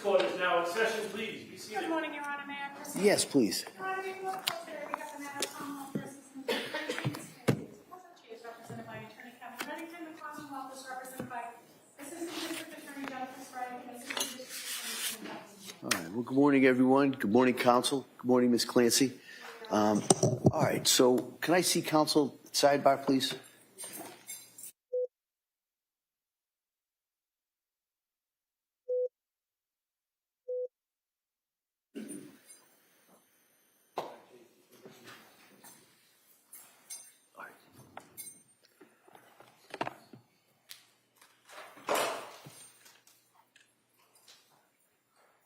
court is now in session. Please be seated. Good morning, Your Honor. May I proceed? Yes, please. Your Honor, before the court today, we have the matter of Commonwealth versus Lindsay Clancy. She is represented by Attorney Kevin Reddington. The Commonwealth is represented by Assistant District Attorney Jennifer Sprague and Assistant District Attorney Jackson. All right. Well, good morning, everyone. Good morning, counsel. Good morning, Ms. Clancy. All right. So can I see counsel sidebar, please? All right.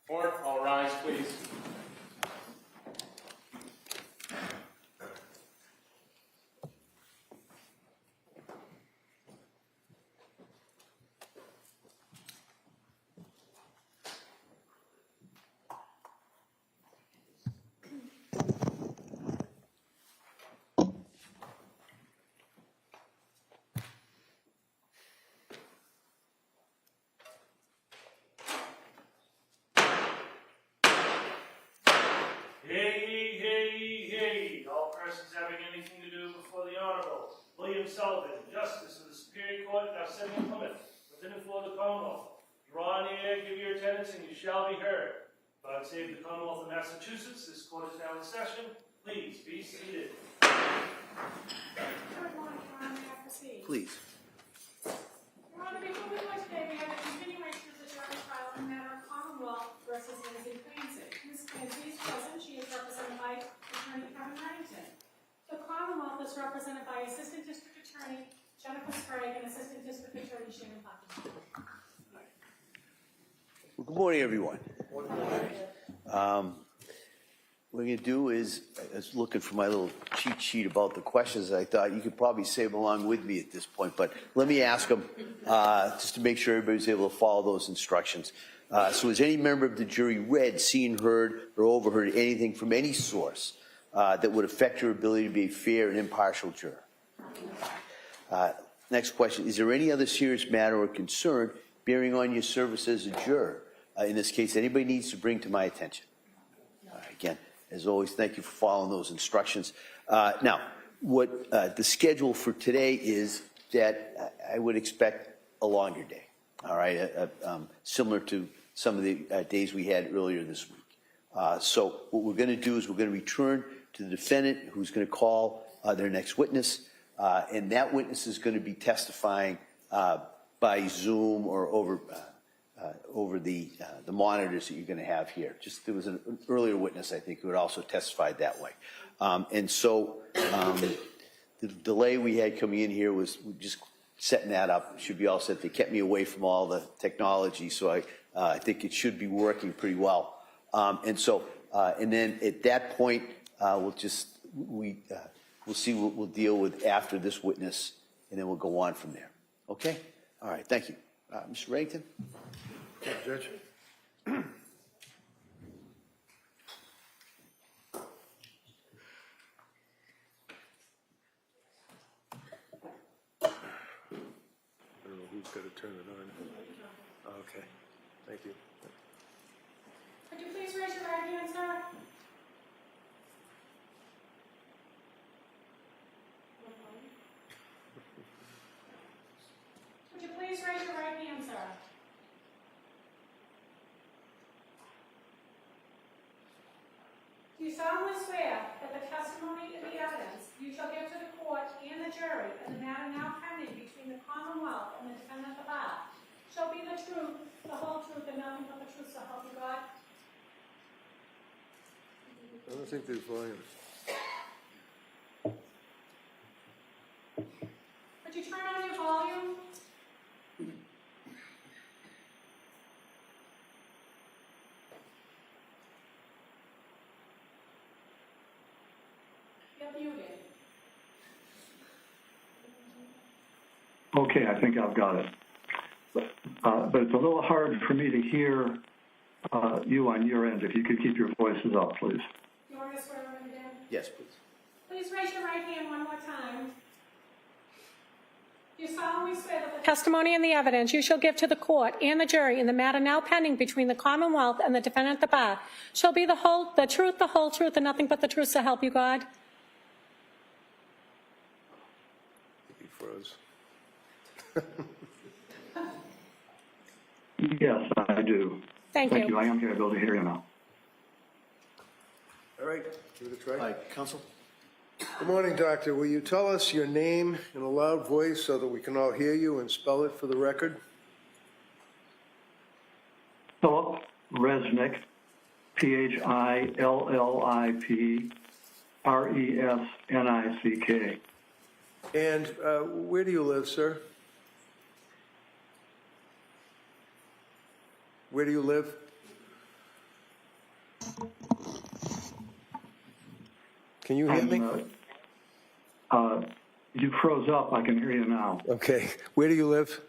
Court, all rise, please. Hey. All persons having anything to do before the Honorable William Sullivan, Justice of the Superior Court, now sitting in Plymouth, within and for the Commonwealth. Draw near, give your attendance, and you shall be heard. God save the Commonwealth of Massachusetts. This court is now in session. Please be seated. Good morning, Your Honor. May I proceed? Please. Your Honor, before we go today, we have a continuation of the jury trial in the matter of Commonwealth versus Lindsay Clancy. Ms. Clancy is present. She is represented by Attorney Kevin Reddington. The Commonwealth is represented by Assistant District Attorney Jennifer Sprague and Assistant District Attorney Shannon Hopkins. Well, good morning, everyone. What we're going to do is, I was looking for my little cheat sheet about the questions. I thought you could probably say them along with me at this point, but let me ask them just to make sure everybody's able to follow those instructions. So has any member of the jury read, seen, heard, or overheard anything from any source that would affect your ability to be a fair and impartial juror? Next question, is there any other serious matter or concern bearing on your service as a juror? In this case, anybody needs to bring to my attention? Again, as always, thank you for following those instructions. Now, what the schedule for today is that I would expect a longer day, all right, similar to some of the days we had earlier this week. So what we're going to do is we're going to return to the defendant who's going to call their next witness, and that witness is going to be testifying by Zoom or over the monitors that you're going to have here. Just there was an earlier witness, I think, who had also testified that way. And so the delay we had coming in here was just setting that up. It should be all set. They kept me away from all the technology, so I think it should be working pretty well. And then at that point, we'll see what we'll deal with after this witness, and then we'll go on from there. Okay? All right. Thank you. Mr. Reddington? Judge. I don't know who's got to turn it on. Okay, thank you. Could you please raise your right hand, sir? Would you please raise your right hand, sir? Do you solemnly swear that the testimony and the evidence you shall give to the court and the jury in the matter now pending between the Commonwealth and the defendant above shall be the truth, the whole truth, and nothing but the truth, so help you God? I don't think there's volume. Would you turn on your volume? You're muted. Okay, I think I've got it. But it's a little hard for me to hear you on your end. If you could keep your voices up, please. You want me to swear on again? Yes, please. Please raise your right hand one more time. You solemnly swear that the testimony and the evidence you shall give to the court and the jury in the matter now pending between the Commonwealth and the defendant at the bar shall be the whole, the truth, the whole truth, and nothing but the truth, so help you God? He froze. Yes, I do. Thank Thank you. you. I am able to hear you now. All right, give it a try. All right, counsel? Good morning, doctor. Will you tell us your name in a loud voice so that we can all hear you and spell it for the record? Philip Resnick, Phillipresnick. And where do you live, sir? Where do you live? Can you hear me? You froze up. I can hear you now. Okay. Where do you live?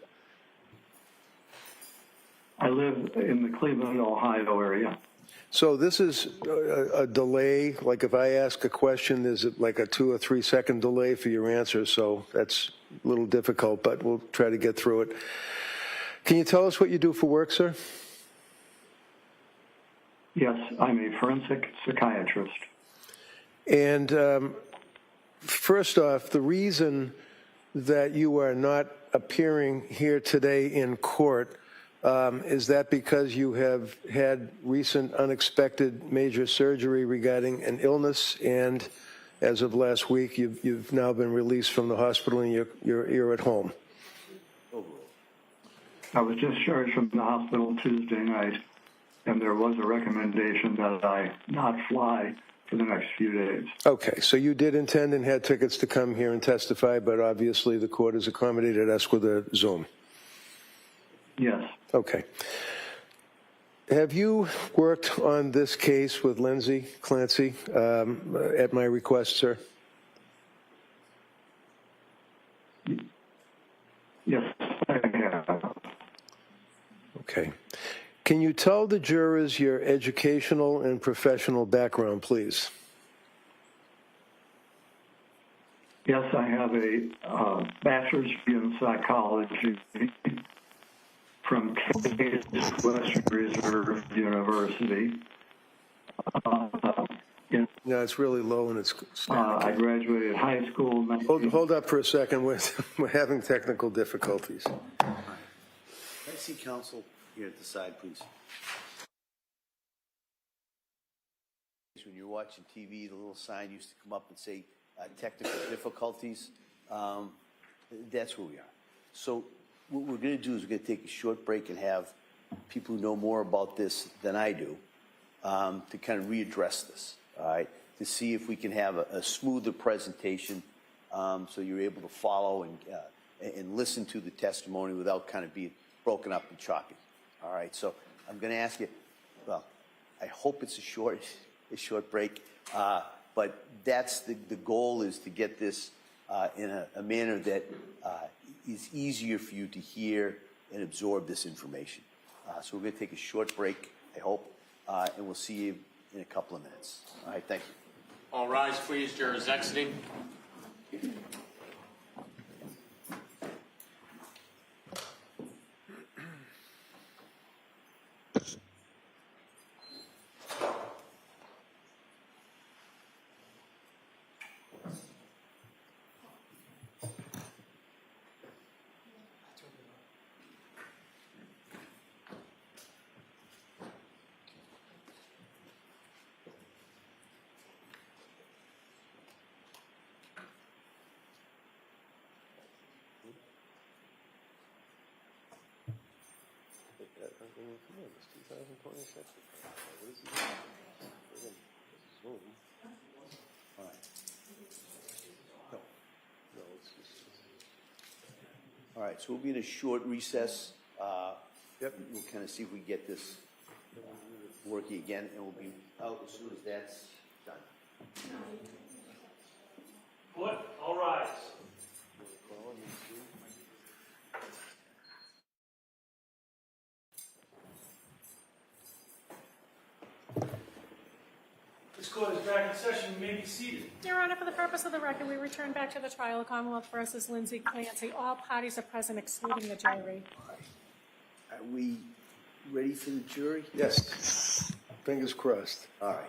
I live in the Cleveland, Ohio area. So this is a delay. Like if I ask a question, there's like a 2 or 3 second delay for your answer. So that's a little difficult, but we'll try to get through it. Can you tell us what you do for work, sir? Yes, I'm a forensic psychiatrist. And first off, the reason that you are not appearing here today in court, is that because you have had recent unexpected major surgery regarding an illness, and as of last week, you've now been released from the hospital and you're at home? I was discharged from the hospital Tuesday night, and there was a recommendation that I not fly for the next few days. Okay, so you did intend and had tickets to come here and testify, but obviously the court has accommodated us with a Zoom. Yes. Okay. Have you worked on this case with Lindsay Clancy at my request, sir? Yes, I have. Okay. Can you tell the jurors your educational and professional background, please? Yes, I have a bachelor's degree in psychology from Case Western Reserve University. No, it's really low and it's I graduated high school. Hold up for a second. We're having technical difficulties. Can I see counsel here at the side, please? When you're watching TV, the little sign used to come up and say technical difficulties. That's where we are. So what we're going to do is we're going to take a short break and have people who know more about this than I do to kind of readdress this, all right, to see if we can have a smoother presentation so you're able to follow and listen to the testimony without kind of being broken up and choppy. All right, so I'm going to ask you, well, I hope it's a short break, but that's the goal, is to get this in a manner that is easier for you to hear and absorb this information. So we're going to take a short break, I hope, and we'll see you in a couple of minutes. All right, thank you. All rise, please. Jurors exiting. Come on, it's 2026. What is this? Zoom. All right. No, it's just. All right, so we'll be in a short recess. Yep. We'll kind of see if we get this working again, and we'll be out as soon as that's done. Court, all rise. This court is back in session. You may be seated. Your Honor, for the purpose of the record, we return back to the trial of Commonwealth versus Lindsay Clancy. All parties are present excluding the jury. Are we ready for the jury? Yes. Fingers crossed. All right.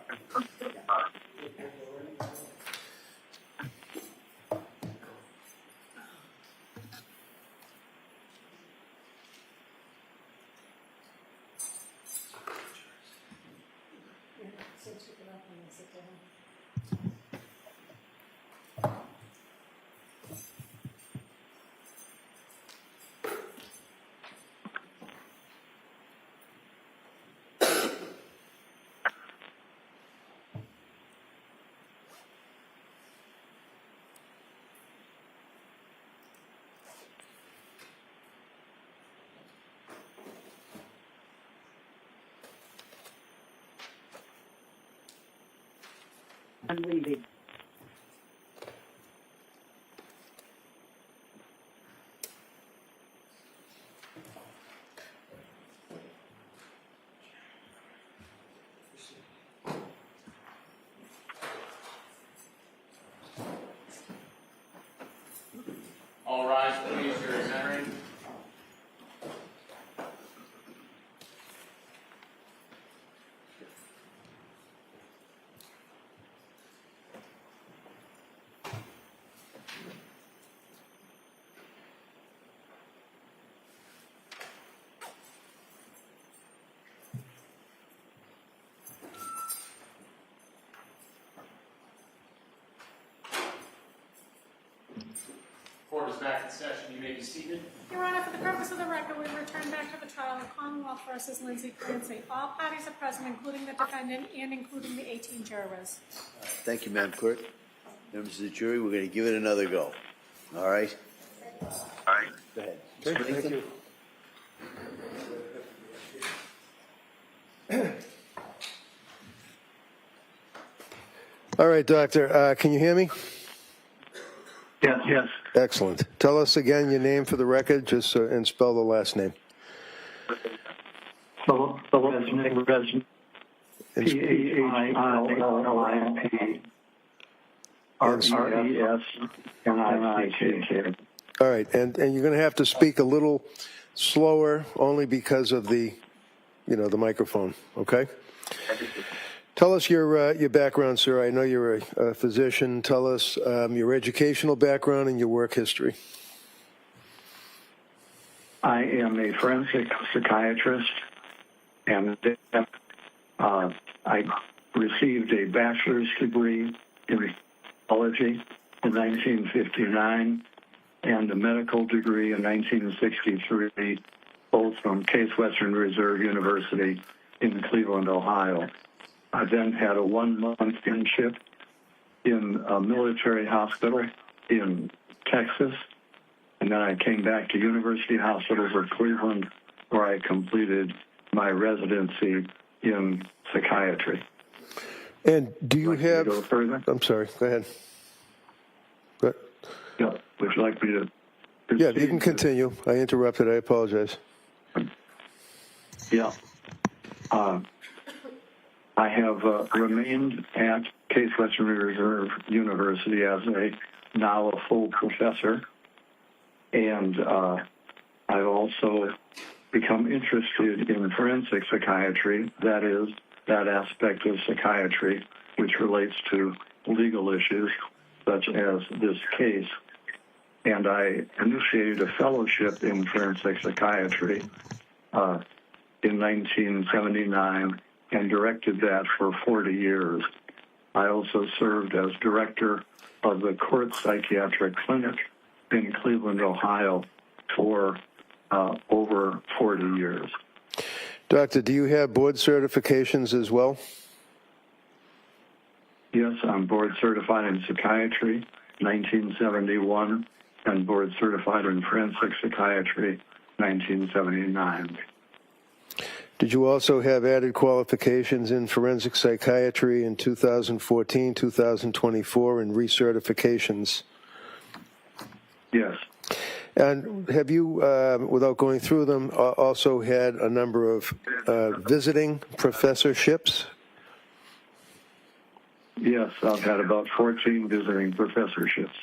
I'm leaving. All rise, please. Jury is entering. Court is back in session. You may be seated. Your Honor, for the purpose of the record, we return back to the trial of Commonwealth versus Lindsay Clancy. All parties are present, including the defendant and including the 18 jurors. Thank you, Madam Clerk. Members of the jury, we're going to give it another go. All right? All right. Go ahead. Okay, thank you. All right, Doctor, can you hear me? Yes, yes. Excellent. Tell us again your name for the record, just and spell the last name. So, President, P-H-I-L-L-I-P. R-E-S-N-I-C-K. All right, and you're going to have to speak a little slower, only because of the, the microphone. Okay. Tell us your background, sir. I know you're a physician. Tell us your educational background and your work history. I am a forensic psychiatrist, and I received a bachelor's degree in psychology in 1959 and a medical degree in 1963, both from Case Western Reserve University in Cleveland, Ohio. I then had a 1-month internship in a military hospital in Texas, and then I came back to University Hospitals of Cleveland, where I completed my residency in psychiatry. And do you have? Go further? I'm sorry. Go ahead. Go ahead. Yeah. Would you like me to? Yeah, you can continue. I interrupted. I apologize. Yeah. I have remained at Case Western Reserve University as now a full professor, and I've also become interested in forensic psychiatry, that is, that aspect of psychiatry which relates to legal issues such as this case. And I initiated a fellowship in forensic psychiatry in 1979 and directed that for 40 years. I also served as director of the Court Psychiatric Clinic in Cleveland, Ohio for over 40 years. Doctor, do you have board certifications as well? Yes, I'm board certified in psychiatry, 1971, and board certified in forensic psychiatry, 1979. Did you also have added qualifications in forensic psychiatry in 2014, 2024, and recertifications? Yes. And have you, without going through them, also had a number of visiting professorships? Yes, I've had about 14 visiting professorships.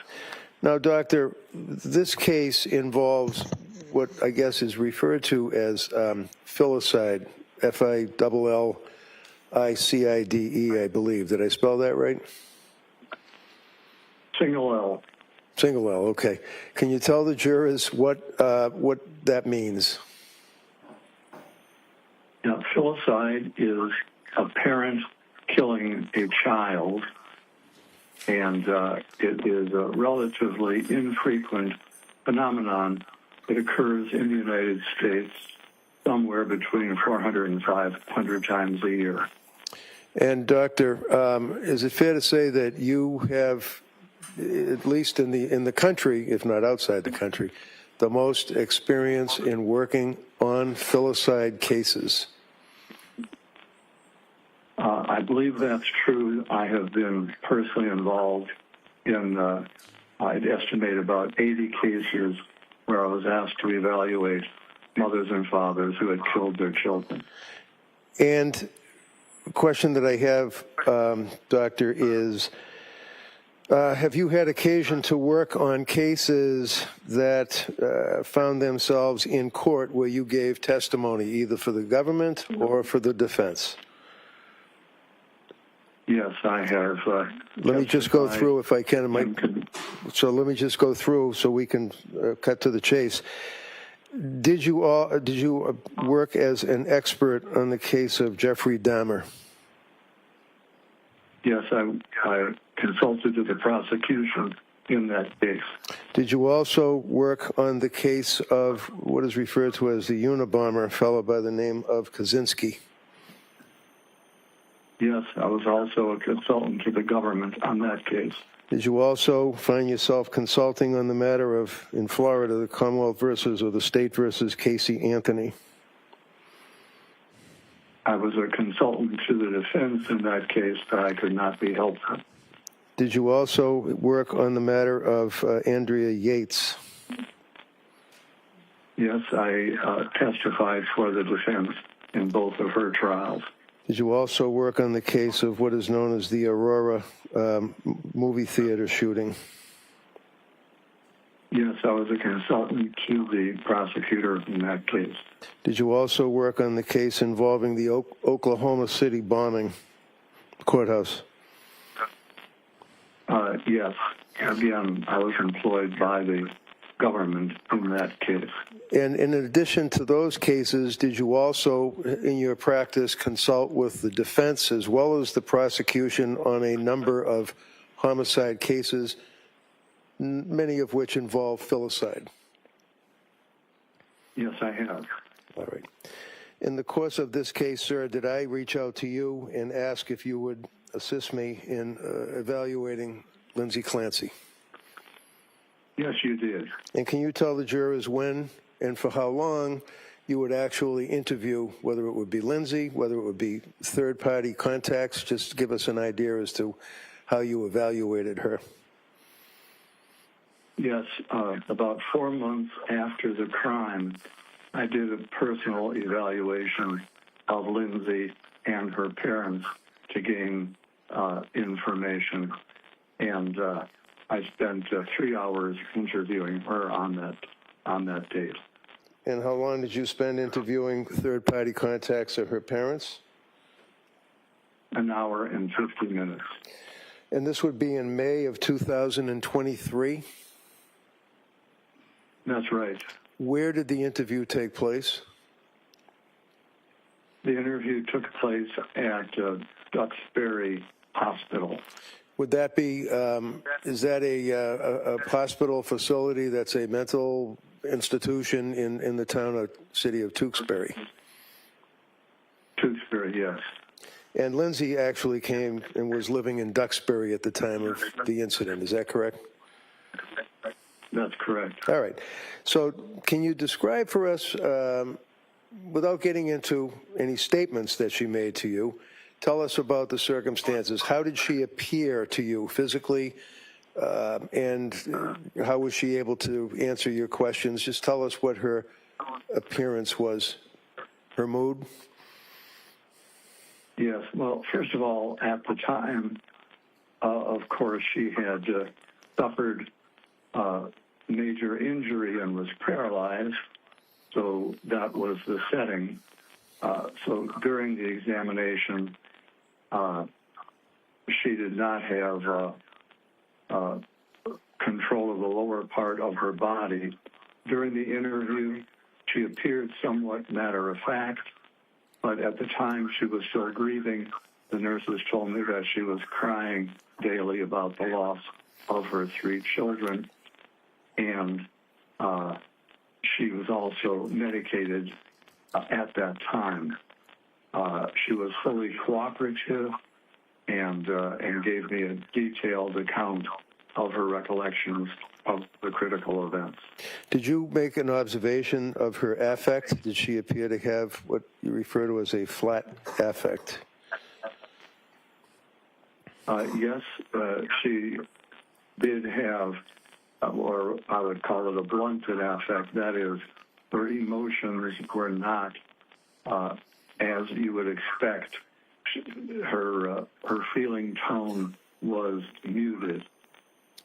Now, Doctor, this case involves what I guess is referred to as filicide, F-I-L-L-I-C-I-D-E, I believe. Did I spell that right? Single L. Single L, okay. Can you tell the jurors what that means? Now, filicide is a parent killing a child, and it is a relatively infrequent phenomenon that occurs in the United States somewhere between 400 and 500 times a year. And Doctor, is it fair to say that you have, at least in the country, if not outside the country, the most experience in working on filicide cases? I believe that's true. I have been personally involved in, I'd estimate about 80 cases where I was asked to evaluate mothers and fathers who had killed their children. And a question that I have, Doctor, is have you had occasion to work on cases that found themselves in court where you gave testimony either for the government or for the defense? Yes, I have. Let me just go through, if I can. So let me just go through so we can cut to the chase. Did you work as an expert on the case of Jeffrey Dahmer? Yes, I consulted to the prosecution in that case. Did you also work on the case of what is referred to as the Unabomber, a fellow by the name of Kaczynski? Yes, I was also a consultant to the government on that case. Did you also find yourself consulting on the matter of, in Florida, the Commonwealth versus or the state versus Casey Anthony? I was a consultant to the defense in that case, but I could not be helpful. Did you also work on the matter of Andrea Yates? Yes, I testified for the defense in both of her trials. Did you also work on the case of what is known as the Aurora movie theater shooting? Yes, I was a consultant to the prosecutor in that case. Did you also work on the case involving the Oklahoma City bombing courthouse? Yes. Again, I was employed by the government in that case. And in addition to those cases, did you also, in your practice, consult with the defense as well as the prosecution on a number of homicide cases, many of which involve filicide? Yes, I have. All right. In the course of this case, sir, did I reach out to you and ask if you would assist me in evaluating Lindsay Clancy? Yes, you did. And can you tell the jurors when and for how long you would actually interview, whether it would be Lindsay, whether it would be third-party contacts? Just give us an idea as to how you evaluated her. Yes, about 4 months after the crime, I did a personal evaluation of Lindsay and her parents to gain information, and I spent 3 hours interviewing her on that date. And how long did you spend interviewing third-party contacts of her parents? An hour and 50 minutes. And this would be in May of 2023? That's right. Where did the interview take place? The interview took place at Duxbury Hospital. Would that be, is that a hospital facility that's a mental institution in the city of Tewksbury? Tewksbury, yes. And Lindsay actually came and was living in Duxbury at the time of the incident. Is that correct? That's correct. All right. So can you describe for us, without getting into any statements that she made to you, tell us about the circumstances. How did she appear to you physically, and how was she able to answer your questions? Just tell us what her appearance was, her mood. Yes. Well, first of all, at the time of course, she had suffered major injury and was paralyzed, so that was the setting. So during the examination, she did not have control of the lower part of her body. During the interview, she appeared somewhat matter-of-fact, but at the time she was still grieving. The nurses told me that she was crying daily about the loss of her 3 children, and she was also medicated at that time. She was fully cooperative and gave me a detailed account of her recollections of the critical events. Did you make an observation of her affect? Did she appear to have what you refer to as a flat affect? Yes, she did have, or I would call it a blunted affect. That is, her emotions were not as you would expect. Her feeling tone was muted.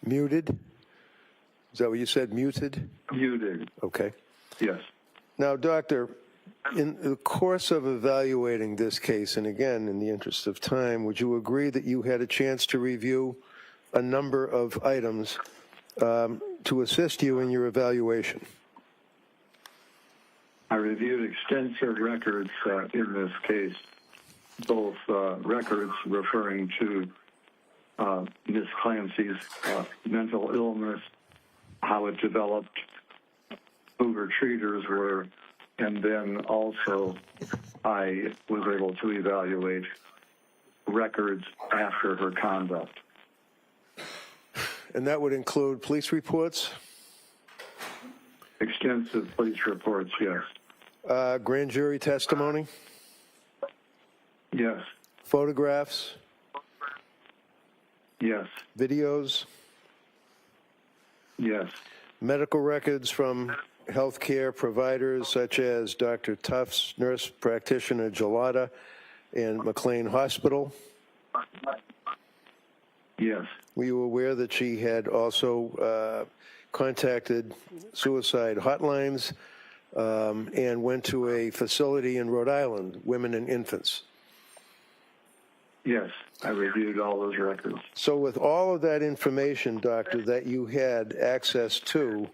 Muted? Is that what you said, muted? Muted, Okay. yes. Now, Doctor, in the course of evaluating this case, and again, in the interest of time, would you agree that you had a chance to review a number of items to assist you in your evaluation? I reviewed extensive records in this case, both records referring to Ms. Clancy's mental illness, how it developed, who her treaters were, and then also I was able to evaluate records after her conduct. And that would include police reports, Extensive police reports, yes. grand jury testimony, Yes, photographs, yes, videos, yes, medical records from healthcare providers such as Dr. Tufts, nurse practitioner Gelada, and McLean Hospital. yes, Were you aware that she had also contacted suicide hotlines and went to a facility in Rhode Island, Women and Infants? yes. I reviewed all those records. So with all of that information, Doctor, that you had access to,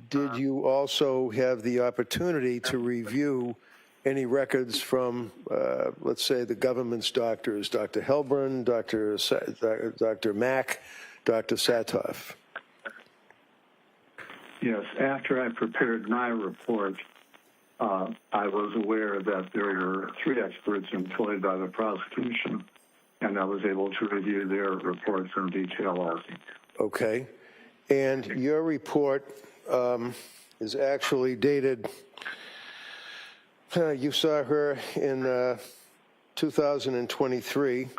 did you also have the opportunity to review any records from, let's say, the government's doctors, Dr. Helbrun, Dr. Mack, Dr. Satoff? Yes, after I prepared my report, I was aware that there were 3 experts employed by the prosecution, and I was able to review their reports in detail also. Okay. And your report is actually dated, you saw her in 2023,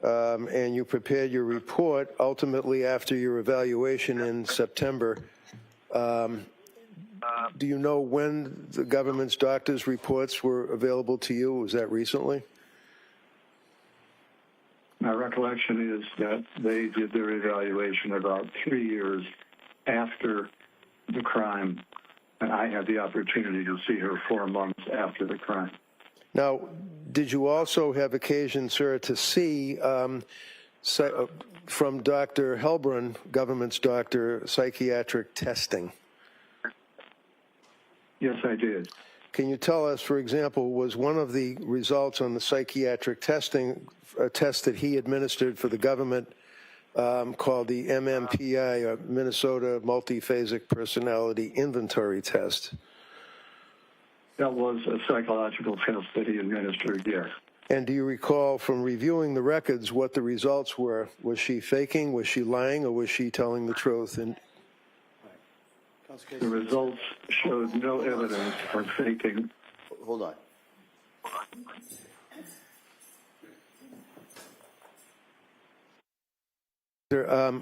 and you prepared your report ultimately after your evaluation in September. Do you know when the government's doctors' reports were available to you? Was that recently? My recollection is that they did their evaluation about 3 years after the crime, and I had the opportunity to see her 4 months after the crime. Now, did you also have occasion, sir, to see from Dr. Helbrun, government's doctor, psychiatric testing? Yes, I did. Can you tell us, for example, was one of the results on the psychiatric testing a test that he administered for the government called the MMPI, or Minnesota Multiphasic Personality Inventory Test? That was a psychological test that he administered, yes. And do you recall from reviewing the records what the results were? Was she faking, was she lying, or was she telling the truth? And the results showed no evidence of faking. Hold on.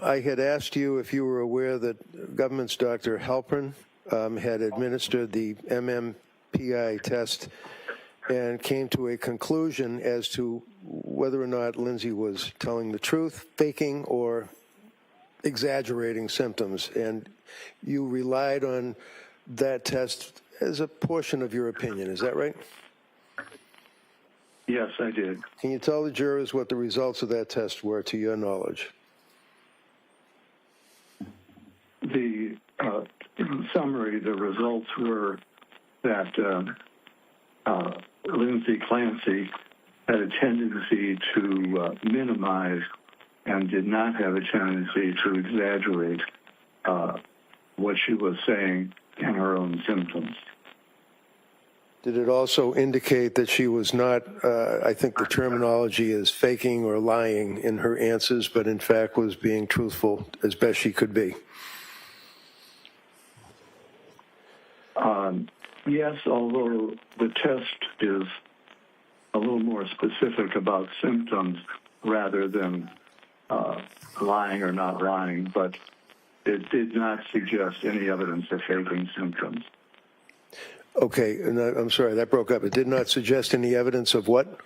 I had asked you if you were aware that government's Dr. Helbrun had administered the MMPI test and came to a conclusion as to whether or not Lindsay was telling the truth, faking, or exaggerating symptoms. And you relied on that test as a portion of your opinion. Is that right? Yes, I did. Can you tell the jurors what the results of that test were, to your knowledge? In summary, the results were that Lindsay Clancy had a tendency to minimize and did not have a tendency to exaggerate what she was saying and her own symptoms. Did it also indicate that she was not, I think the terminology is faking or lying in her answers, but in fact was being truthful as best she could be? Yes, although the test is a little more specific about symptoms rather than lying or not lying, but it did not suggest any evidence of faking symptoms. Okay, and I'm sorry, that broke up. It did not suggest any evidence of what?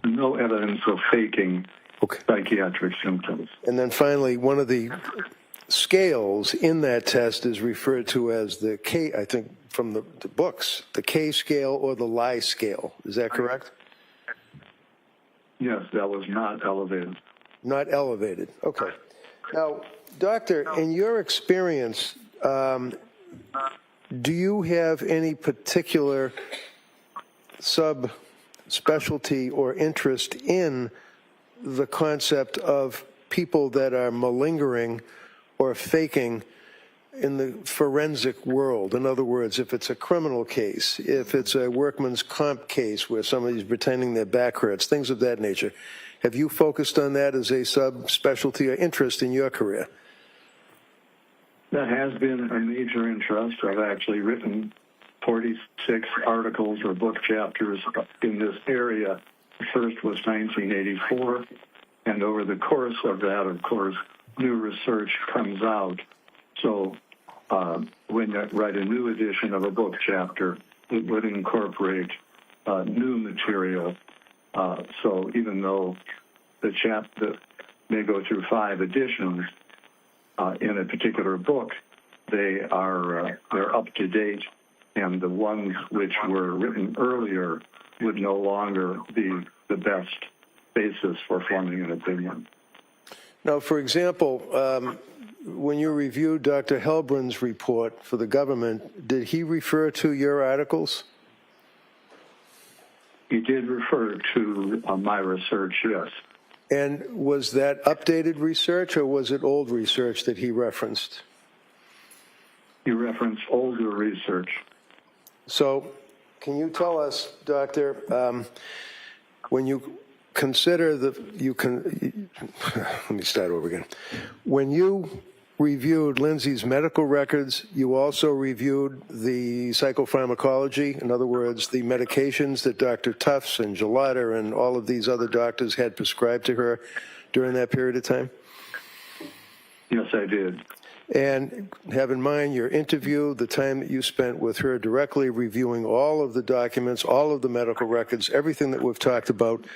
No evidence of faking psychiatric symptoms. And then finally, one of the scales in that test is referred to as the K, I think from the books, the K scale or the lie scale. Is that correct? Yes, that was not elevated. Not elevated. Okay. Now, doctor, in your experience, do you have any particular subspecialty or interest in the concept of people that are malingering or faking in the forensic world? In other words, if it's a criminal case, if it's a workman's comp case where somebody's pretending their back hurts, things of that nature. Have you focused on that as a subspecialty or interest in your career? That has been a major interest. I've actually written 46 articles or book chapters in this area. The first was 1984, and over the course of that, of course, new research comes out. So when you write a new edition of a book chapter, it would incorporate new material. So even though the chapter may go through 5 editions in a particular book, they're up to date, and the ones which were written earlier would no longer be the best basis for forming an opinion. Now, for example, when you reviewed Dr. Helbrin's report for the government, did he refer to your articles? He did refer to my research, yes. And was that updated research or was it old research that he referenced? He referenced older research. So can you tell us, Doctor, when you consider let me start over again. When you reviewed Lindsay's medical records, you also reviewed the psychopharmacology, in other words, the medications that Dr. Tufts and Gelada and all of these other doctors had prescribed to her during that period of time? Yes, I did. And have in mind your interview, the time that you spent with her directly reviewing all of the documents, all of the medical records, everything that we've talked about.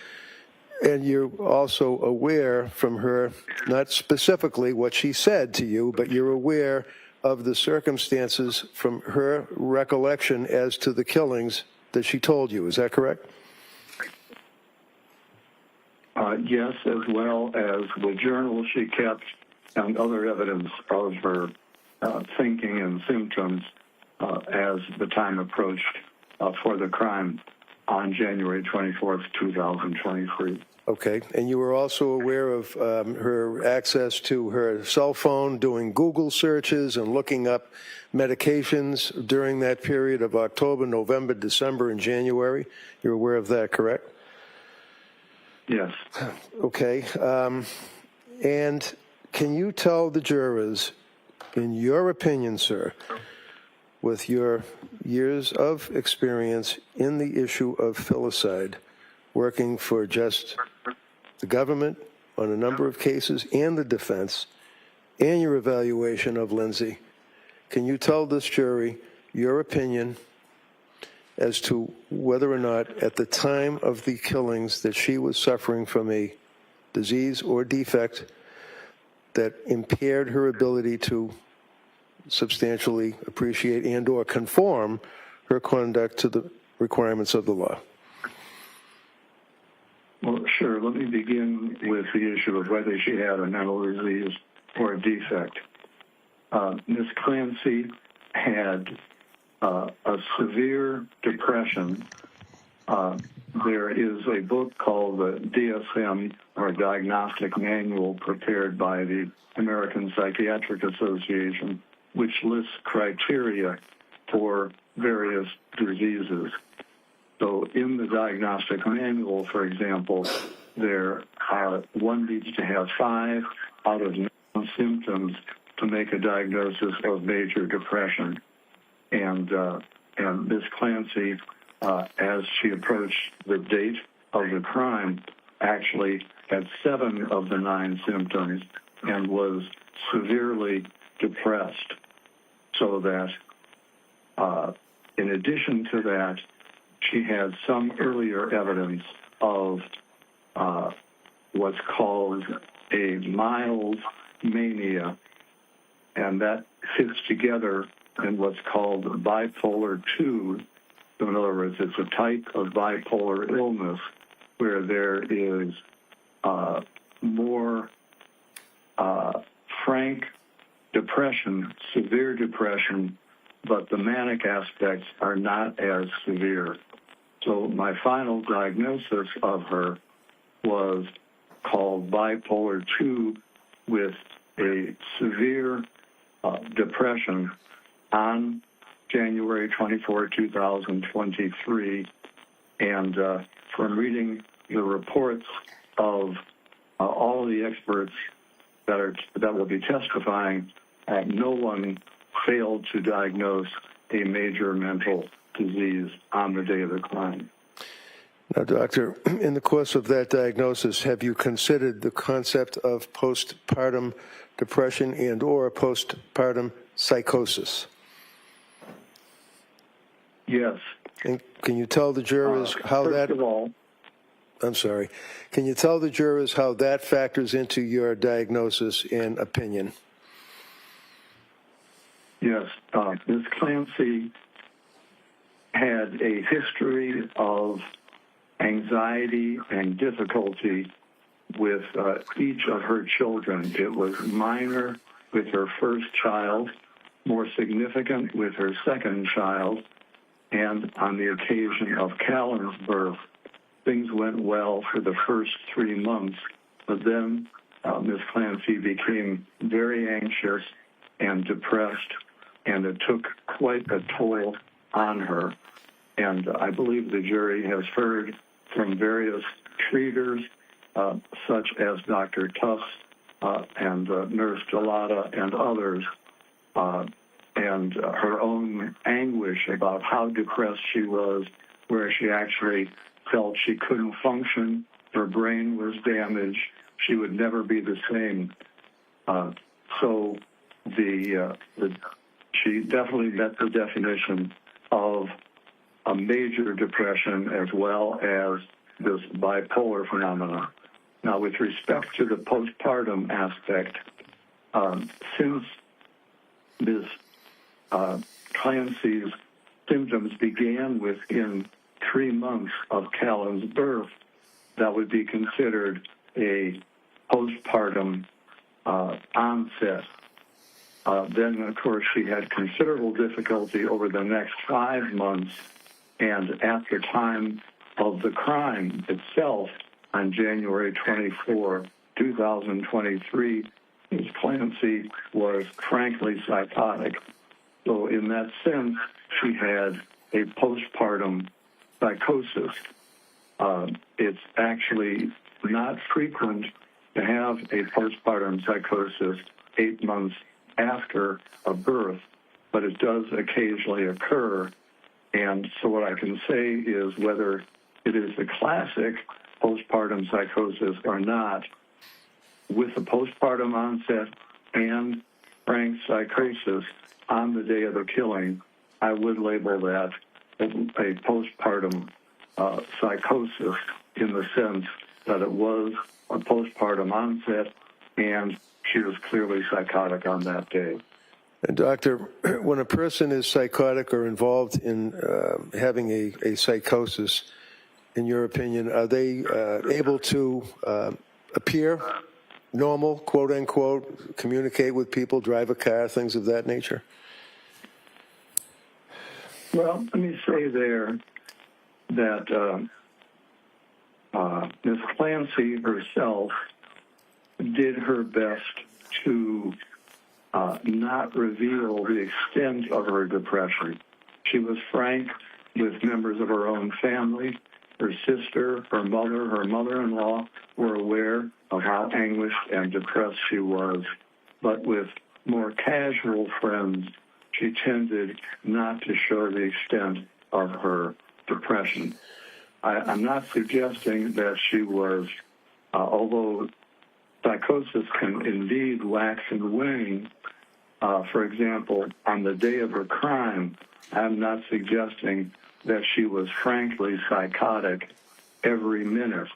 And you're also aware from her, not specifically what she said to you, but you're aware of the circumstances from her recollection as to the killings that she told you. Is that correct? Yes, as well as the journal she kept and other evidence of her thinking and symptoms as the time approached for the crime on January 24th, 2023. Okay, and you were also aware of her access to her cell phone, doing Google searches and looking up medications during that period of October, November, December, and January. You're aware of that, correct? Yes. Okay, and can you tell the jurors, in your opinion, sir, with your years of experience in the issue of filicide, working for just the government on a number of cases and the defense, and your evaluation of Lindsay, can you tell this jury your opinion as to whether or not at the time of the killings that she was suffering from a disease or defect that impaired her ability to substantially appreciate and or conform her conduct to the requirements of the law. Well, sure. Let me begin with the issue of whether she had a mental disease or a defect. Ms. Clancy had a severe depression. There is a book called the DSM, or Diagnostic Manual, prepared by the American Psychiatric Association, which lists criteria for various diseases. So in the diagnostic manual, for example, one needs to have 5 out of 9 symptoms to make a diagnosis of major depression. And Ms. Clancy, as she approached the date of the crime, actually had 7 of the 9 symptoms and was severely depressed. So that, in addition to that, she had some earlier evidence of what's called a mild mania, and that fits together in what's called bipolar 2. So in other words, it's a type of bipolar illness where there is more frank depression, severe depression, but the manic aspects are not as severe. So my final diagnosis of her was called bipolar 2 with a severe depression on January 24, 2023. And from reading the reports of all the experts that will be testifying, no one failed to diagnose a major mental disease on the day of the crime. Now, Doctor, in the course of that diagnosis, have you considered the concept of postpartum depression and or postpartum psychosis? Yes. And can you tell the jurors how that... First of all, I'm sorry. Can you tell the jurors how that factors into your diagnosis and opinion? yes, Ms. Clancy had a history of anxiety and difficulty with each of her children. It was minor with her first child, more significant with her second child, and on the occasion of Callan's birth, things went well for the first 3 months, but then Ms. Clancy became very anxious and depressed, and it took quite a toll on her. And I believe the jury has heard from various treaters, such as Dr. Tufts and Nurse Delata and others, and her own anguish about how depressed she was, where she actually felt she couldn't function, her brain was damaged, she would never be the same. So she definitely met the definition of a major depression as well as this bipolar phenomenon. Now, with respect to the postpartum aspect, since Ms. Clancy's symptoms began within 3 months of Callan's birth, that would be considered a postpartum onset. Then, of course, she had considerable difficulty over the next 5 months, and at the time of the crime itself, on January 24, 2023, Ms. Clancy was frankly psychotic. So in that sense, she had a postpartum psychosis. It's actually not frequent to have a postpartum psychosis 8 months after a birth, but it does occasionally occur. And so what I can say is whether it is the classic postpartum psychosis or not, with the postpartum onset and frank psychosis on the day of the killing, I would label that a postpartum psychosis in the sense that it was a postpartum onset, and she was clearly psychotic on that day. And Doctor, when a person is psychotic or involved in having a psychosis, in your opinion, are they able to appear normal, quote unquote, communicate with people, drive a car, things of that nature? Well, let me say there that Ms. Clancy herself did her best to not reveal the extent of her depression. She was frank with members of her own family. Her sister, her mother-in-law were aware of how anguished and depressed she was. But with more casual friends, she tended not to show the extent of her depression. I'm not suggesting that she was, although psychosis can indeed wax and wane, for example, on the day of her crime, I'm not suggesting that she was frankly psychotic every minute.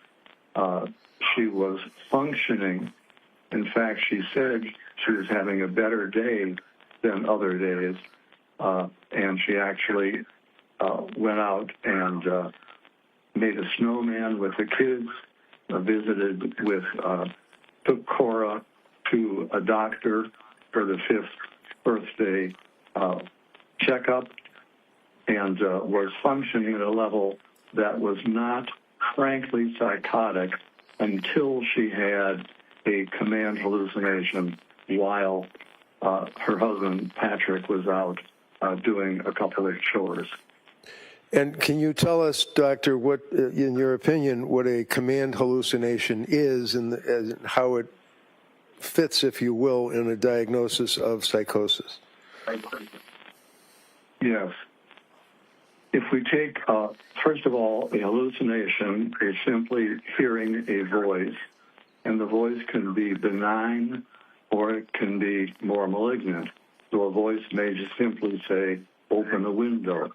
She was functioning. In fact, she said she was having a better day than other days, and she actually went out and made a snowman with the kids, took Cora to a doctor for the 5th birthday checkup, and was functioning at a level that was not frankly psychotic until she had a command hallucination while her husband, Patrick, was out doing a couple of chores. And can you tell us, Doctor, what, in your opinion, what a command hallucination is and how it fits, if you will, in a diagnosis of psychosis? Yes. If we take, first of all, a hallucination is simply hearing a voice, and the voice can be benign or it can be more malignant. So a voice may just simply say, open a window.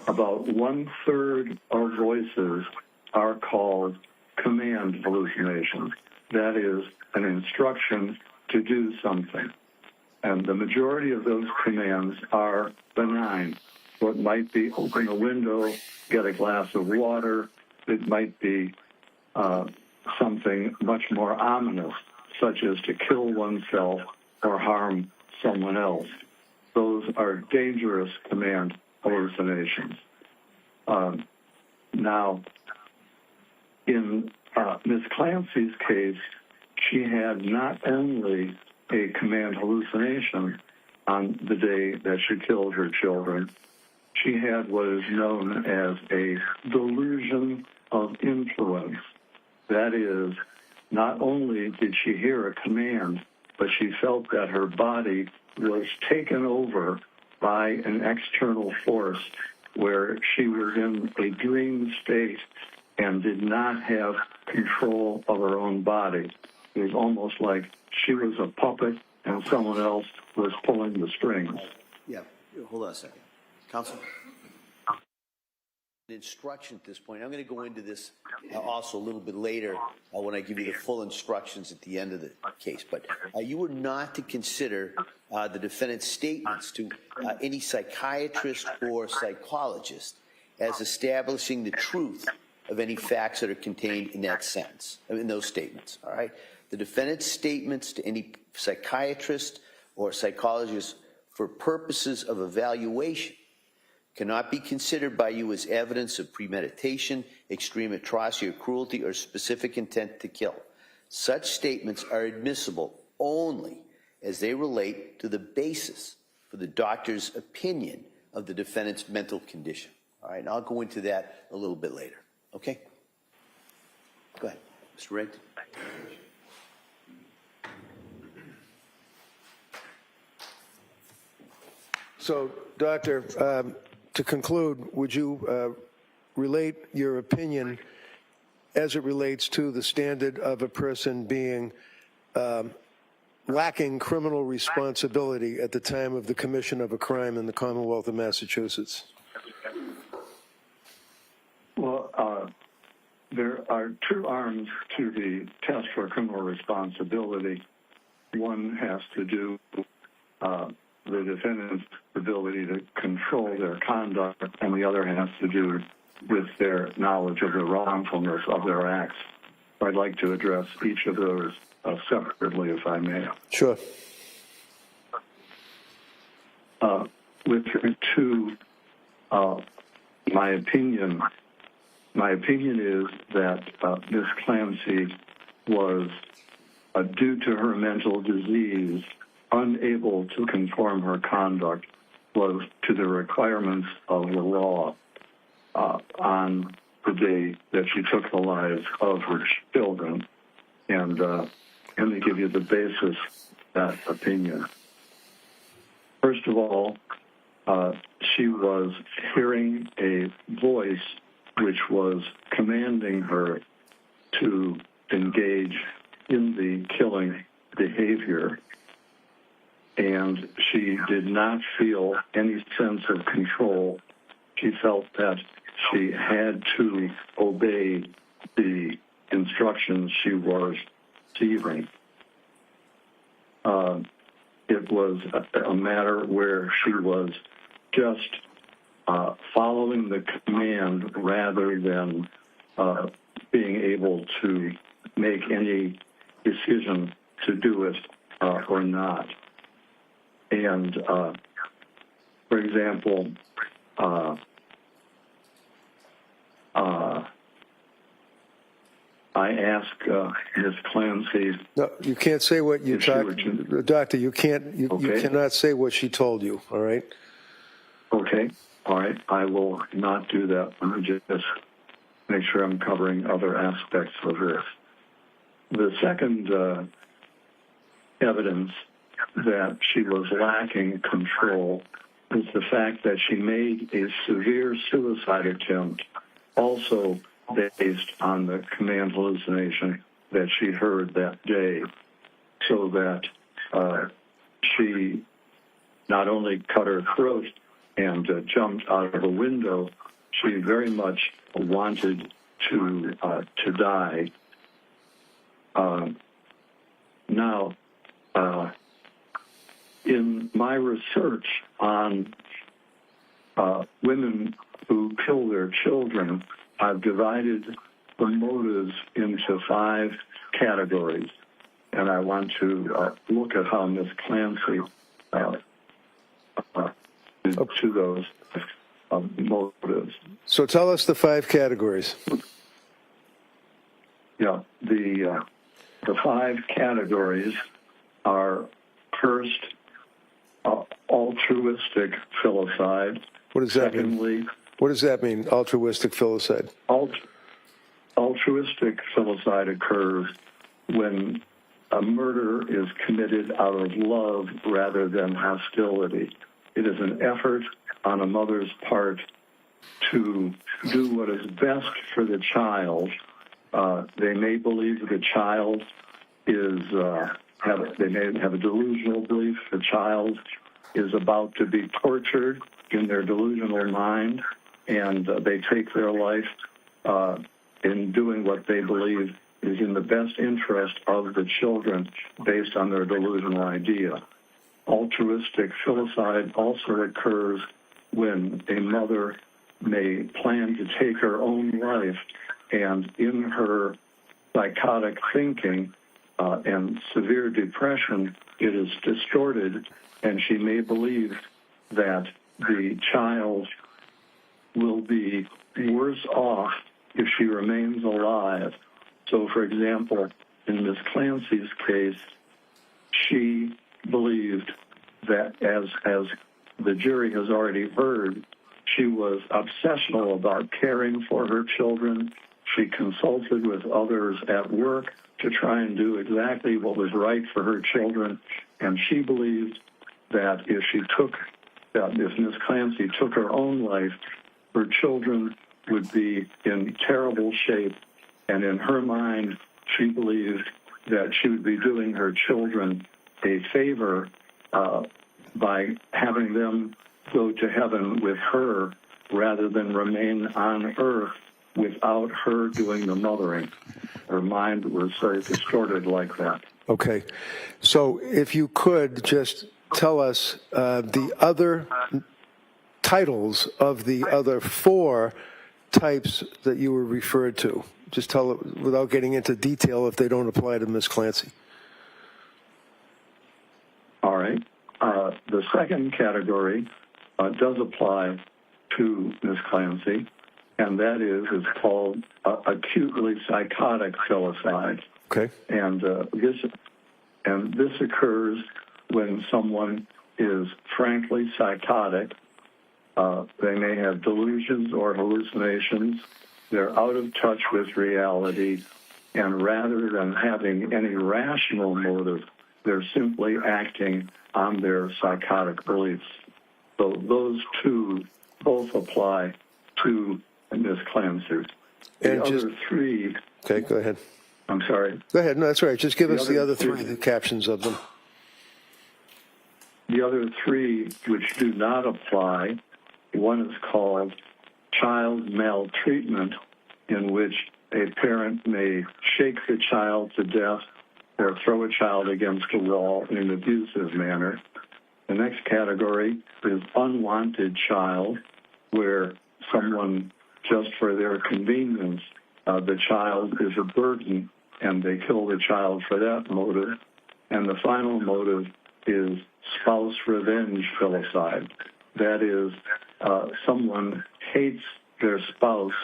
About 1/3 of voices are called command hallucinations. That is an instruction to do something. And the majority of those commands are benign. So it might be open a window, get a glass of water. It might be something much more ominous, such as to kill oneself or harm someone else. Those are dangerous command hallucinations. Now, in Ms. Clancy's case, she had not only a command hallucination on the day that she killed her children, she had what is known as a delusion of influence. That is, not only did she hear a command, but she felt that her body was taken over by an external force where she was in a dream state and did not have control of her own body. It was almost like she was a puppet and someone else was pulling the strings. Yeah, hold on a second. Counsel? Instruction at this point. I'm going to go into this also a little bit later when I give you the full instructions at the end of the case. But you were not to consider the defendant's statements to any psychiatrist or psychologist as establishing the truth of any facts that are contained in that sentence, in those statements. All right. The defendant's statements to any psychiatrist or psychologist for purposes of evaluation cannot be considered by you as evidence of premeditation, extreme atrocity or cruelty, or specific intent to kill. Such statements are admissible only as they relate to the basis for the doctor's opinion of the defendant's mental condition. All right, and I'll go into that a little bit later. Okay? Go ahead, Mr. Rigg. So, Doctor, to conclude, would you relate your opinion as it relates to the standard of a person being lacking criminal responsibility at the time of the commission of a crime in the Commonwealth of Massachusetts? There are two arms to the test for criminal responsibility. One has to do the defendant's ability to control their conduct, and the other has to do with their knowledge of the wrongfulness of their acts. I'd like to address each of those separately, if I may. Sure. With regard to my opinion is that Ms. Clancy was, due to her mental disease, unable to conform her conduct was to the requirements of the law on the day that she took the lives of her children. And let me give you the basis of that opinion. First of all, she was hearing a voice which was commanding her to engage in the killing behavior, and she did not feel any sense of control. She felt that she had to obey the instructions she was receiving. It was a matter where she was just following the command rather than being able to make any decision to do it or not. And, for example, I asked Ms. Clancy. No, you can't say what you talked. Doctor, you can't. You cannot say what she told you. All right. Okay. All right. I will not do that. Let me just make sure I'm covering other aspects of this. The second evidence that she was lacking control is the fact that she made a severe suicide attempt, also based on the command hallucination that she heard that day, so that she not only cut her throat and jumped out of a window, she very much wanted to die. Now, in my research on women who kill their children, I've divided the motives into 5 categories, and I want to look at how Ms. Clancy did to those motives. So tell us the 5 categories. Yeah, the 5 categories are: first, altruistic filicide. What does that mean? What does that mean, altruistic filicide? Altruistic filicide occurs when a murder is committed out of love rather than hostility. It is an effort on a mother's part to do what is best for the child. They may believe the child is, they may have a delusional belief the child is about to be tortured in their delusional mind, and they take their life in doing what they believe is in the best interest of the children based on their delusional idea. Altruistic filicide also occurs when a mother may plan to take her own life, and in her psychotic thinking and severe depression, it is distorted, and she may believe that the child will be worse off if she remains alive. So, for example, in Ms. Clancy's case, she believed that, as the jury has already heard, she was obsessional about caring for her children. She consulted with others at work to try and do exactly what was right for her children, and she believed that if Ms. Clancy took her own life, her children would be in terrible shape, and in her mind, she believed that she would be doing her children a favor by having them go to heaven with her rather than remain on earth without her doing the mothering. Her mind was sort of distorted like that. Okay. So if you could just tell us the other titles of the other 4 types that you were referred to. Just tell it without getting into detail if they don't apply to Ms. Clancy. All right. The second category does apply to Ms. Clancy, and that is called acutely psychotic filicide. Okay. And this occurs when someone is frankly psychotic. They may have delusions or hallucinations. They're out of touch with reality, and rather than having any rational motive, they're simply acting on their psychotic beliefs. So those 2 both apply to Ms. Clancy. The other 3... Okay, go ahead. I'm sorry. Go ahead. No, that's right. Just give us the other 3, the captions of them. The other 3 which do not apply, one is called child maltreatment, in which a parent may shake the child to death or throw a child against a wall in an abusive manner. The next category is unwanted child, where someone, just for their convenience, the child is a burden, and they kill the child for that motive. And the final motive is spouse revenge filicide. That is, someone hates their spouse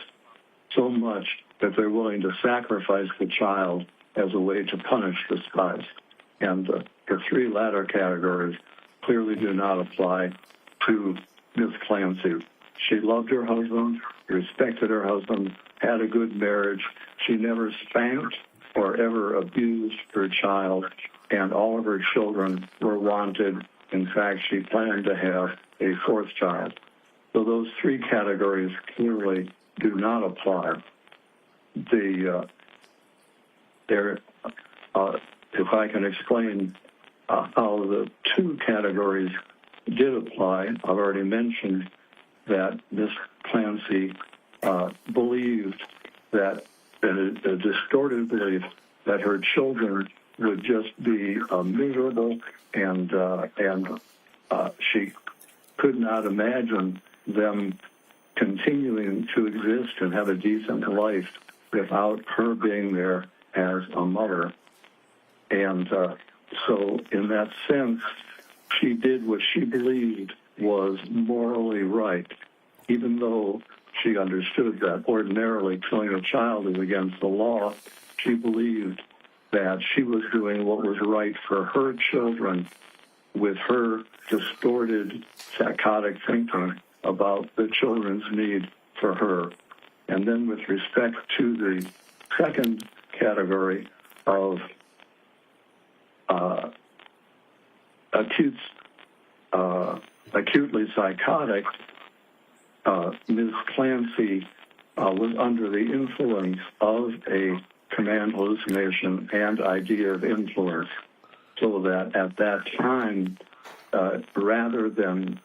so much that they're willing to sacrifice the child as a way to punish the spouse. And the 3 latter categories clearly do not apply to Ms. Clancy. She loved her husband, respected her husband, had a good marriage. She never spanked or ever abused her child, and all of her children were wanted. In fact, she planned to have a 4th child. So those 3 categories clearly do not apply. If I can explain how the 2 categories did apply, I've already mentioned that Ms. Clancy believed that a distorted belief that her children would just be miserable, and she could not imagine them continuing to exist and have a decent life without her being there as a mother. And so in that sense, she did what she believed was morally right, even though she understood that ordinarily killing a child is against the law. She believed that she was doing what was right for her children with her distorted psychotic thinking about the children's need for her. And then with respect to the second category of acutely psychotic, Ms. Clancy was under the influence of a command hallucination and idea of influence, so that at that time, rather than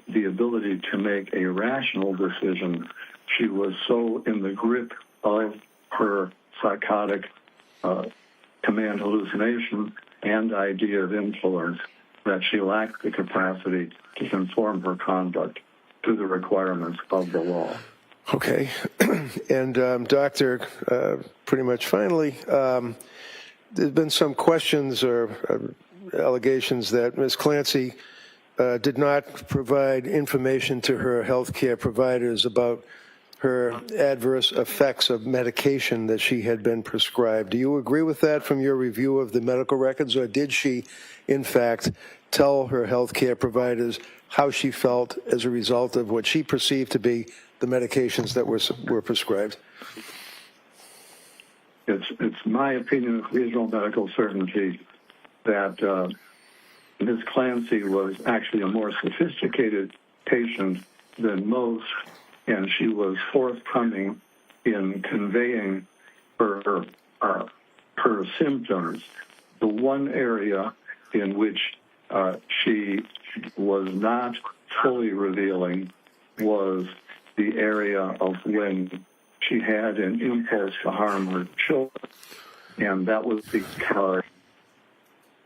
the ability to make a rational decision, she was so in the grip of her psychotic command hallucination and idea of influence that she lacked the capacity to conform her conduct to the requirements of the law. Okay. And, Doctor, pretty much finally, there's been some questions or allegations that Ms. Clancy did not provide information to her health care providers about her adverse effects of medication that she had been prescribed. Do you agree with that from your review of the medical records, or did she, in fact, tell her health care providers how she felt as a result of what she perceived to be the medications that were prescribed? It's my opinion with reasonable medical certainty that Ms. Clancy was actually a more sophisticated patient than most, and she was forthcoming in conveying her symptoms. The one area in which she was not fully revealing was the area of when she had an impulse to harm her children, and that was because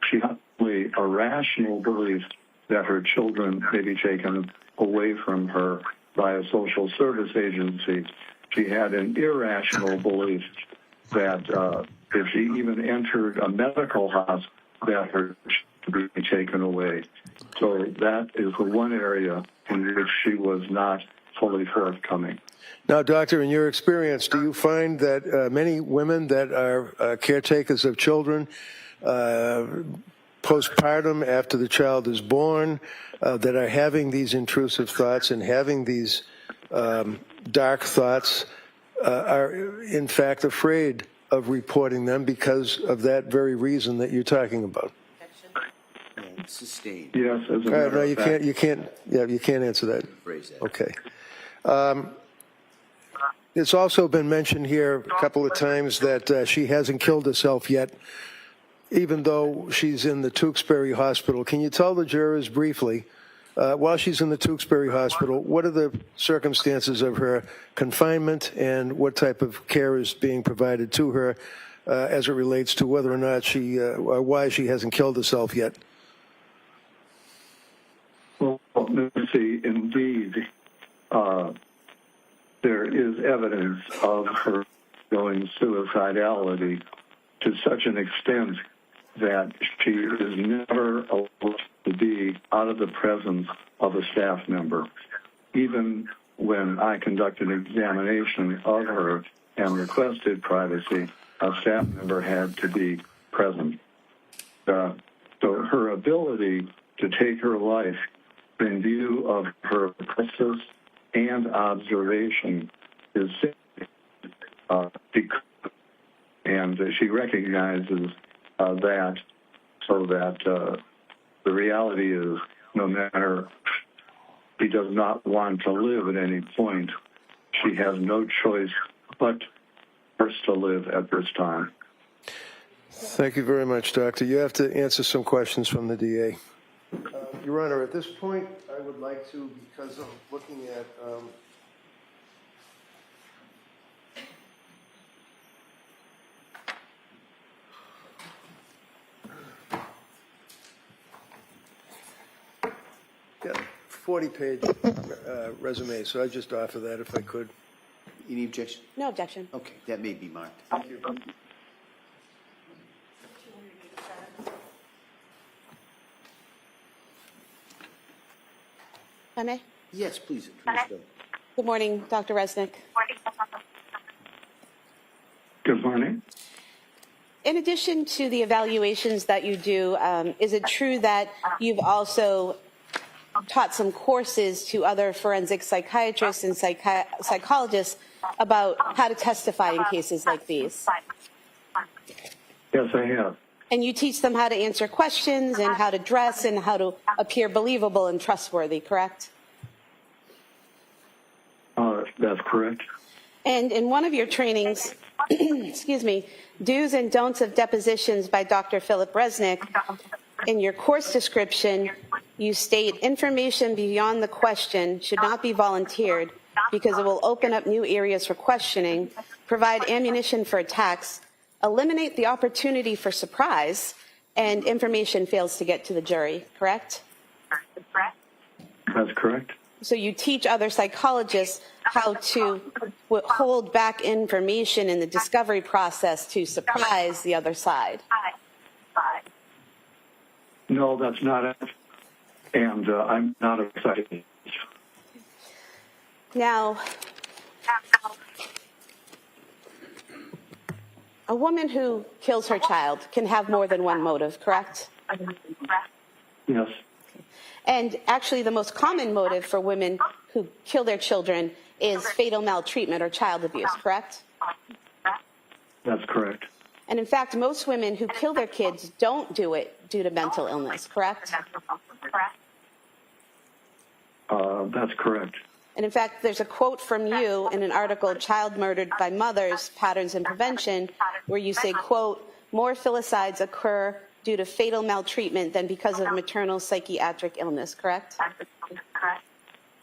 she had a rational belief that her children may be taken away from her by a social service agency. She had an irrational belief that if she even entered a medical hospital, that her children would be taken away. So that is the one area in which she was not fully forthcoming. Now, doctor, in your experience, do you find that many women that are caretakers of children postpartum, after the child is born, that are having these intrusive thoughts and having these dark thoughts are in fact afraid of reporting them because of that very reason that you're talking about? Sustained. Yes, as a All matter right, no, of fact. you can't answer that. Phrase that. Okay. It's also been mentioned here a couple of times that she hasn't killed herself yet, even though she's in the Tewksbury Hospital. Can you tell the jurors briefly, while she's in the Tewksbury Hospital, what are the circumstances of her confinement and what type of care is being provided to her as it relates to whether or not she, or why she hasn't killed herself yet? Well, Nancy, indeed, there is evidence of her going suicidality to such an extent that she is never allowed to be out of the presence of a staff member. Even when I conducted an examination of her and requested privacy, a staff member had to be present. So her ability to take her life in view of her process and observation is and she recognizes that, so that the reality is, no matter she does not want to live at any point, she has no choice but first to live at this time. Thank you very much, Doctor. You have to answer some questions from the DA. Your Honor, at this point, I would like to, because I'm looking at got a 40-page resume, so I just offer that if I could. Any objection? No objection. Okay, that may be marked. Thank you. If I may? Yes, please. Go. Good morning, Dr. Resnick. Good morning. In addition to the evaluations that you do, is it true that you've also taught some courses to other forensic psychiatrists and psychologists about how to testify in cases like these? Yes, I have. And you teach them how to answer questions and how to dress and how to appear believable and trustworthy, correct? That's correct. And in one of your trainings, excuse me, Do's and Don'ts of Depositions by Dr. Philip Resnick, in your course description, you state information beyond the question should not be volunteered because it will open up new areas for questioning, provide ammunition for attacks, eliminate the opportunity for surprise, and information fails to get to the jury, correct? That's correct. So you teach other psychologists how to hold back information in the discovery process to surprise the other side. No, that's not it. And I'm not excited. Now, a woman who kills her child can have more than one motive, correct? Yes. And actually, the most common motive for women who kill their children is fatal maltreatment or child abuse, correct? That's correct. And in fact, most women who kill their kids don't do it due to mental illness, correct? That's correct. And in fact, there's a quote from you in an article, Child Murdered by Mothers, Patterns and Prevention, where you say, quote, more filicides occur due to fatal maltreatment than because of maternal psychiatric illness, correct?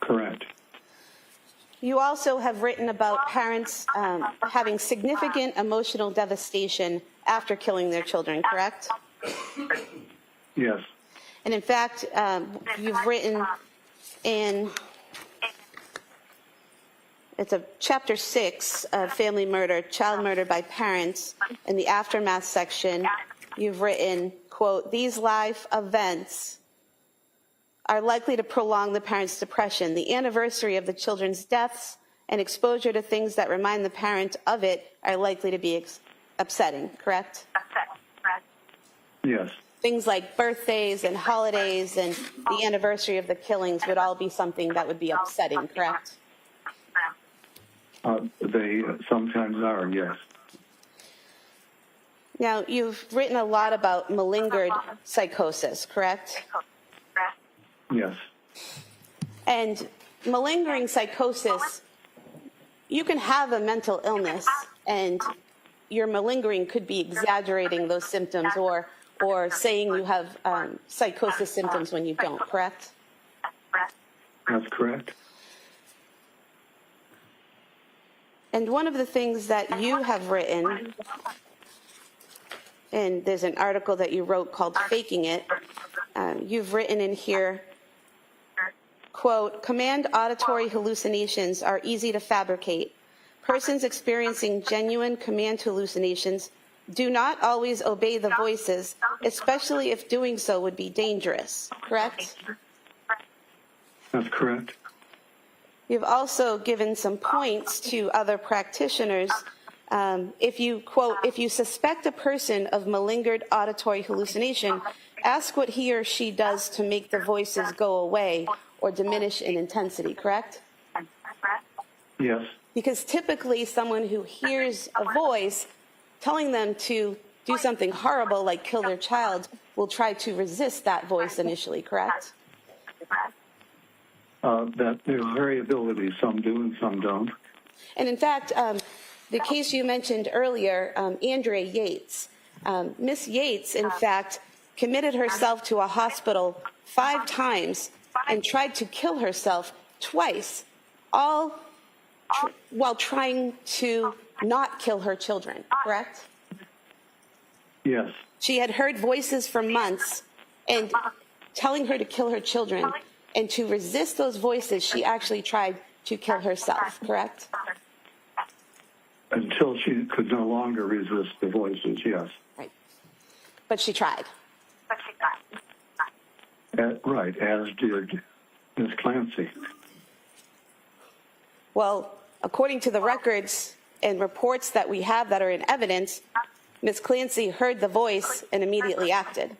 Correct. You also have written about parents having significant emotional devastation after killing their children, correct? Yes. And in fact, you've written in, it's a chapter 6 of family murder, child murder by parents, in the aftermath section, you've written, quote, "These life events are likely to prolong the parent's depression. The anniversary of the children's deaths and exposure to things that remind the parent of it are likely to be upsetting," correct? Yes. Things like birthdays and holidays and the anniversary of the killings would all be something that would be upsetting, correct? They sometimes are, yes. Now, you've written a lot about malingered psychosis, correct? Yes. And malingering psychosis, you can have a mental illness and your malingering could be exaggerating those symptoms or saying you have psychosis symptoms when you don't, correct? That's correct. And one of the things that you have written, and there's an article that you wrote called Faking It, you've written in here, quote, "Command auditory hallucinations are easy to fabricate. Persons experiencing genuine command hallucinations do not always obey the voices, especially if doing so would be dangerous," correct? That's correct. You've also given some points to other practitioners. If you, quote, "If you suspect a person of malingered auditory hallucination, ask what he or she does to make the voices go away or diminish in intensity," correct? Yes. Because typically someone who hears a voice telling them to do something horrible like kill their child will try to resist that voice initially, correct? That there's variability. Some do and some don't. And in fact, the case you mentioned earlier, Andrea Yates, Miss Yates, in fact, committed herself to a hospital 5 times and tried to kill herself twice, all while trying to not kill her children, correct? Yes. She had heard voices for months and telling her to kill her children, and to resist those voices, she actually tried to kill herself, correct? Until she could no longer resist the voices, yes. Right. But she tried. Right, as did Ms. Clancy. Well, according to the records and reports that we have that are in evidence, Ms. Clancy heard the voice and immediately acted,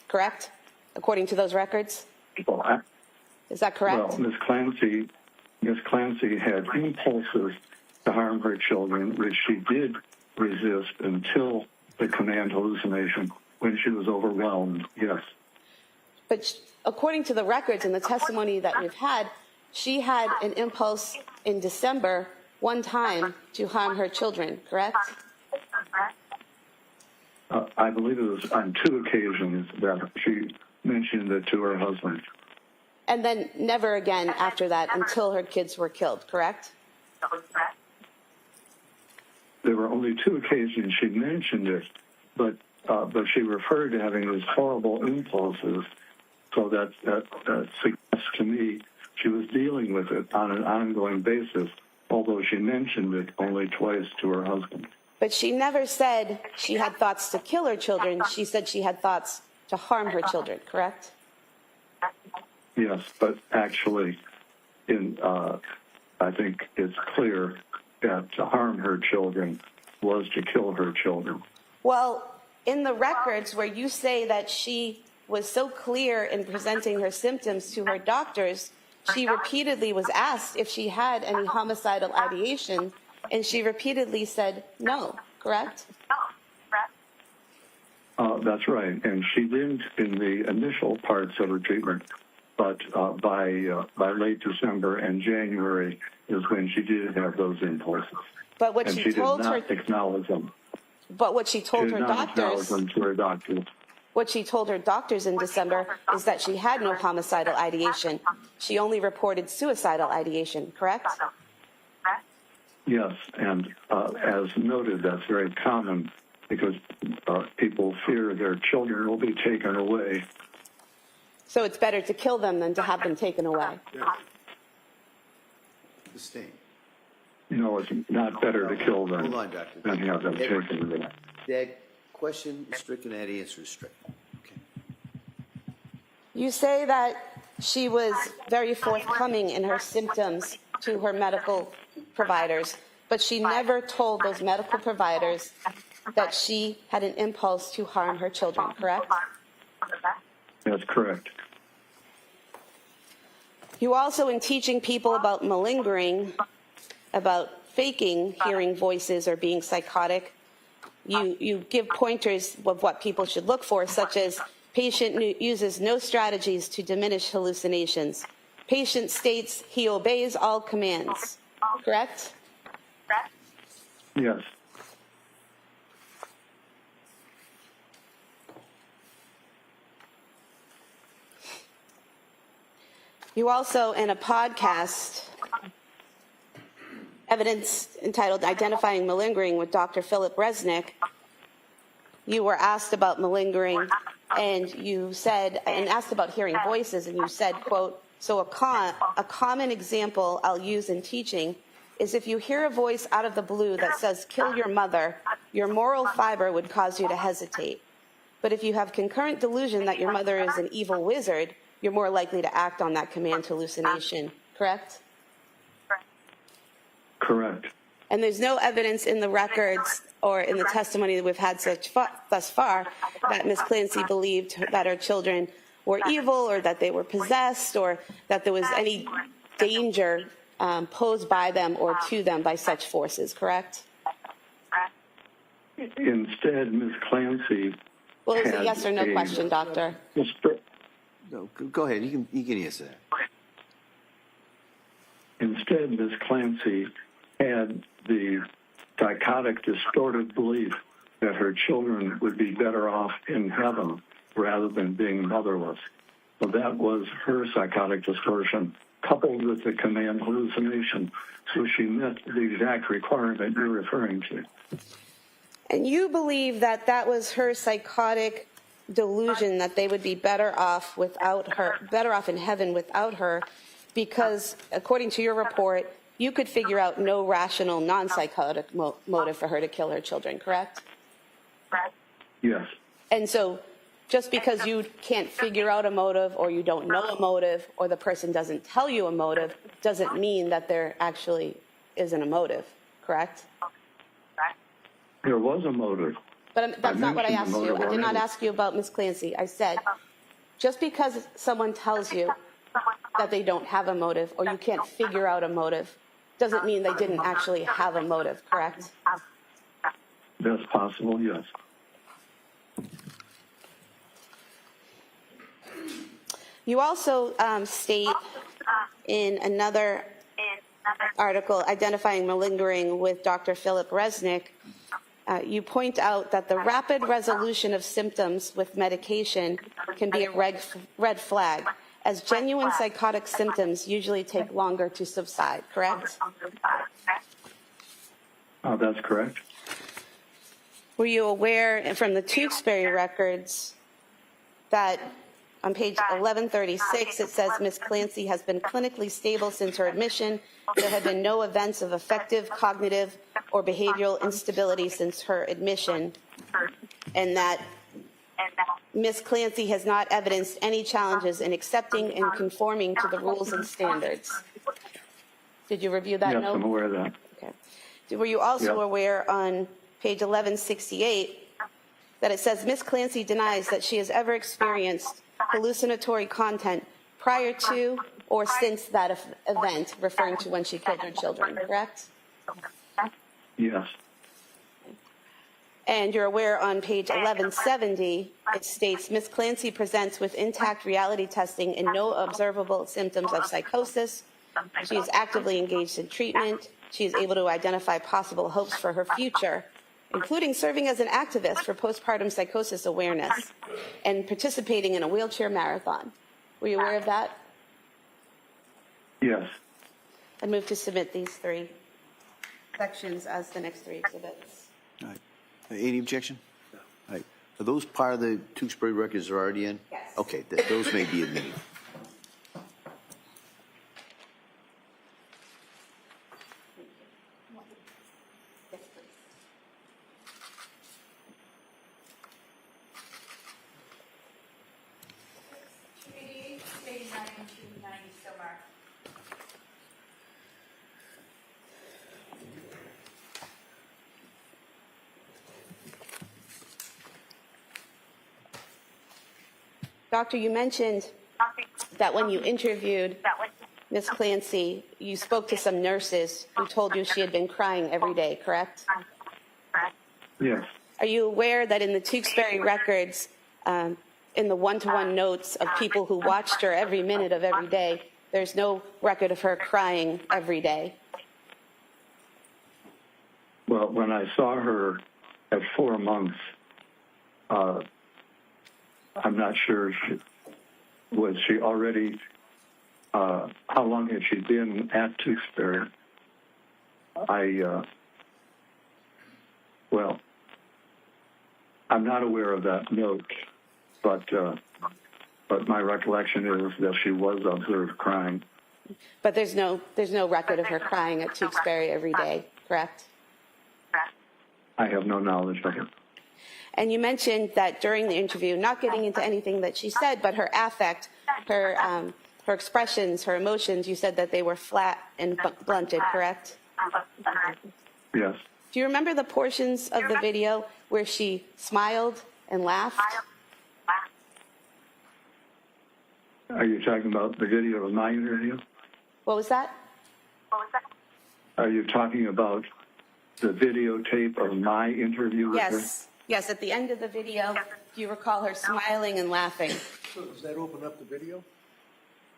correct? According to those records? Well, Is that correct? Well, Ms. Clancy had impulses to harm her children, which she did resist until the command hallucination when she was overwhelmed, yes. But according to the records and the testimony that we've had, she had an impulse in December one time to harm her children, correct? I believe it was on 2 occasions that she mentioned it to her husband. And then never again after that until her kids were killed, correct? There were only 2 occasions she mentioned it, but she referred to having these horrible impulses, so that suggests to me she was dealing with it on an ongoing basis, although she mentioned it only twice to her husband. But she never said she had thoughts to kill her children. She said she had thoughts to harm her children, correct? Yes, but actually, I think it's clear that to harm her children was to kill her children. Well, in the records where you say that she was so clear in presenting her symptoms to her doctors, she repeatedly was asked if she had any homicidal ideation, and she repeatedly said no, correct? That's right, and she didn't in the initial parts of her treatment, but by late December and January is when she did have those impulses. But what and she she told did not her, acknowledge them. but what she told She her did not acknowledge doctors, them to her doctors. what she told her doctors in December is that she had no homicidal ideation. She only reported suicidal ideation, correct? Yes, and as noted, that's very common because people fear their children will be taken away. So it's better to kill them than to have them taken away. Sustained. No, it's not better to kill them Hold on, Doctor. than have them taken away. That question is stricken, that answer is stricken. Okay. You say that she was very forthcoming in her symptoms to her medical providers, but she never told those medical providers that she had an impulse to harm her children, correct? That's correct. You also, in teaching people about malingering, about faking hearing voices or being psychotic, you give pointers of what people should look for, such as patient uses no strategies to diminish hallucinations. Patient states he obeys all commands, correct? Yes. You also, in a podcast, evidence entitled Identifying Malingering with Dr. Philip Resnick, you were asked about malingering, and you said, and asked about hearing voices, and you said, quote, so a common example I'll use in teaching is if you hear a voice out of the blue that says, kill your mother, your moral fiber would cause you to hesitate. But if you have concurrent delusion that your mother is an evil wizard, you're more likely to act on that command hallucination, correct? Correct. And there's no evidence in the records or in the testimony that we've had thus far that Ms. Clancy believed that her children were evil or that they were possessed or that there was any danger posed by them or to them by such forces, correct? Instead, Ms. Clancy Well, it was a had yes or no question, Doctor. No, go ahead. You can answer that. Instead, Ms. Clancy had the dichotic, distorted belief that her children would be better off in heaven rather than being motherless. So that was her psychotic distortion, coupled with the command hallucination. So she met the exact requirement you're referring to. And you believe that that was her psychotic delusion that they would be better off without her, better off in heaven without her, because according to your report, you could figure out no rational, non-psychotic motive for her to kill her children, correct? Yes. And so just because you can't figure out a motive or you don't know a motive or the person doesn't tell you a motive doesn't mean that there actually isn't a motive, correct? There was a motive. But that's not what I asked you. I did not already. ask you about Ms. Clancy. I said, just because someone tells you that they don't have a motive or you can't figure out a motive doesn't mean they didn't actually have a motive, correct? That's possible, yes. You also state in another article identifying malingering with Dr. Philip Resnick, you point out that the rapid resolution of symptoms with medication can be a red flag, as genuine psychotic symptoms usually take longer to subside, correct? That's correct. Were you aware from the Tewksbury records that on page 1136 it says Ms. Clancy has been clinically stable since her admission. There have been no events of affective, cognitive, or behavioral instability since her admission, and that Ms. Clancy has not evidenced any challenges in accepting and conforming to the rules and standards. Did you review that Yes, note? I'm aware of that. Okay. Were you also Yep. aware on page 1168 that it says Ms. Clancy denies that she has ever experienced hallucinatory content prior to or since that event, referring to when she killed her children, correct? Yes. And you're aware on page 1170, it states Ms. Clancy presents with intact reality testing and no observable symptoms of psychosis. She is actively engaged in treatment. She is able to identify possible hopes for her future, including serving as an activist for postpartum psychosis awareness and participating in a wheelchair marathon. Were you aware of that? Yes. I move to submit these three. sections as the next three exhibits. All right. Any objection? All right. Are those part of the Tewksbury records are already in? Yes. Okay, those may be admitted. Yes, please. Page 9 and 290 still marked. Doctor, you mentioned that when you interviewed Ms. Clancy, you spoke to some nurses who told you she had been crying every day, correct? Yes. Are you aware that in the Tewksbury records, in the one-to-one notes of people who watched her every minute of every day, there's no record of her crying every day? Well, when I saw her at 4 months, I'm not sure, was she already, how long had she been at Tewksbury? Well, I'm not aware of that note, but my recollection is that she was observed crying. But there's no record of her crying at Tewksbury every day, correct? I have no knowledge of it. And you mentioned that during the interview, not getting into anything that she said, but her affect, her expressions, her emotions, you said that they were flat and blunted, correct? Yes. Do you remember the portions of the video where she smiled and laughed? Are you talking about the video of my interview? What was that? Are you talking about the videotape of my interview with her? Yes. Yes, at the end of the video, do you recall her smiling and laughing? So does that open up the video?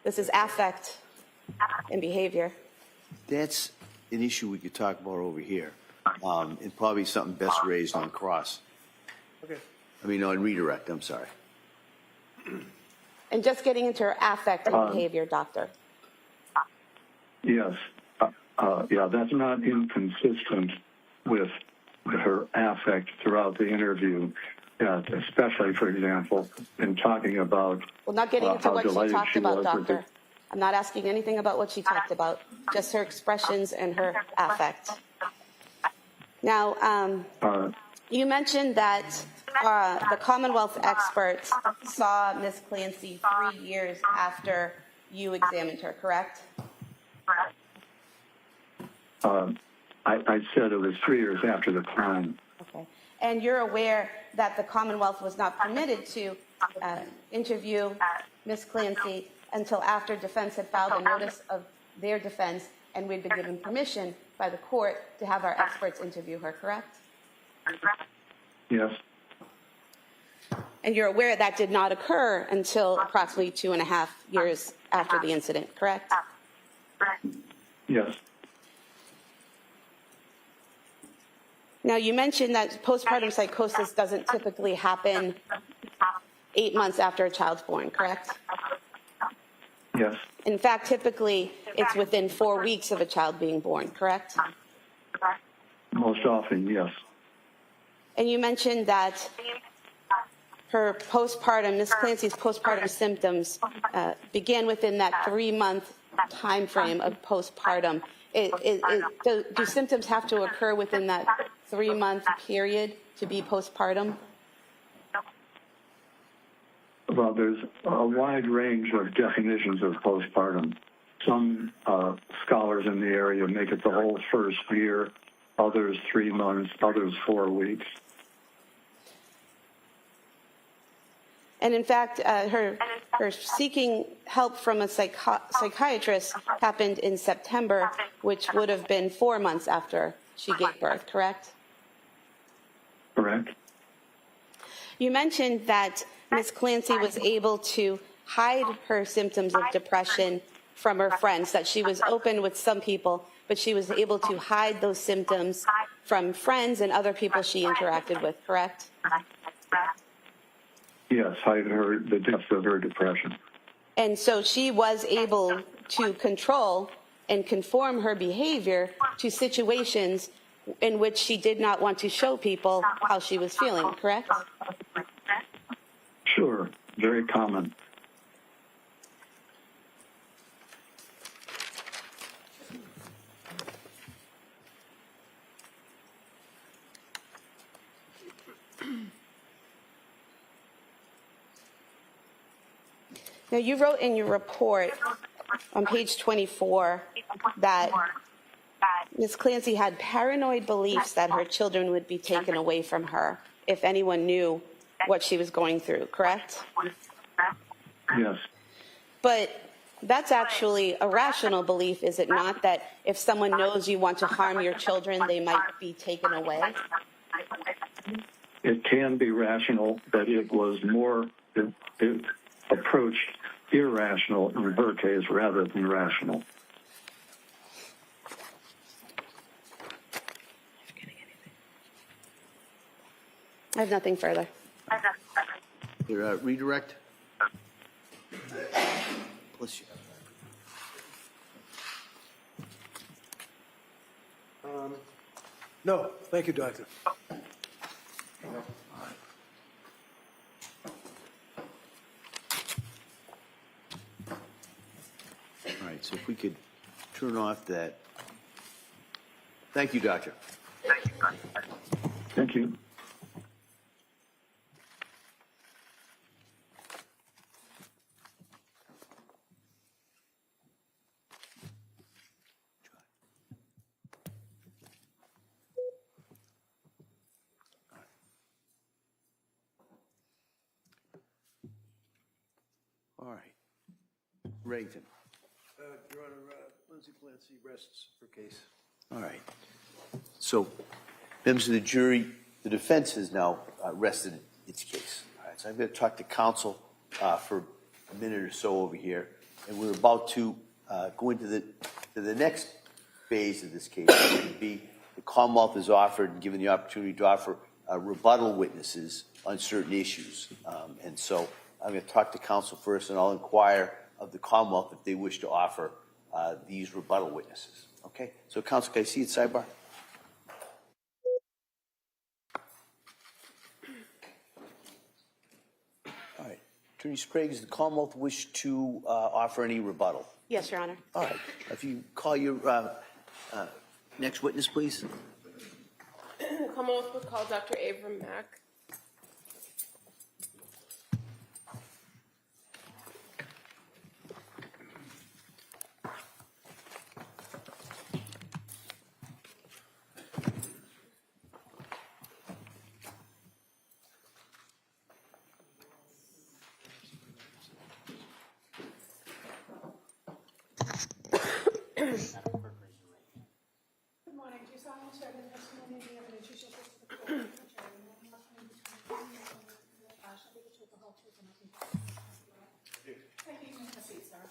This is affect and behavior. That's an issue we could talk about over here, and probably something best raised on cross. Okay. I mean, on redirect, I'm sorry. And just getting into her affect and behavior, doctor. Yes. Yeah, that's not inconsistent with her affect throughout the interview, especially, for example, in talking about Well, not getting into how what she delighted talked she about, was with doctor. I'm not asking anything about what she talked about, just her expressions and her affect. Now, you mentioned that the Commonwealth experts saw Ms. Clancy 3 years after you examined her, correct? I said it was 3 years after the crime. Okay. And you're aware that the Commonwealth was not permitted to interview Ms. Clancy until after defense had filed a notice of their defense and we'd been given permission by the court to have our experts interview her, correct? Yes. And you're aware that did not occur until approximately 2.5 years after the incident, correct? Yes. Now, you mentioned that postpartum psychosis doesn't typically happen 8 months after a child's born, correct? Yes. In fact, typically, it's within 4 weeks of a child being born, correct? Most often, yes. And you mentioned that her postpartum, Ms. Clancy's postpartum symptoms began within that 3-month time frame of postpartum. Do symptoms have to occur within that 3-month period to be postpartum? Well, there's a wide range of definitions of postpartum. Some scholars in the area make it the whole first year, others 3 months, others 4 weeks. And in fact, her seeking help from a psychiatrist happened in September, which would have been 4 months after she gave birth, correct? Correct. You mentioned that Ms. Clancy was able to hide her symptoms of depression from her friends, that she was open with some people, but she was able to hide those symptoms from friends and other people she interacted with, correct? Yes, hide the depth of her depression. And so she was able to control and conform her behavior to situations in which she did not want to show people how she was feeling, correct? Sure, very common. Now, you wrote in your report on page 24 that Ms. Clancy had paranoid beliefs that her children would be taken away from her if anyone knew what she was going through, correct? Yes. But that's actually a rational belief, is it not, that if someone knows you want to harm your children, they might be taken away? It can be rational, but it was more, it approached irrational in her case rather than rational. I have nothing further. Your redirect? Bless you. No, thank you, Doctor. All right, so if we could turn off that. Thank you, Doctor. Thank you. All right. Reagan. Your Honor, Lindsay Clancy rests her case. All right. So, members of the jury, the defense has now rested its case. All right, so I'm going to talk to counsel for a minute or so over here, and we're about to go into the next phase of this case, which would be the Commonwealth is offered and given the opportunity to offer rebuttal witnesses on certain issues. And so I'm going to talk to counsel first, and I'll inquire of the Commonwealth if they wish to offer these rebuttal witnesses. Okay? So, counsel, can I see it sidebar? All right. Attorney Sprague, does the Commonwealth wish to offer any rebuttal? Yes, Your Honor. All right. If you call your next witness, please. The Commonwealth would call Dr. Abram Mack. Good morning. Do you solemnly swear that the testimony and the evidence you shall give to the court and the jury will be nothing between you and the shall be the truth, the whole truth, and nothing but the truth? Thank you. You may have a seat, sir.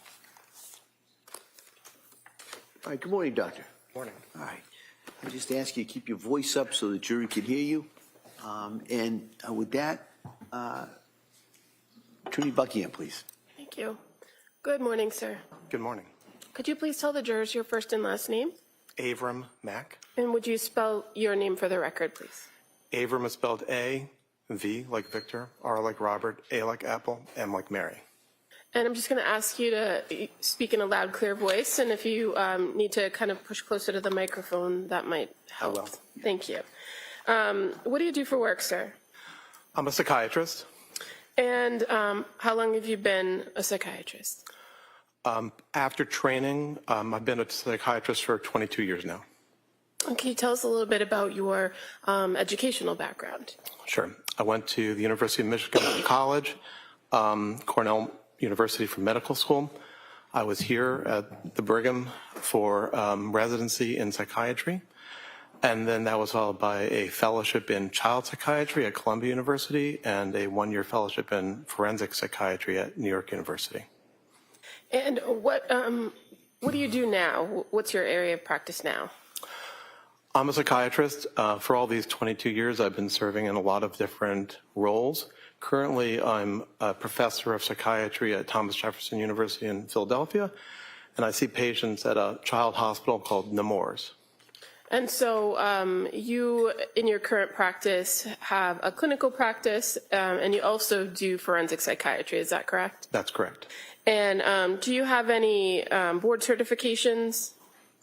All right. Good morning, Doctor. Morning. All right. I just ask you to keep your voice up so the jury can hear you. And with that, Attorney Buckingham, please. Thank you. Good morning, sir. Good morning. Could you please tell the jurors your first and last name? Avram Mack. And would you spell your name for the record, please? Avram is spelled A, V like Victor, R like Robert, A like Apple, M like Mary. And I'm just going to ask you to speak in a loud, clear voice. And if you need to kind of push closer to the microphone, that might help. I will. Thank you. What do you do for work, sir? I'm a psychiatrist. And how long have you been a psychiatrist? After training, I've been a psychiatrist for 22 years now. Can you tell us a little bit about your educational background? Sure. I went to the University of Michigan College, Cornell University for medical school. I was here at the Brigham for residency in psychiatry. And then that was followed by a fellowship in child psychiatry at Columbia University and a one-year fellowship in forensic psychiatry at New York University. And what do you do now? What's your area of practice now? I'm a psychiatrist. For all these 22 years, I've been serving in a lot of different roles. Currently, I'm a professor of psychiatry at Thomas Jefferson University in Philadelphia, and I see patients at a child hospital called Nemours. And so you, in your current practice, have a clinical practice, and you also do forensic psychiatry. Is that correct? That's correct. And do you have any board certifications?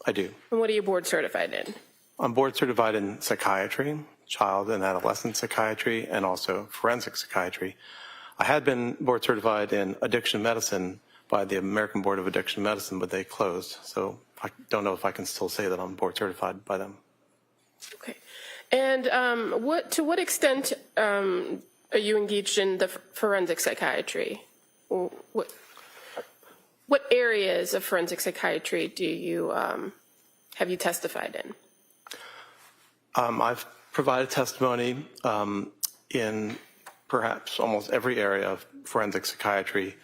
I do. And what are you board certified in? I'm board certified in psychiatry, child and adolescent psychiatry, and also forensic psychiatry. I had been board certified in addiction medicine by the American Board of Addiction Medicine, but they closed. So I don't know if I can still say that I'm board certified by them. Okay. And to what extent are you engaged in the forensic psychiatry? Or what areas of forensic psychiatry do you have you testified in? I've provided testimony in perhaps almost every area of forensic psychiatry,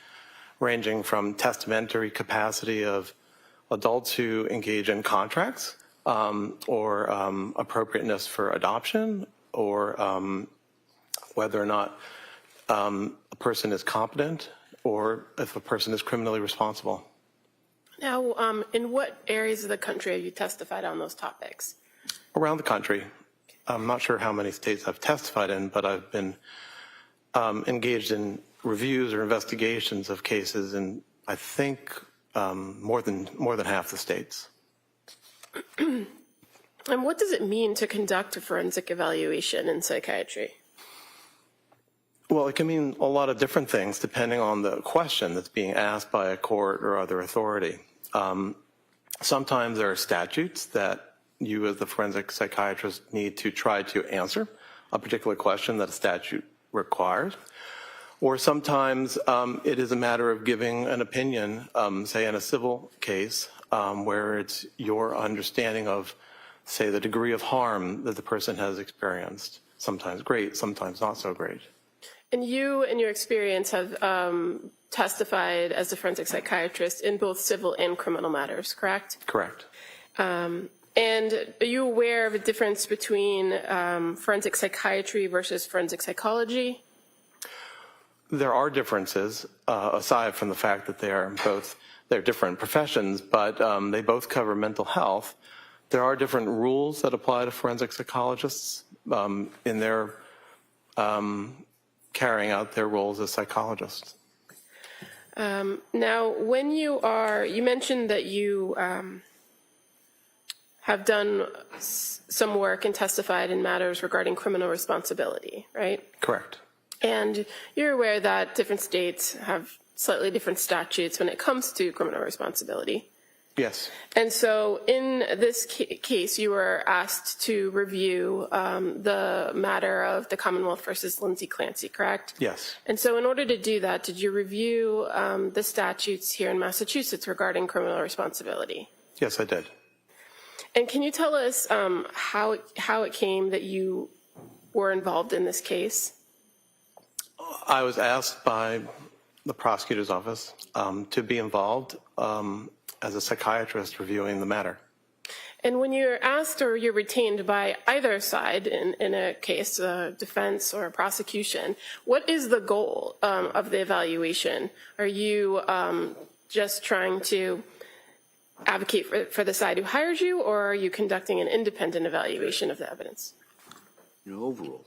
ranging from testamentary capacity of adults who engage in contracts, or appropriateness for adoption, or whether or not a person is competent, or if a person is criminally responsible. Now, in what areas of the country have you testified on those topics? Around the country. I'm not sure how many states I've testified in, but I've been engaged in reviews or investigations of cases in, I think, more than half the states. And what does it mean to conduct a forensic evaluation in psychiatry? Well, it can mean a lot of different things depending on the question that's being asked by a court or other authority. Sometimes there are statutes that you as the forensic psychiatrist need to try to answer a particular question that a statute requires. Or sometimes it is a matter of giving an opinion, say in a civil case, where it's your understanding of, say, the degree of harm that the person has experienced. Sometimes great, sometimes not so great. And you, in your experience, have testified as a forensic psychiatrist in both civil and criminal matters, correct? Correct. And are you aware of a difference between forensic psychiatry versus forensic psychology? There are differences, aside from the fact that they're different professions, but they both cover mental health. There are different rules that apply to forensic psychologists in their carrying out their roles as psychologists. Now, when you mentioned that you have done some work and testified in matters regarding criminal responsibility, right? Correct. And you're aware that different states have slightly different statutes when it comes to criminal responsibility. Yes. And so in this case, you were asked to review the matter of the Commonwealth versus Lindsay Clancy, correct? Yes. And so in order to do that, did you review the statutes here in Massachusetts regarding criminal responsibility? Yes, I did. And can you tell us how it came that you were involved in this case? I was asked by the prosecutor's office to be involved as a psychiatrist reviewing the matter. And when you're asked or you're retained by either side in a case, a defense or a prosecution, what is the goal of the evaluation? Are you just trying to advocate for the side who hires you, or are you conducting an independent evaluation of the evidence? Overall.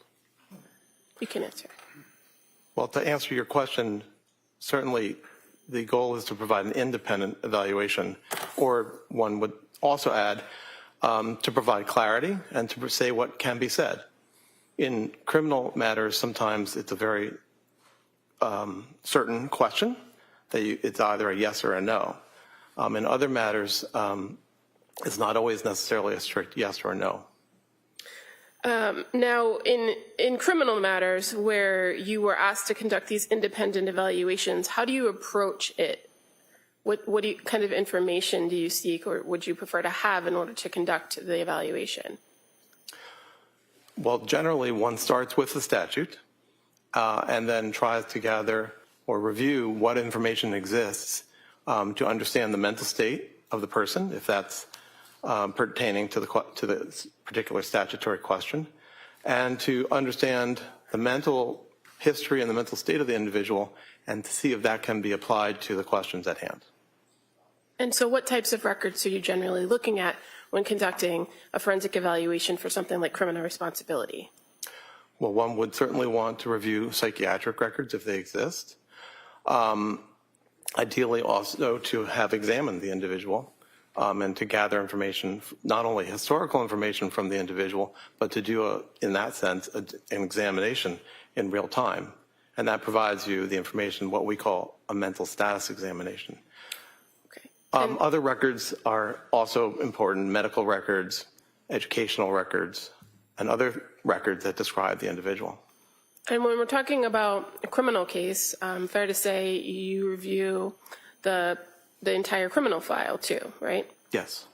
You can answer. Well, to answer your question, certainly the goal is to provide an independent evaluation, or one would also add to provide clarity and to say what can be said. In criminal matters, sometimes it's a very certain question that it's either a yes or a no. In other matters, it's not always necessarily a strict yes or no. Now, in criminal matters where you were asked to conduct these independent evaluations, how do you approach it? What kind of information do you seek, or would you prefer to have in order to conduct the evaluation? Well, generally one starts with the statute and then tries to gather or review what information exists to understand the mental state of the person, if that's pertaining to the particular statutory question, and to understand the mental history and the mental state of the individual, and to see if that can be applied to the questions at hand. And so what types of records are you generally looking at when conducting a forensic evaluation for something like criminal responsibility? Well, one would certainly want to review psychiatric records if they exist. Ideally also to have examined the individual and to gather information, not only historical information from the individual, but to do, in that sense, an examination in real time. And that provides you the information, what we call a mental status examination. Okay. Other records are also important, medical records, educational records, and other records that describe the individual. And when we're talking about a criminal case, fair to say you review the entire criminal file too, right? Yes.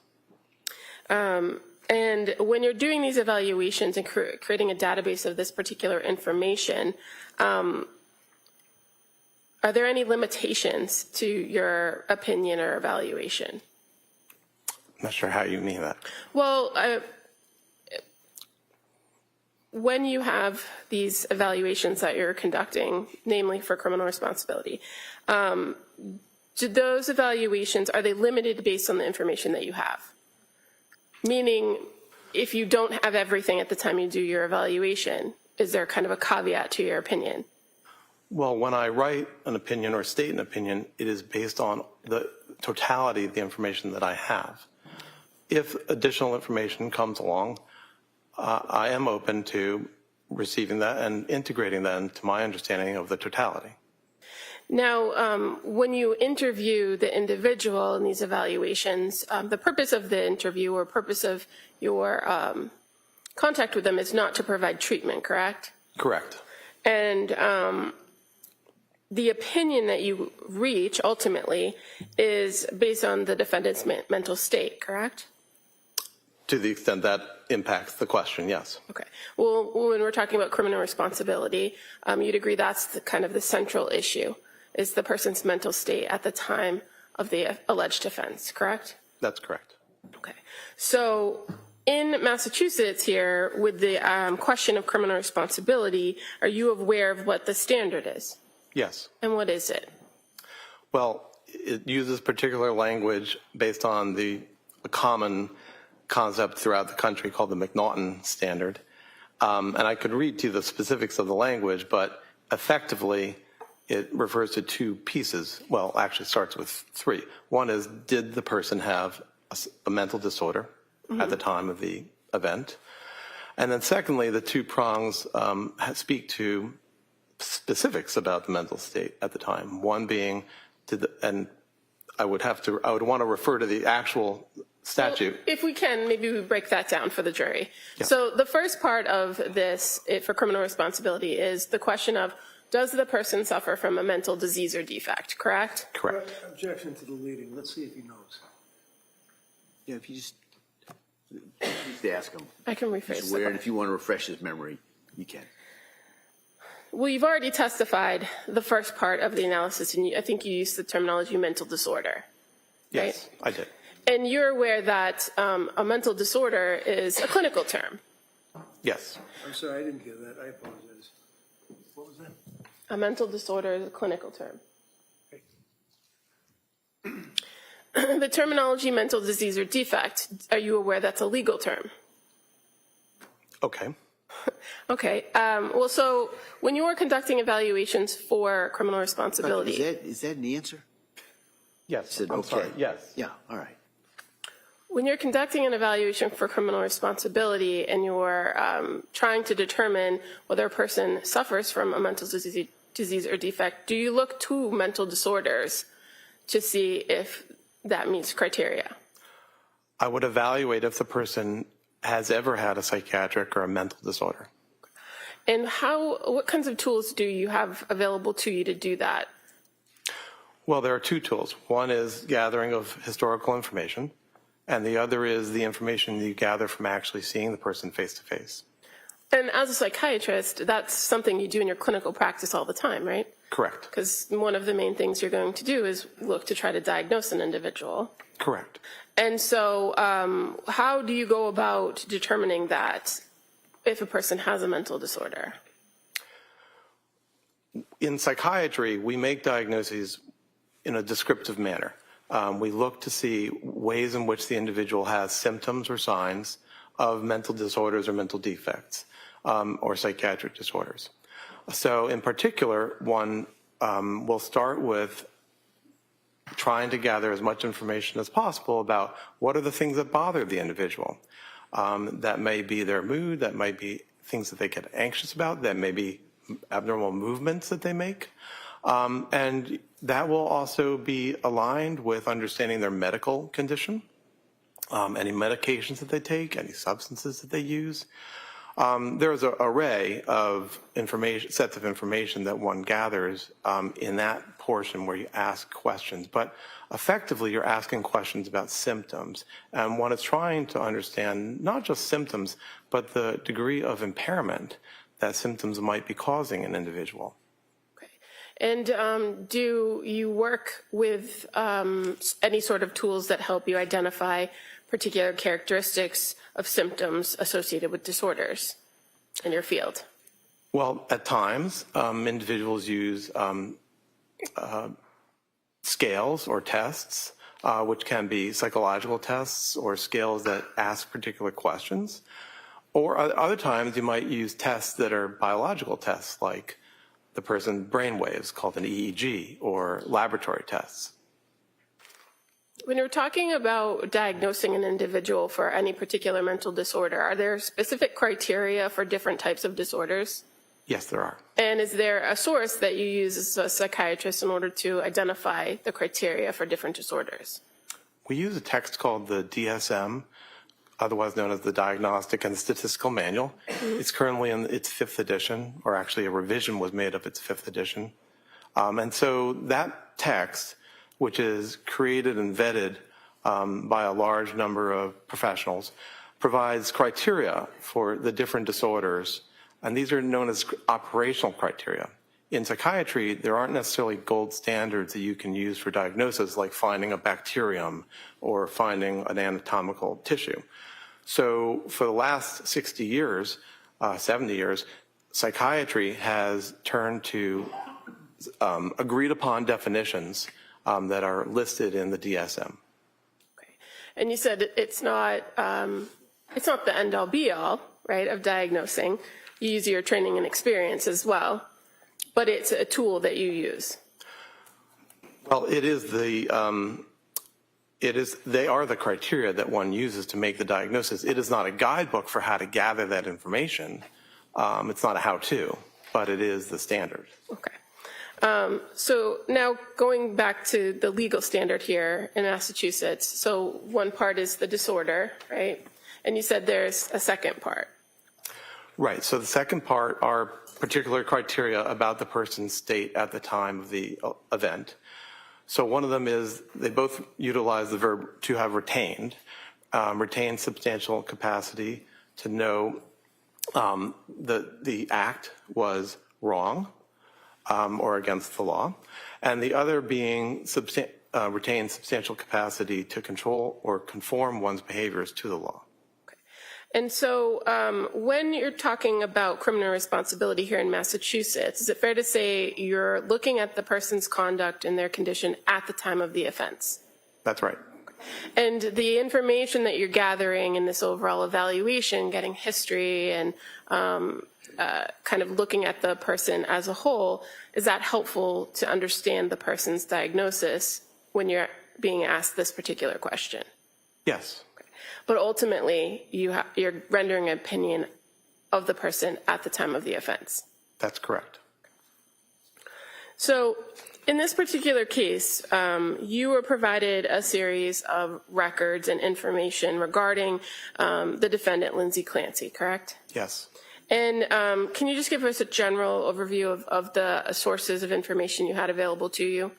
And when you're doing these evaluations and creating a database of this particular information, are there any limitations to your opinion or evaluation? I'm not sure how you mean that. Well, when you have these evaluations that you're conducting, namely for criminal responsibility, do those evaluations, are they limited based on the information that you have? Meaning, if you don't have everything at the time you do your evaluation, is there kind of a caveat to your opinion? Well, when I write an opinion or state an opinion, it is based on the totality of the information that I have. If additional information comes along, I am open to receiving that and integrating that into my understanding of the totality. Now, when you interview the individual in these evaluations, the purpose of the interview or purpose of your contact with them is not to provide treatment, correct? Correct. And the opinion that you reach ultimately is based on the defendant's mental state, correct? To the extent that impacts the question, yes. Okay. Well, when we're talking about criminal responsibility, you'd agree that's the kind of the central issue, is the person's mental state at the time of the alleged offense, correct? That's correct. Okay. So in Massachusetts here, with the question of criminal responsibility, are you aware of what the standard is? Yes. And what is it? Well, it uses particular language based on the common concept throughout the country called the McNaughton standard. And I could read to you the specifics of the language, but effectively it refers to two pieces. Well, actually starts with three. One is, did the person have a mental disorder at the time of the event? And then secondly, the two prongs speak to specifics about the mental state at the time. One being, and I would want to refer to the actual statute. Well, if we can, maybe we break that down for the jury. Yeah. So the first part of this for criminal responsibility is the question of, does the person suffer from a mental disease or defect, correct? Correct. Objection to the leading. Let's see if he knows. Yeah, if you just ask him. I can rephrase He's the aware, and question. if you want to refresh his memory, you can. Well, you've already testified the first part of the analysis, and I think you used the terminology mental disorder. Yes, I did. And you're aware that a mental disorder is a clinical term. Yes. I'm sorry, I didn't hear that. I apologize. What was that? A mental disorder is a clinical term. The terminology mental disease or defect, are you aware that's a legal term? Okay. Okay. Well, so when you are conducting evaluations for criminal responsibility. Is that an answer? Yes. Said, I'm okay. sorry. Yes. Yeah, all right. When you're conducting an evaluation for criminal responsibility and you're trying to determine whether a person suffers from a mental disease or defect, do you look to mental disorders to see if that meets criteria? I would evaluate if the person has ever had a psychiatric or a mental disorder. And what kinds of tools do you have available to you to do that? Well, there are two tools. One is gathering of historical information, and the other is the information you gather from actually seeing the person face to face. And as a psychiatrist, that's something you do in your clinical practice all the time, right? Correct. Because one of the main things you're going to do is look to try to diagnose an individual. Correct. And so how do you go about determining that if a person has a mental disorder? In psychiatry, we make diagnoses in a descriptive manner. we look to see ways in which the individual has symptoms or signs of mental disorders or mental defects or psychiatric disorders. So in particular, one will start with trying to gather as much information as possible about what are the things that bother the individual. That may be their mood, that might be things that they get anxious about, that may be abnormal movements that they make. And that will also be aligned with understanding their medical condition, any medications that they take, any substances that they use. There's an array of information, sets of information that one gathers in that portion where you ask questions. But effectively, you're asking questions about symptoms. And one is trying to understand not just symptoms, but the degree of impairment that symptoms might be causing an individual. Okay. And do you work with any sort of tools that help you identify particular characteristics of symptoms associated with disorders in your field? Well, at times, individuals use scales or tests, which can be psychological tests or scales that ask particular questions. Or other times, you might use tests that are biological tests, like the person's brain waves, called an EEG, or laboratory tests. When you're talking about diagnosing an individual for any particular mental disorder, are there specific criteria for different types of disorders? Yes, there are. And is there a source that you use as a psychiatrist in order to identify the criteria for different disorders? We use a text called the DSM, otherwise known as the Diagnostic and Statistical Manual. It's currently in its 5th edition, or actually a revision was made of its 5th edition. And so that text, which is created and vetted by a large number of professionals, provides criteria for the different disorders, and these are known as operational criteria. In psychiatry, there aren't necessarily gold standards that you can use for diagnosis, like finding a bacterium or finding an anatomical tissue. So for the last 60 years, 70 years, psychiatry has turned to agreed upon definitions that are listed in the DSM. Okay. And you said it's not the end-all be-all, right, of diagnosing. You use your training and experience as well, but it's a tool that you use. Well, it is they are the criteria that one uses to make the diagnosis. It is not a guidebook for how to gather that information. It's not a how-to, but it is the standard. Okay. So now going back to the legal standard here in Massachusetts, so one part is the disorder, right? And you said there's a second part. Right. So the second part are particular criteria about the person's state at the time of the event. So one of them is they both utilize the verb to have retained substantial capacity to know the act was wrong or against the law, and the other being retain substantial capacity to control or conform one's behaviors to the law. And so when you're talking about criminal responsibility here in Massachusetts, is it fair to say you're looking at the person's conduct and their condition at the time of the offense? That's right. And the information that you're gathering in this overall evaluation, getting history and kind of looking at the person as a whole, is that helpful to understand the person's diagnosis when you're being asked this particular question? Yes. But ultimately, you're rendering an opinion of the person at the time of the offense. That's correct. So in this particular case, you were provided a series of records and information regarding the defendant, Lindsay Clancy, correct? Yes. And can you just give us a general overview of the sources of information you had available to you?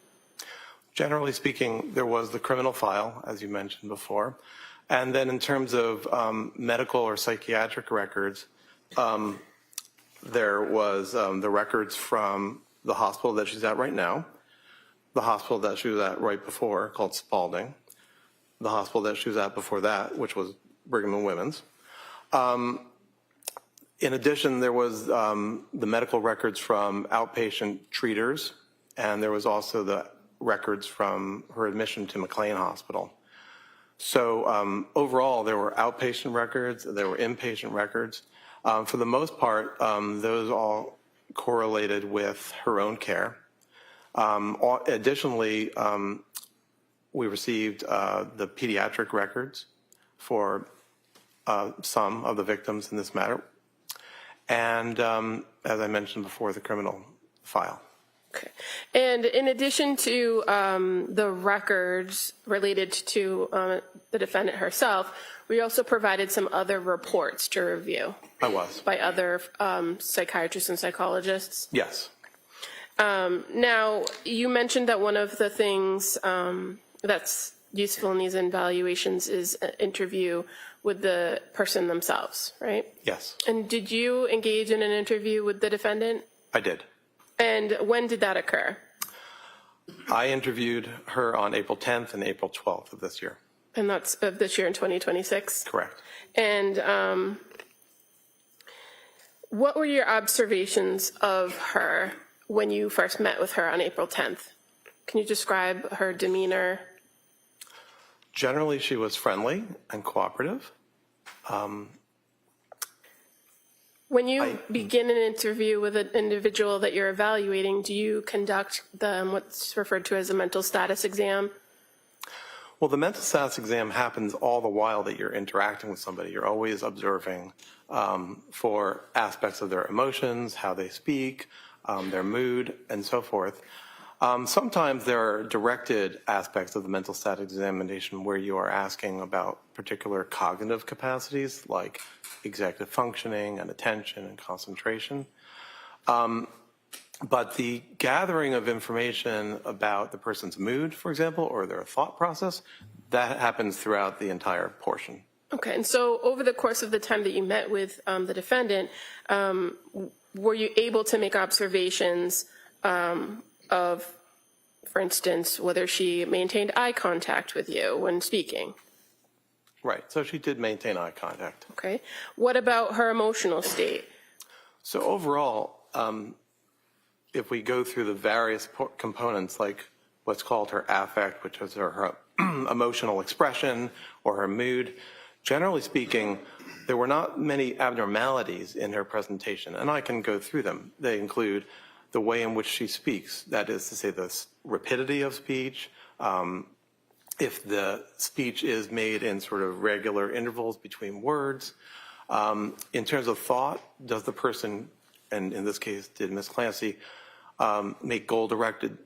Generally speaking, there was the criminal file, as you mentioned before. And then in terms of medical or psychiatric records, there was the records from the hospital that she's at right now, the hospital that she was at right before, called Spalding, the hospital that she was at before that, which was Brigham and Women's. In addition, there was the medical records from outpatient treaters, and there was also the records from her admission to McLean Hospital. So overall, there were outpatient records, there were inpatient records. For the most part, those all correlated with her own care. Additionally, we received the pediatric records for some of the victims in this matter. And as I mentioned before, the criminal file. Okay. And in addition to the records related to the defendant herself, we also provided some other reports to review. I was. By other psychiatrists and psychologists? Yes. Now, you mentioned that one of the things that's useful in these evaluations is an interview with the person themselves, right? Yes. And did you engage in an interview with the defendant? I did. And when did that occur? I interviewed her on April 10th and April 12th of this year. And that's of this year in 2026? Correct. And what were your observations of her when you first met with her on April 10th? Can you describe her demeanor? Generally, she was friendly and cooperative. When you begin an interview with an individual that you're evaluating, do you conduct what's referred to as a mental status exam? Well, the mental status exam happens all the while that you're interacting with somebody. You're always observing for aspects of their emotions, how they speak, their mood, and so forth. Sometimes there are directed aspects of the mental status examination where you are asking about particular cognitive capacities like executive functioning and attention and concentration. But the gathering of information about the person's mood, for example, or their thought process, that happens throughout the entire portion. Okay, and so over the course of the time that you met with the defendant, were you able to make observations of, for instance, whether she maintained eye contact with you when speaking? Right, so she did maintain eye contact. Okay, what about her emotional state? So overall, if we go through the various components, like what's called her affect, which is her emotional expression or her mood, generally speaking, there were not many abnormalities in her presentation, and I can go through them. They include the way in which she speaks, that is to say the rapidity of speech, if the speech is made in sort of regular intervals between words. In terms of thought, does the person, and in this case did Ms. Clancy, make goal-directed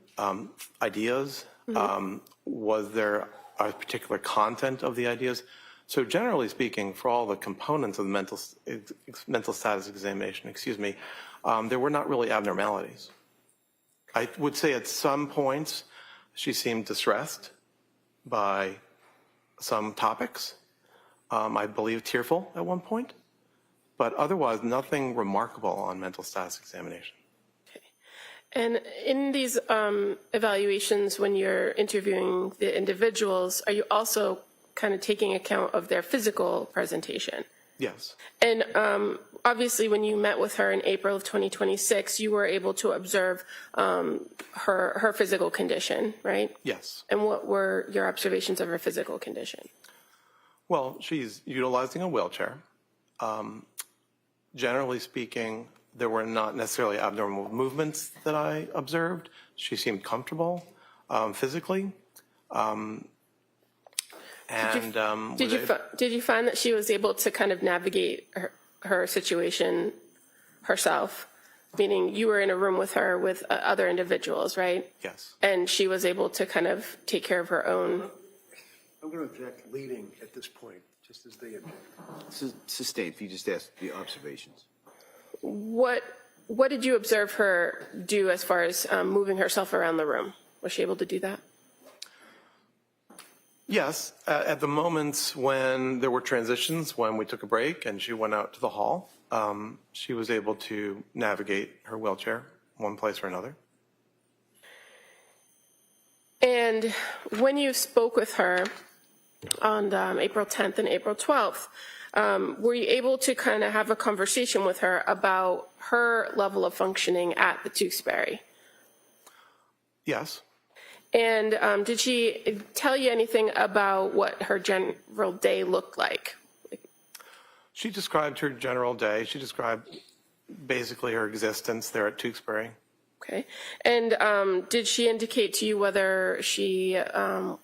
ideas? Mm-hmm. Was there a particular content of the ideas? So generally speaking, for all the components of the mental status examination, there were not really abnormalities. I would say at some points she seemed distressed by some topics. I believe tearful at one point, but otherwise nothing remarkable on mental status examination. Okay. And in these evaluations, when you're interviewing the individuals, are you also kind of taking account of their physical presentation? Yes. And obviously, when you met with her in April of 2026, you were able to observe her physical condition, right? Yes. And what were your observations of her physical condition? Well, she's utilizing a wheelchair. Generally speaking, there were not necessarily abnormal movements that I observed. She seemed comfortable physically. Did you find that she was able to kind of navigate her situation herself? Meaning you were in a room with her with other individuals, right? Yes. And she was able to kind of take care of her own. I'm going to object leading at this point, just as they object. Sustained, if you just ask the observations. What did you observe her do as far as moving herself around the room? Was she able to do that? Yes, at the moments when there were transitions, when we took a break and she went out to the hall, she was able to navigate her wheelchair one place or another. And when you spoke with her on April 10th and April 12th, were you able to kind of have a conversation with her about her level of functioning at the Tewksbury? Yes. And did she tell you anything about what her general day looked like? She described her general day. She described basically her existence there at Tewksbury. Okay. And did she indicate to you whether she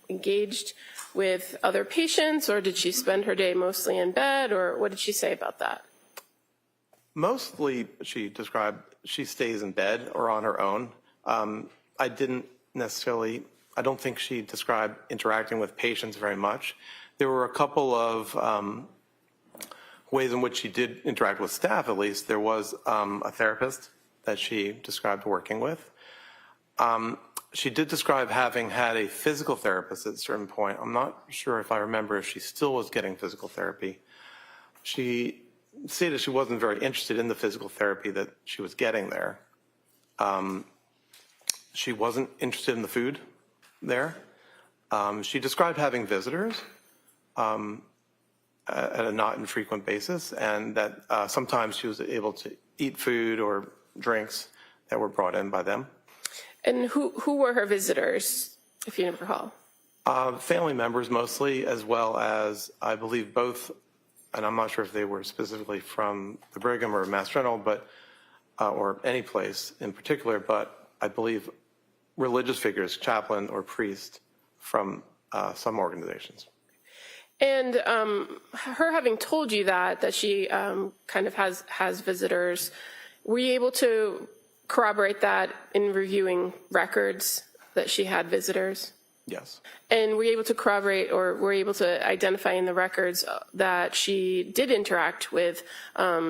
engaged with other patients, or did she spend her day mostly in bed, or what did she say about that? Mostly, she described she stays in bed or on her own. I don't think she described interacting with patients very much. There were a couple of ways in which she did interact with staff, at least. There was a therapist that she described working with. She did describe having had a physical therapist at a certain point. I'm not sure if I remember if she still was getting physical therapy. She stated she wasn't very interested in the physical therapy that she was getting there. She wasn't interested in the food there. She described having visitors at a not infrequent basis, and that sometimes she was able to eat food or drinks that were brought in by them. And who were her visitors, if you recall? Family members mostly, as well as, I believe, both, and I'm not sure if they were specifically from the Brigham or Mass General, but or any place in particular, but I believe religious figures, chaplain or priest from some organizations. And her having told you that she kind of has visitors, were you able to corroborate that in reviewing records that she had visitors? Yes. And were you able to corroborate, or were you able to identify in the records that she did interact with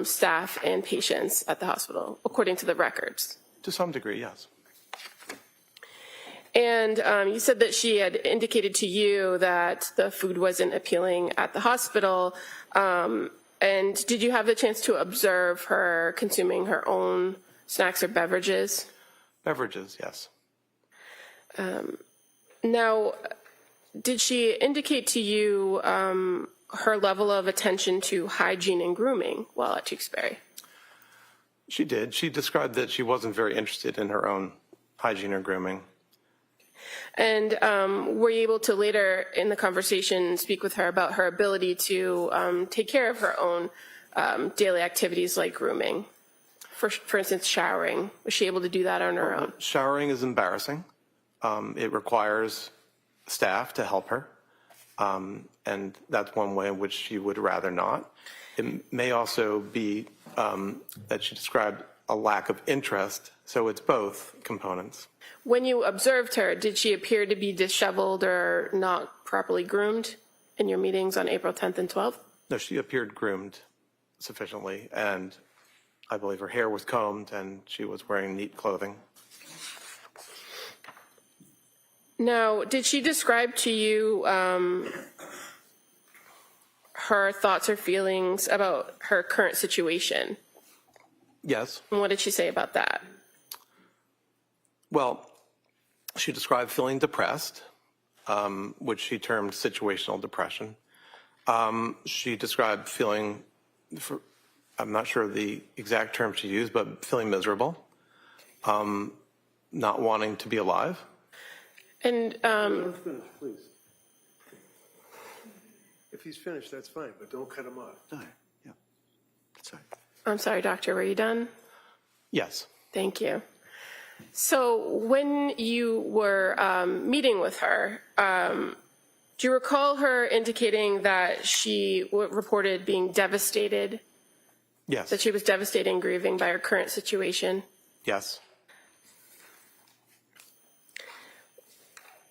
staff and patients at the hospital, according to the records? To some degree, yes. And you said that she had indicated to you that the food wasn't appealing at the hospital. And did you have the chance to observe her consuming her own snacks or beverages? Beverages, yes. Now, did she indicate to you her level of attention to hygiene and grooming while at Tewksbury? She did. She described that she wasn't very interested in her own hygiene or grooming. And were you able to later in the conversation speak with her about her ability to take care of her own daily activities like grooming? For instance, showering. Was she able to do that on her own? Showering is embarrassing. It requires staff to help her. And that's one way in which she would rather not. It may also be that she described a lack of interest. So it's both components. When you observed her, did she appear to be disheveled or not properly groomed in your meetings on April 10th and 12th? No, she appeared groomed sufficiently, and I believe her hair was combed and she was wearing neat clothing. Now, did she describe to you her thoughts or feelings about her current situation? Yes. And what did she say about that? Well, she described feeling depressed, which she termed situational depression. She described feeling, I'm not sure the exact term she used, but feeling miserable, not wanting to be alive. And finish, please. If he's finished, that's fine, but don't cut him off. All right. Yeah. Sorry. I'm sorry, doctor, were you done? Yes. Thank you. So when you were meeting with her, do you recall her indicating that she reported being devastated? Yes. That she was devastated and grieving by her current situation? Yes.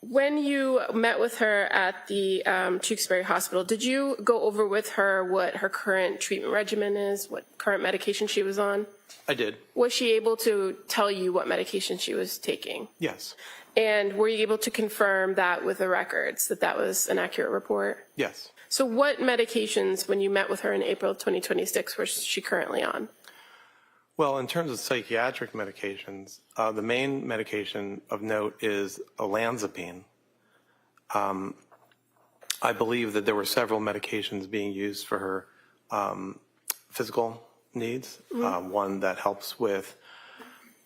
When you met with her at the Tewksbury Hospital, did you go over with her what her current treatment regimen is, what current medication she was on? I did. Was she able to tell you what medication she was taking? Yes. And were you able to confirm that with the records, that that was an accurate report? Yes. So what medications, when you met with her in April 2026, was she currently on? Well, in terms of psychiatric medications, the main medication of note is olanzapine. I believe that there were several medications being used for her physical needs. One that helps with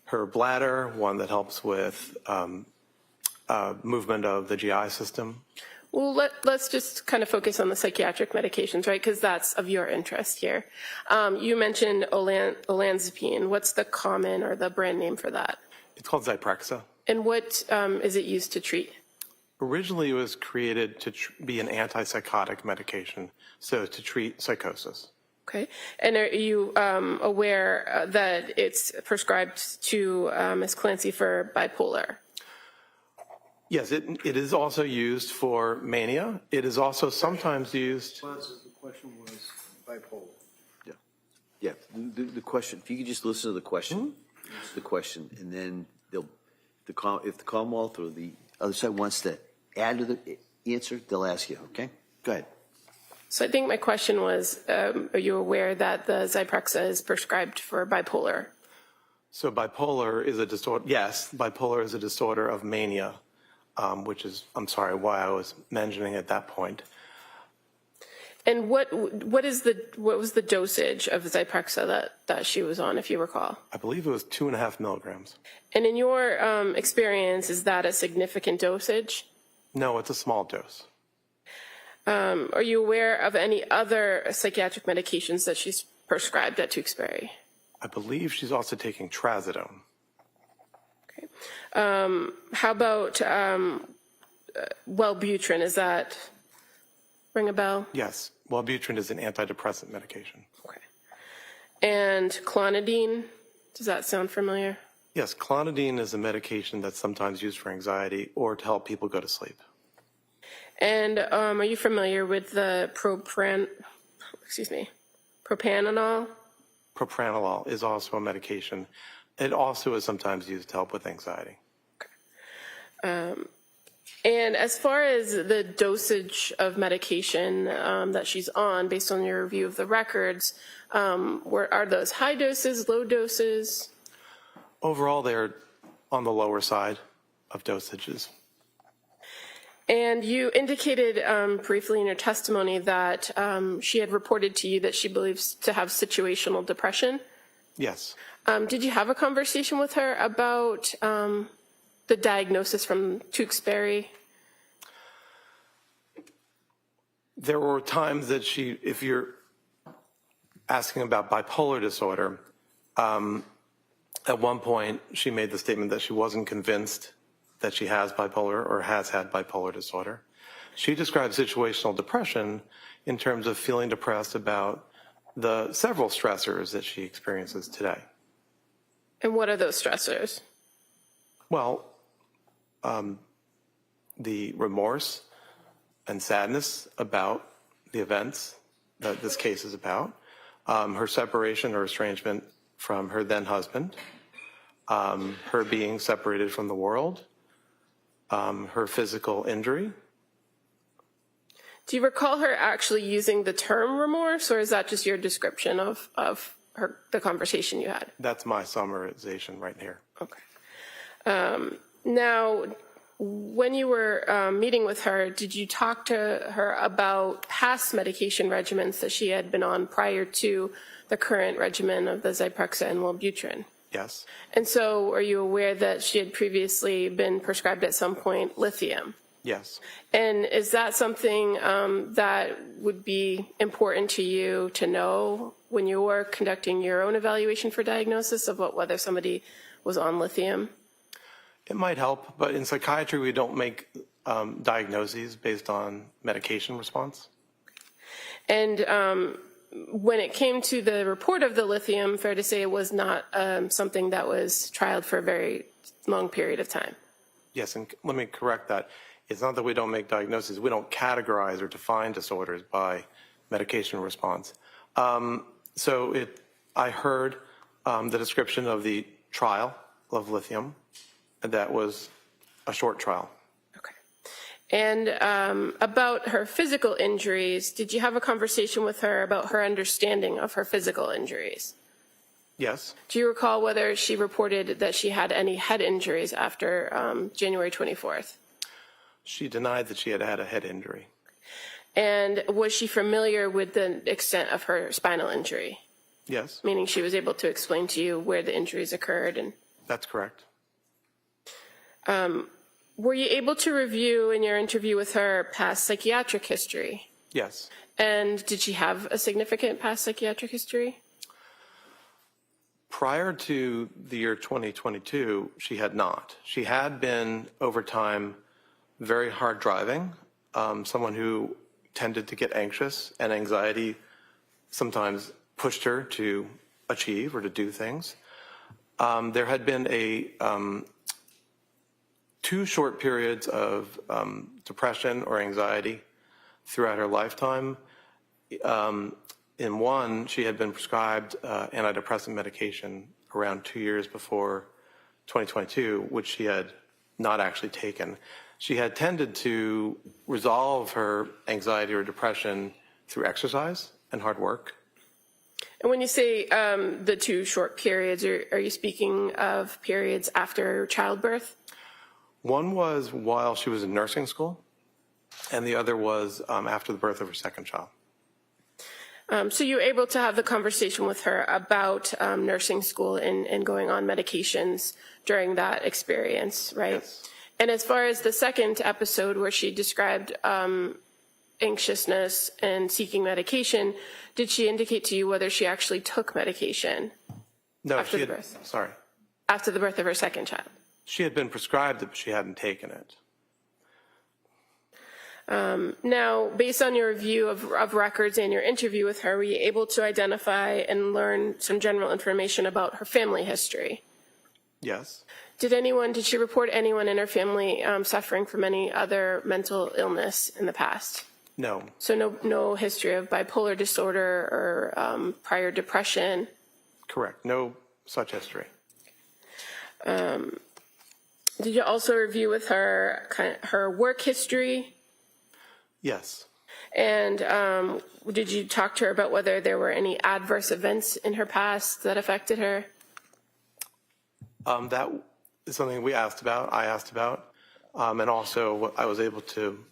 her bladder, one that helps with movement of the GI system. Well, let's just kind of focus on the psychiatric medications, right? Because that's of your interest here. You mentioned olanzapine. What's the common or the brand name for that? It's called Zyprexa. And what is it used to treat? Originally, it was created to be an antipsychotic medication, so to treat psychosis. Okay. And are you aware that it's prescribed to Ms. Clancy for bipolar? Yes, it is also used for mania. It is also sometimes used. The question was bipolar. Yeah, the question, if you could just listen to the question, answer the question, and then if the Commonwealth or the other side wants to add to the answer, they'll ask you, okay? Go ahead. So I think my question was, are you aware that the Zyprexa is prescribed for bipolar? So bipolar is a disorder. Yes, bipolar is a disorder of mania, which is, I'm sorry, why I was mentioning at that point. And what was the dosage of Zyprexa that she was on, if you recall? I believe it was 2.5 milligrams. And in your experience, is that a significant dosage? No, it's a small dose. Are you aware of any other psychiatric medications that she's prescribed at Tewksbury? I believe she's also taking trazodone. Okay. How about Wellbutrin? Is that ring a bell? Yes, Wellbutrin is an antidepressant medication. Okay. And clonidine, does that sound familiar? Yes, clonidine is a medication that's sometimes used for anxiety or to help people go to sleep. And are you familiar with the propranolol? Propranolol is also a medication. It also is sometimes used to help with anxiety. And as far as the dosage of medication that she's on, based on your review of the records, are those high doses, low doses? Overall, they're on the lower side of dosages. And you indicated briefly in your testimony that she had reported to you that she believes to have situational depression. Yes. Did you have a conversation with her about the diagnosis from Tewksbury? There were times that if you're asking about bipolar disorder, at one point she made the statement that she wasn't convinced that she has bipolar or has had bipolar disorder. She described situational depression in terms of feeling depressed about the several stressors that she experiences today. And what are those stressors? Well, the remorse and sadness about the events that this case is about, her separation or estrangement from her then husband, her being separated from the world, her physical injury. Do you recall her actually using the term remorse, or is that just your description of the conversation you had? That's my summarization right here. Okay. Now, when you were meeting with her, did you talk to her about past medication regimens that she had been on prior to the current regimen of the Zyprexa and Wellbutrin? Yes. And so are you aware that she had previously been prescribed at some point lithium? Yes. And is that something that would be important to you to know when you were conducting your own evaluation for diagnosis of whether somebody was on lithium? It might help, but in psychiatry we don't make diagnoses based on medication response. And when it came to the report of the lithium, fair to say it was not something that was trialed for a very long period of time. Yes, and let me correct that. It's not that we don't make diagnoses. We don't categorize or define disorders by medication response. I heard the description of the trial of lithium, and that was a short trial. Okay. And about her physical injuries, did you have a conversation with her about her understanding of her physical injuries? Yes. Do you recall whether she reported that she had any head injuries after January 24th? She denied that she had had a head injury. And was she familiar with the extent of her spinal injury? Yes. Meaning she was able to explain to you where the injuries occurred? And that's correct. Were you able to review in your interview with her past psychiatric history? Yes. And did she have a significant past psychiatric history? Prior to the year 2022, she had not. She had been, over time, very hard driving, someone who tended to get anxious, and anxiety sometimes pushed her to achieve or to do things. There had been two short periods of depression or anxiety throughout her lifetime. In one, she had been prescribed antidepressant medication around 2 years before 2022, which she had not actually taken. She had tended to resolve her anxiety or depression through exercise and hard work. And when you say the two short periods, are you speaking of periods after childbirth? One was while she was in nursing school, and the other was after the birth of her second child. So you were able to have the conversation with her about nursing school and going on medications during that experience, right? Yes. And as far as the second episode where she described anxiousness and seeking medication, did she indicate to you whether she actually took medication? No, after the birth? Sorry. After the birth of her second child? She had been prescribed it, but she hadn't taken it. Now, based on your review of records and your interview with her, were you able to identify and learn some general information about her family history? Yes. Did she report anyone in her family suffering from any other mental illness in the past? No. So no history of bipolar disorder or prior depression? Correct. No such history. Did you also review with her her work history? Yes. And did you talk to her about whether there were any adverse events in her past that affected her? That is something I asked about. And also I was able to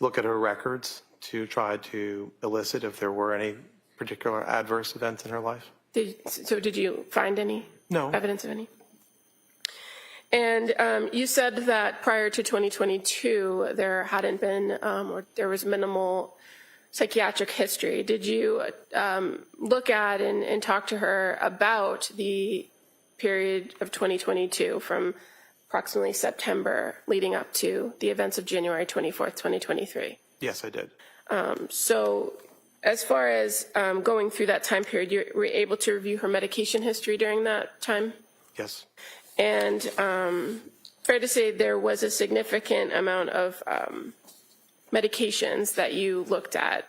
look at her records to try to elicit if there were any particular adverse events in her life. Did you find any? No. Evidence of any? And you said that prior to 2022, there hadn't been, or there was minimal psychiatric history. Did you look at and talk to her about the period of 2022 from approximately September leading up to the events of January 24th, 2023? Yes, I did. So as far as going through that time period, you were able to review her medication history during that time? Yes. And fair to say there was a significant amount of medications that you looked at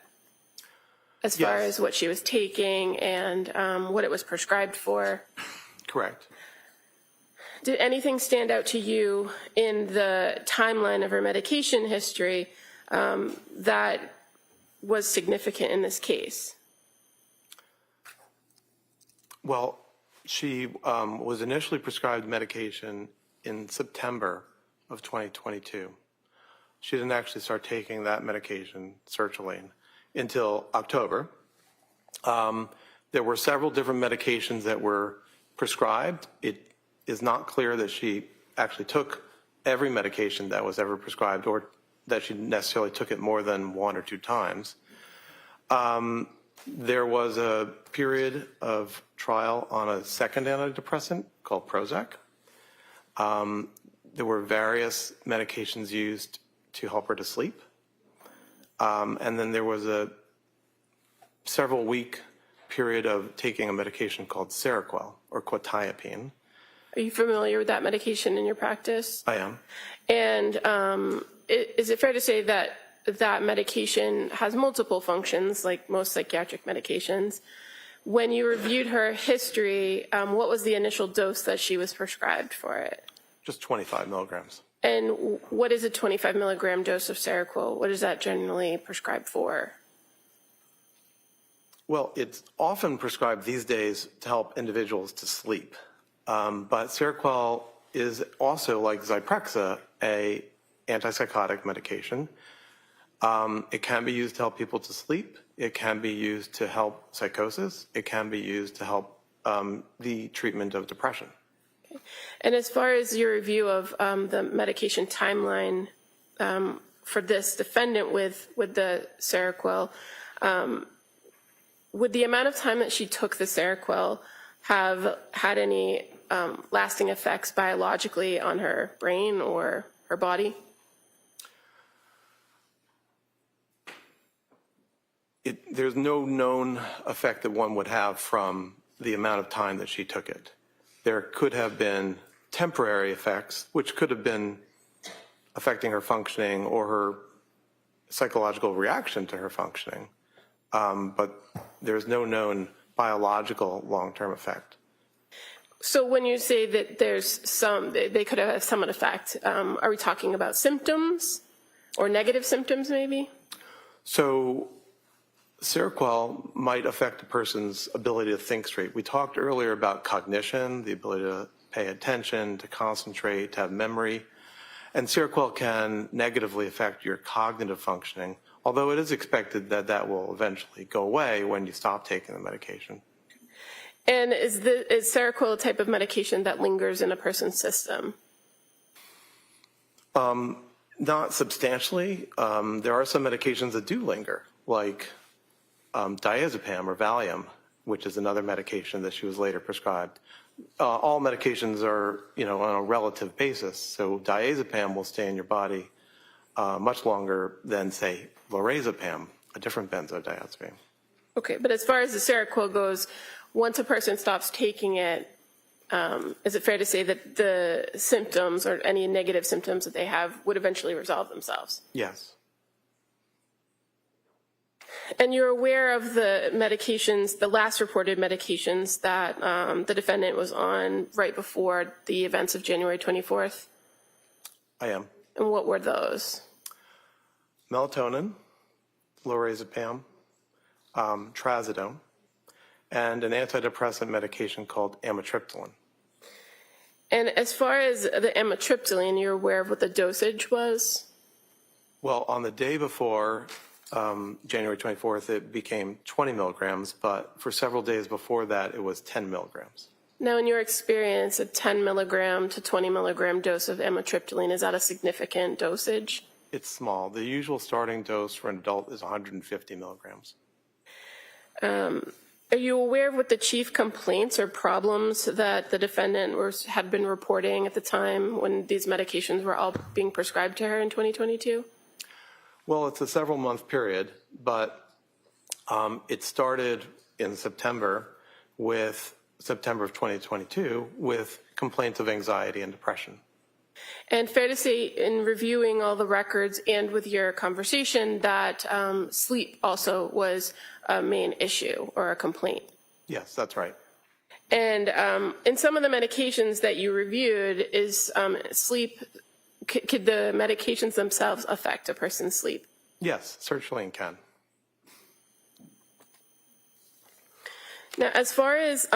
as far as what she was taking and what it was prescribed for? Correct. Did anything stand out to you in the timeline of her medication history that was significant in this case? Well, she was initially prescribed medication in September of 2022. She didn't actually start taking that medication, sertraline, until October. There were several different medications that were prescribed. It is not clear that she actually took every medication that was ever prescribed or that she necessarily took it more than 1 or 2 times. There was a period of trial on a second antidepressant called Prozac. There were various medications used to help her to sleep. And then there was a several-week period of taking a medication called Seroquel or quetiapine. Are you familiar with that medication in your practice? I am. And is it fair to say that that medication has multiple functions, like most psychiatric medications? When you reviewed her history, what was the initial dose that she was prescribed for it? Just 25 milligrams. And what is a 25 milligram dose of Seroquel? What is that generally prescribed for? Well, it's often prescribed these days to help individuals to sleep. But Seroquel is also, like Zyprexa, a antipsychotic medication. It can be used to help people to sleep. It can be used to help psychosis. It can be used to help the treatment of depression. Okay. And as far as your review of the medication timeline for this defendant with the Seroquel, would the amount of time that she took the Seroquel have had any lasting effects biologically on her brain or her body? There's no known effect that one would have from the amount of time that she took it. There could have been temporary effects, which could have been affecting her functioning or her psychological reaction to her functioning. But there's no known biological long-term effect. So when you say that they could have some effect, are we talking about symptoms or negative symptoms maybe? So Seroquel might affect a person's ability to think straight. We talked earlier about cognition, the ability to pay attention, to concentrate, to have memory. And Seroquel can negatively affect your cognitive functioning, although it is expected that that will eventually go away when you stop taking the medication. And is Seroquel a type of medication that lingers in a person's system? Not substantially. There are some medications that do linger, like diazepam or Valium, which is another medication that she was later prescribed. All medications are, on a relative basis. So diazepam will stay in your body much longer than, say, lorazepam, a different benzodiazepine. Okay, but as far as the Seroquel goes, once a person stops taking it, is it fair to say that the symptoms or any negative symptoms that they have would eventually resolve themselves? Yes. And you're aware of the medications, the last reported medications that the defendant was on right before the events of January 24th? I am. And what were those? Melatonin, lorazepam, trazodone, and an antidepressant medication called amitriptyline. And as far as the amitriptyline, you're aware of what the dosage was? Well, on the day before January 24th, it became 20 milligrams, but for several days before that, it was 10 milligrams. Now, in your experience, a 10 milligram to 20 milligram dose of amitriptyline, is that a significant dosage? It's small. The usual starting dose for an adult is 150 milligrams. Are you aware of what the chief complaints or problems that the defendant had been reporting at the time when these medications were all being prescribed to her in 2022? Well, it's a several-month period, but it started in September of 2022 with complaints of anxiety and depression. And fair to say, in reviewing all the records and with your conversation, that sleep also was a main issue or a complaint. Yes, that's right. And in some of the medications that you reviewed, is sleep, could the medications themselves affect a person's sleep? Yes, sertraline can. Now, as far as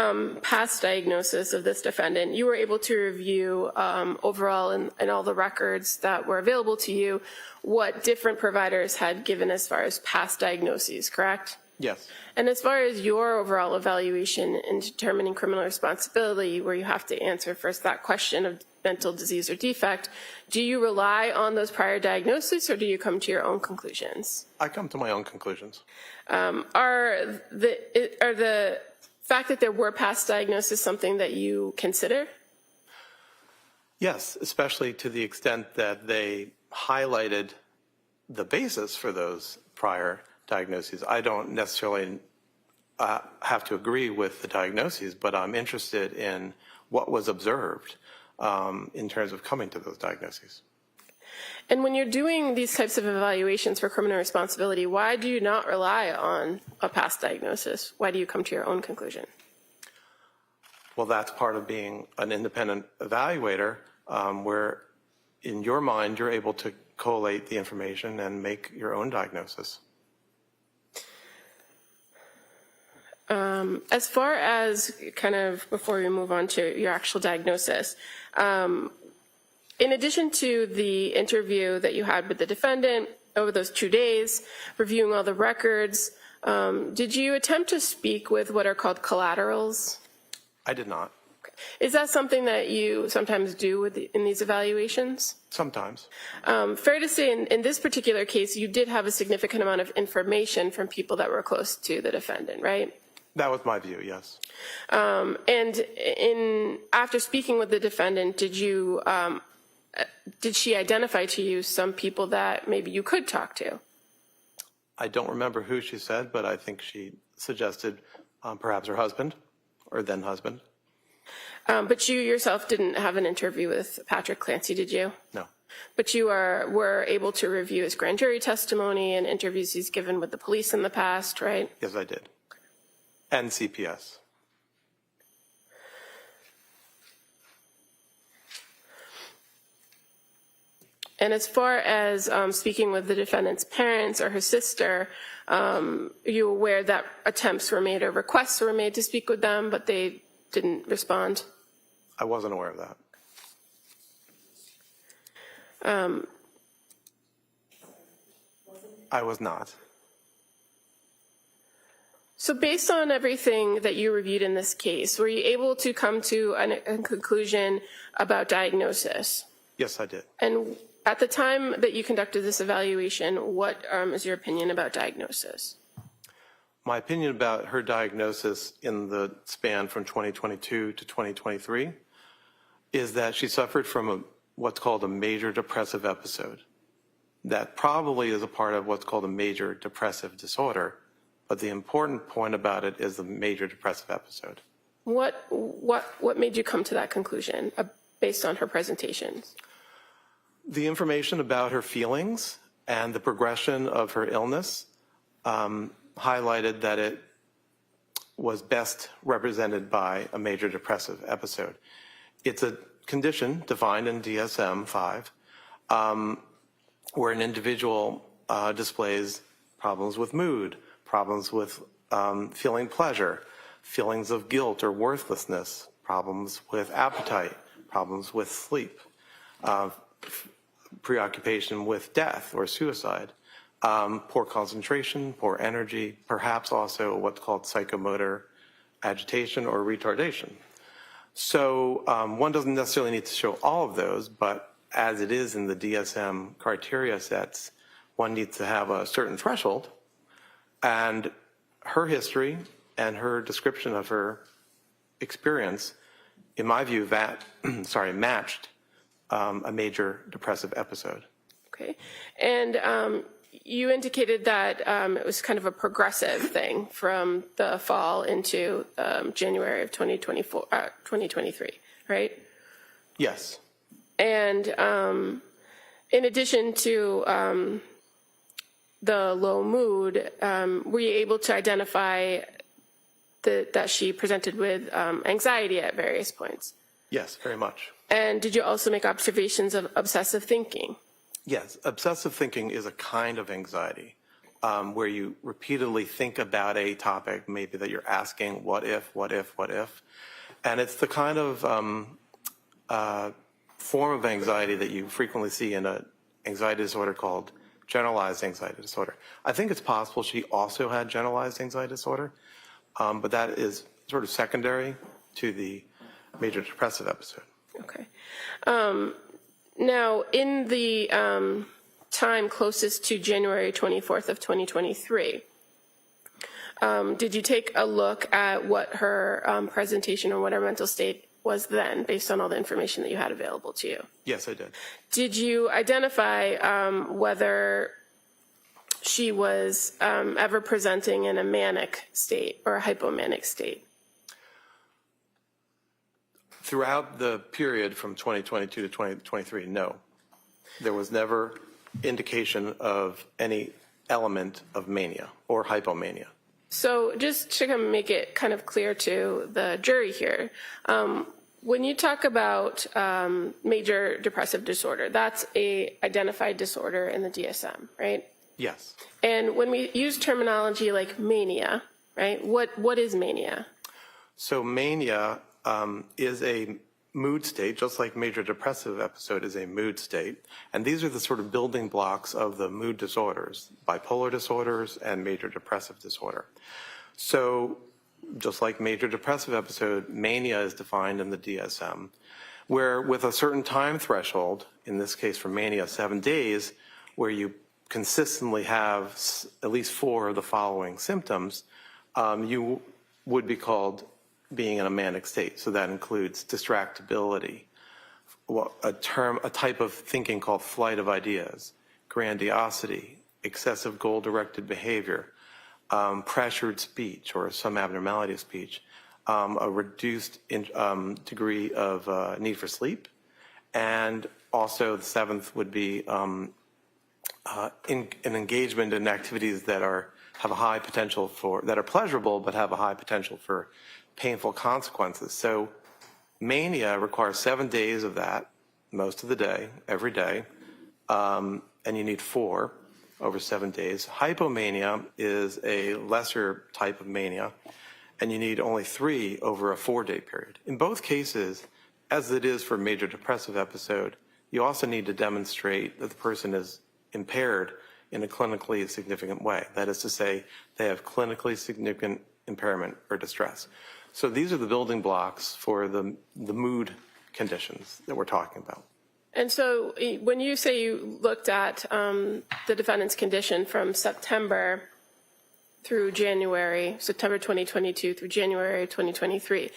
past diagnosis of this defendant, you were able to review overall in all the records that were available to you what different providers had given as far as past diagnoses, correct? Yes. And as far as your overall evaluation in determining criminal responsibility, where you have to answer first that question of mental disease or defect, do you rely on those prior diagnoses or do you come to your own conclusions? I come to my own conclusions. Are the fact that there were past diagnoses something that you consider? Yes, especially to the extent that they highlighted the basis for those prior diagnoses. I don't necessarily have to agree with the diagnoses, but I'm interested in what was observed in terms of coming to those diagnoses. And when you're doing these types of evaluations for criminal responsibility, why do you not rely on a past diagnosis? Why do you come to your own conclusion? Well, that's part of being an independent evaluator, where in your mind, you're able to collate the information and make your own diagnosis. As far as kind of before we move on to your actual diagnosis, in addition to the interview that you had with the defendant over those 2 days, reviewing all the records, did you attempt to speak with what are called collaterals? I did not. Okay. Is that something that you sometimes do in these evaluations? Sometimes. Fair to say, in this particular case, you did have a significant amount of information from people that were close to the defendant, right? That was my view, yes. And after speaking with the defendant, did she identify to you some people that maybe you could talk to? I don't remember who she said, but I think she suggested perhaps her husband or then husband. But you yourself didn't have an interview with Patrick Clancy, did you? No. But you were able to review his grand jury testimony and interviews he's given with the police in the past, right? Yes, I did. And CPS. And as far as speaking with the defendant's parents or her sister, are you aware that attempts were made or requests were made to speak with them, but they didn't respond? I wasn't aware of that. I was not. So based on everything that you reviewed in this case, were you able to come to a conclusion about diagnosis? Yes, I did. And at the time that you conducted this evaluation, what is your opinion about diagnosis? My opinion about her diagnosis in the span from 2022 to 2023 is that she suffered from what's called a major depressive episode. That probably is a part of what's called a major depressive disorder, but the important point about it is the major depressive episode. What made you come to that conclusion based on her presentations? The information about her feelings and the progression of her illness highlighted that it was best represented by a major depressive episode. It's a condition defined in DSM-5 where an individual displays problems with mood, problems with feeling pleasure, feelings of guilt or worthlessness, problems with appetite, problems with sleep, preoccupation with death or suicide, poor concentration, poor energy, perhaps also what's called psychomotor agitation or retardation. So one doesn't necessarily need to show all of those, but as it is in the DSM criteria sets, one needs to have a certain threshold. And her history and her description of her experience, in my view, matched a major depressive episode. Okay. And you indicated that it was kind of a progressive thing from the fall into January of 2023, right? Yes. And in addition to the low mood, were you able to identify that she presented with anxiety at various points? Yes, very much. And did you also make observations of obsessive thinking? Yes, obsessive thinking is a kind of anxiety where you repeatedly think about a topic, maybe that you're asking, what if, what if, what if? And it's the kind of form of anxiety that you frequently see in an anxiety disorder called generalized anxiety disorder. I think it's possible she also had generalized anxiety disorder, but that is sort of secondary to the major depressive episode. Okay. Now, in the time closest to January 24th of 2023, did you take a look at what her presentation or what her mental state was then, based on all the information that you had available to you? Yes, I did. Did you identify whether she was ever presenting in a manic state or a hypomanic state? Throughout the period from 2022 to 2023, no. There was never indication of any element of mania or hypomania. So just to make it kind of clear to the jury here, when you talk about major depressive disorder, that's a identified disorder in the DSM, right? Yes. And when we use terminology like mania, right, what is mania? So mania is a mood state, just like major depressive episode is a mood state. And these are the sort of building blocks of the mood disorders, bipolar disorders and major depressive disorder. So just like major depressive episode, mania is defined in the DSM, where with a certain time threshold, in this case for mania, 7 days, where you consistently have at least 4 of the following symptoms, you would be called being in a manic state. So that includes distractibility, a type of thinking called flight of ideas, grandiosity, excessive goal-directed behavior, pressured speech or some abnormality of speech, a reduced degree of need for sleep, and also the 7th would be an engagement in activities that have a high potential that are pleasurable but have a high potential for painful consequences. So mania requires 7 days of that, most of the day, every day, and you need 4 over 7 days. Hypomania is a lesser type of mania, and you need only 3 over a 4-day period. In both cases, as it is for major depressive episode, you also need to demonstrate that the person is impaired in a clinically significant way. That is to say, they have clinically significant impairment or distress. So these are the building blocks for the mood conditions that we're talking about. And so when you say you looked at the defendant's condition from September through January, September 2022 through January 2023,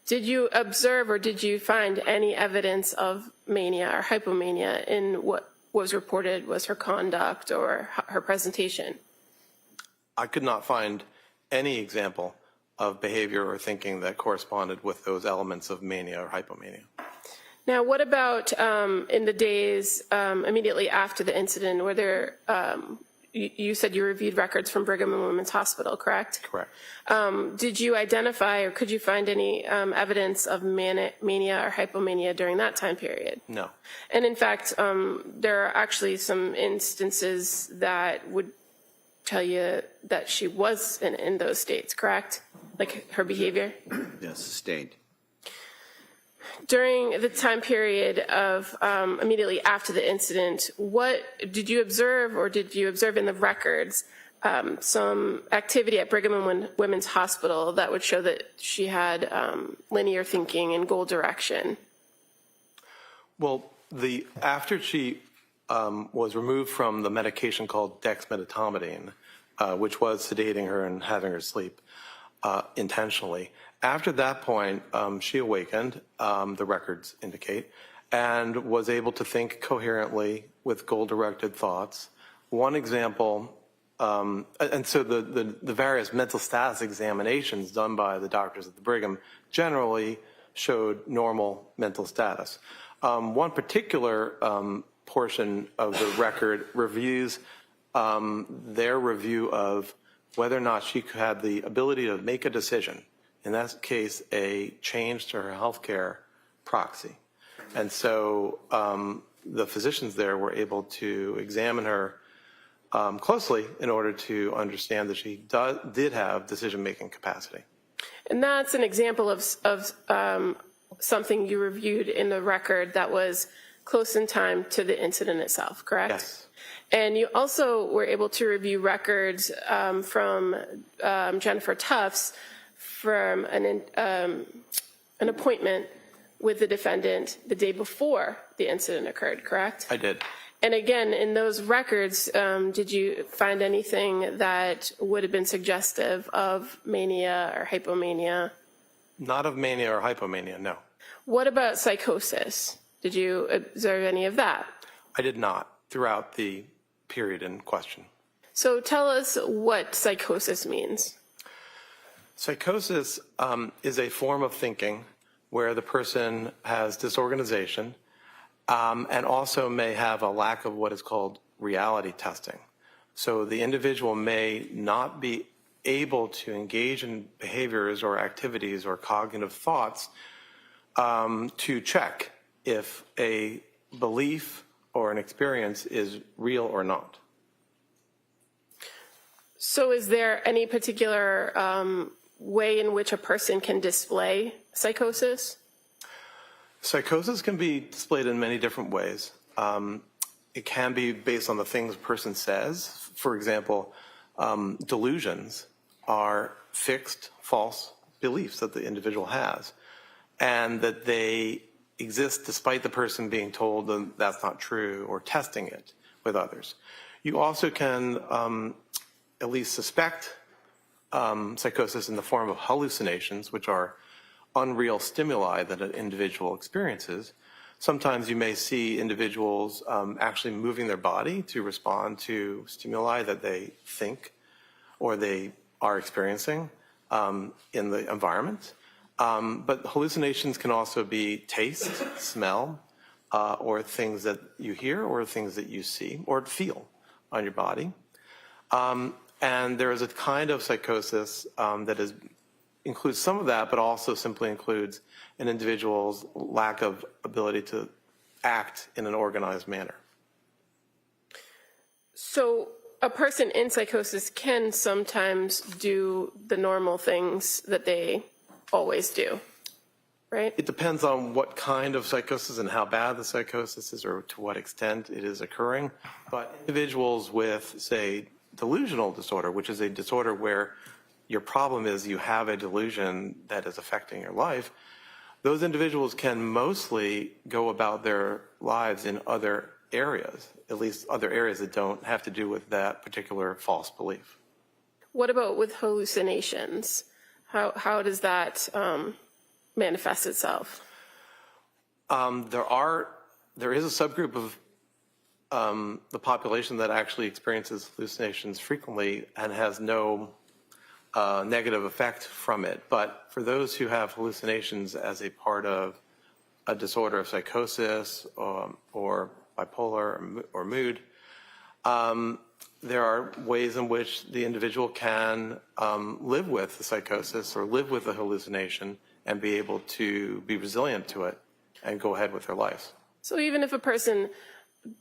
did you observe or did you find any evidence of mania or hypomania in what was reported was her conduct or her presentation? I could not find any example of behavior or thinking that corresponded with those elements of mania or hypomania. Now, what about in the days immediately after the incident, were there, you said you reviewed records from Brigham and Women's Hospital, correct? Correct. Did you identify or could you find any evidence of mania or hypomania during that time period? No. And in fact, there are actually some instances that would tell you that she was in those states, correct? Like her behavior? Yes, sustained. During the time period of immediately after the incident, what did you observe or did you observe in the records some activity at Brigham and Women's Hospital that would show that she had linear thinking and goal direction? Well, after she was removed from the medication called dexmedetomidine, which was sedating her and having her sleep intentionally, after that point, she awakened, the records indicate, and was able to think coherently with goal-directed thoughts. One example, and so the various mental status examinations done by the doctors at the Brigham generally showed normal mental status. One particular portion of the record reviews their review of whether or not she had the ability to make a decision. In that case, a change to her healthcare proxy. And so the physicians there were able to examine her closely in order to understand that she did have decision-making capacity. And that's an example of something you reviewed in the record that was close in time to the incident itself, correct? Yes. And you also were able to review records from Jennifer Tufts from an appointment with the defendant the day before the incident occurred, correct? I did. And again, in those records, did you find anything that would have been suggestive of mania or hypomania? Not of mania or hypomania, no. What about psychosis? Did you observe any of that? I did not throughout the period in question. So tell us what psychosis means. Psychosis is a form of thinking where the person has disorganization and also may have a lack of what is called reality testing. So the individual may not be able to engage in behaviors or activities or cognitive thoughts to check if a belief or an experience is real or not. So is there any particular way in which a person can display psychosis? Psychosis can be displayed in many different ways. It can be based on the things a person says. For example, delusions are fixed, false beliefs that the individual has, and that they exist despite the person being told that that's not true or testing it with others. You also can at least suspect psychosis in the form of hallucinations, which are unreal stimuli that an individual experiences. Sometimes you may see individuals actually moving their body to respond to stimuli that they think or they are experiencing in the environment. But hallucinations can also be taste, smell, or things that you hear or things that you see or feel on your body. And there is a kind of psychosis that includes some of that, but also simply includes an individual's lack of ability to act in an organized manner. So a person in psychosis can sometimes do the normal things that they always do, right? It depends on what kind of psychosis and how bad the psychosis is or to what extent it is occurring. But individuals with, say, delusional disorder, which is a disorder where your problem is you have a delusion that is affecting your life, those individuals can mostly go about their lives in other areas, at least other areas that don't have to do with that particular false belief. What about with hallucinations? How does that manifest itself? There is a subgroup of the population that actually experiences hallucinations frequently and has no negative effect from it. But for those who have hallucinations as a part of a disorder of psychosis or bipolar or mood, there are ways in which the individual can live with the psychosis or live with the hallucination and be able to be resilient to it and go ahead with their lives. So even if a person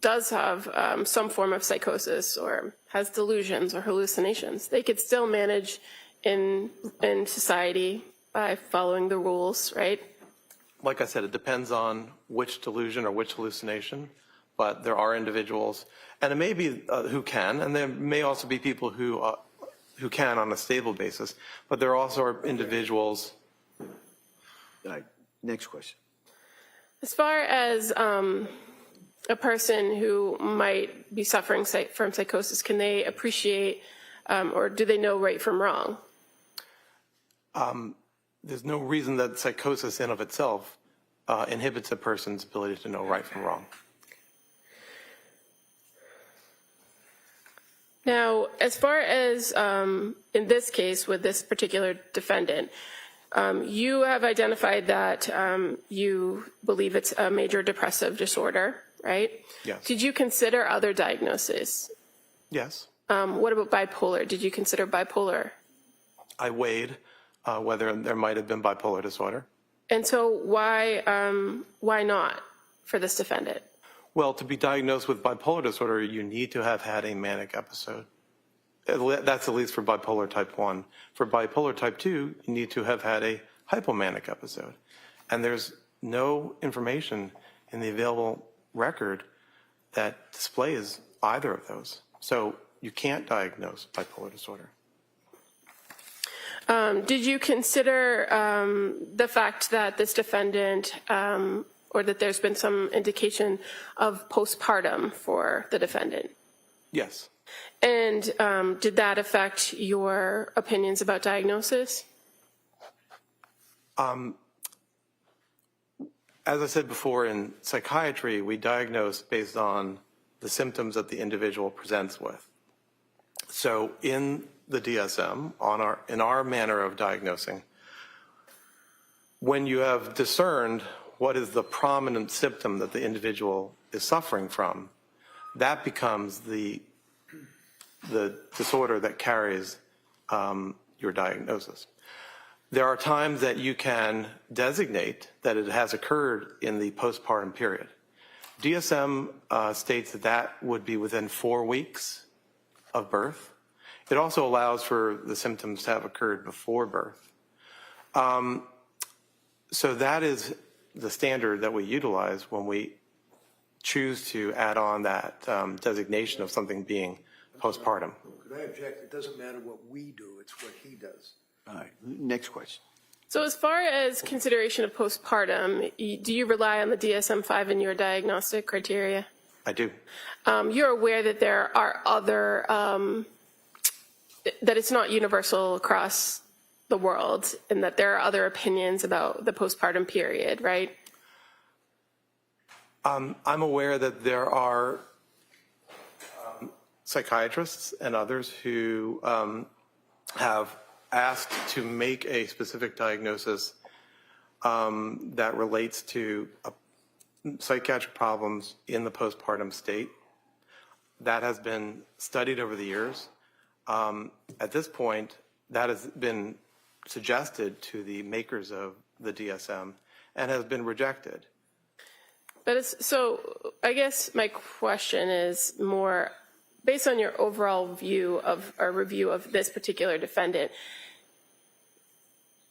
does have some form of psychosis or has delusions or hallucinations, they could still manage in society by following the rules, right? Like I said, it depends on which delusion or which hallucination, but there are individuals, and it may be who can, and there may also be people who can on a stable basis, but there also are individuals. Next question. As far as a person who might be suffering from psychosis, can they appreciate or do they know right from wrong? There's no reason that psychosis in of itself inhibits a person's ability to know right from wrong. Now, as far as in this case with this particular defendant, you have identified that you believe it's a major depressive disorder, right? Yes. Did you consider other diagnoses? Yes. What about bipolar? Did you consider bipolar? I weighed whether there might have been bipolar disorder. And so why not for this defendant? Well, to be diagnosed with bipolar disorder, you need to have had a manic episode. That's at least for bipolar type 1. For bipolar type 2, you need to have had a hypomanic episode. And there's no information in the available record that displays either of those. So you can't diagnose bipolar disorder. Did you consider the fact that this defendant or that there's been some indication of postpartum for the defendant? Yes. And did that affect your opinions about diagnosis? As I said before, in psychiatry, we diagnose based on the symptoms that the individual presents with. So in the DSM, in our manner of diagnosing, when you have discerned what is the prominent symptom that the individual is suffering from, that becomes the disorder that carries your diagnosis. There are times that you can designate that it has occurred in the postpartum period. DSM states that that would be within 4 weeks of birth. It also allows for the symptoms to have occurred before birth. So that is the standard that we utilize when we choose to add on that designation of something being postpartum. Could I object? It doesn't matter what we do, it's what he does. All right, next question. So as far as consideration of postpartum, do you rely on the DSM-5 in your diagnostic criteria? I do. You're aware that there are other, that it's not universal across the world, and that there are other opinions about the postpartum period, right? I'm aware that there are psychiatrists and others who have asked to make a specific diagnosis that relates to psychiatric problems in the postpartum state. That has been studied over the years. At this point, that has been suggested to the makers of the DSM and has been rejected. But so I guess my question is more based on your overall view of or review of this particular defendant.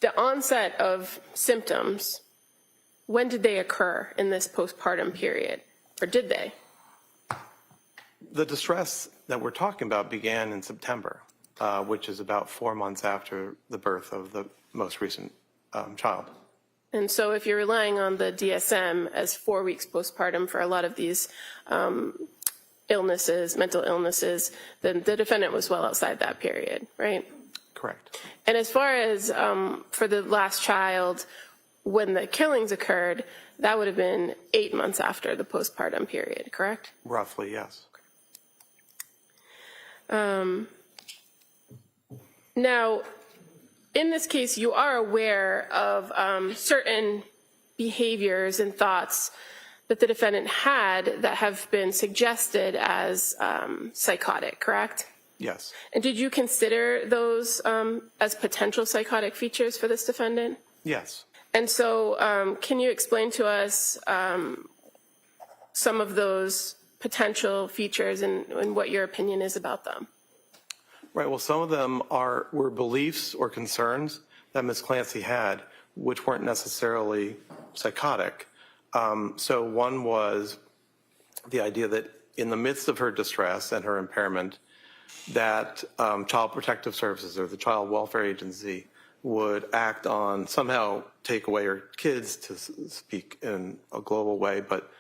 The onset of symptoms, when did they occur in this postpartum period, or did they? The distress that we're talking about began in September, which is about 4 months after the birth of the most recent child. And so if you're relying on the DSM as 4 weeks postpartum for a lot of these illnesses, mental illnesses, then the defendant was well outside that period, right? Correct. And as far as for the last child, when the killings occurred, that would have been 8 months after the postpartum period, correct? Roughly, yes. Now, in this case, you are aware of certain behaviors and thoughts that the defendant had that have been suggested as psychotic, correct? Yes. And did you consider those as potential psychotic features for this defendant? Yes. And so can you explain to us some of those potential features and what your opinion is about them? Right. Well, some of them were beliefs or concerns that Ms. Clancy had, which weren't necessarily psychotic. So one was the idea that in the midst of her distress and her impairment, that Child Protective Services or the Child Welfare Agency would act on, somehow take away her kids, to speak in a global way, but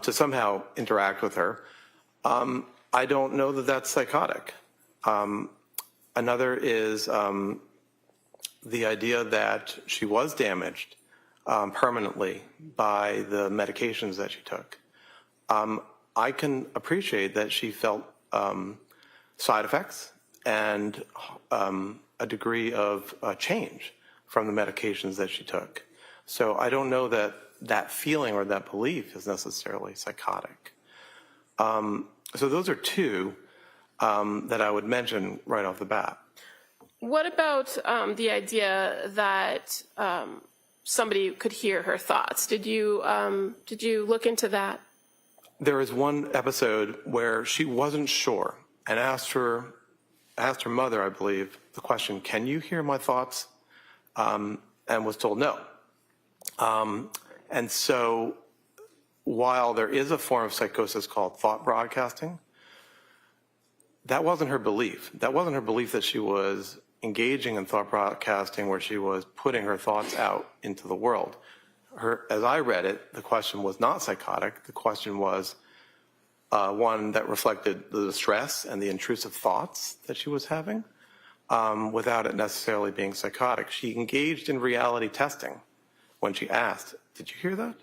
to somehow interact with her. I don't know that that's psychotic. Another is the idea that she was damaged permanently by the medications that she took. I can appreciate that she felt side effects and a degree of change from the medications that she took. So I don't know that that feeling or that belief is necessarily psychotic. So those are two that I would mention right off the bat. What about the idea that somebody could hear her thoughts? Did you look into that? There is one episode where she wasn't sure and asked her mother, I believe, the question, "Can you hear my thoughts?" And was told no. And so while there is a form of psychosis called thought broadcasting, that wasn't her belief. That wasn't her belief that she was engaging in thought broadcasting where she was putting her thoughts out into the world. As I read it, the question was not psychotic. The question was one that reflected the distress and the intrusive thoughts that she was having without it necessarily being psychotic. She engaged in reality testing when she asked, "Did you hear that?"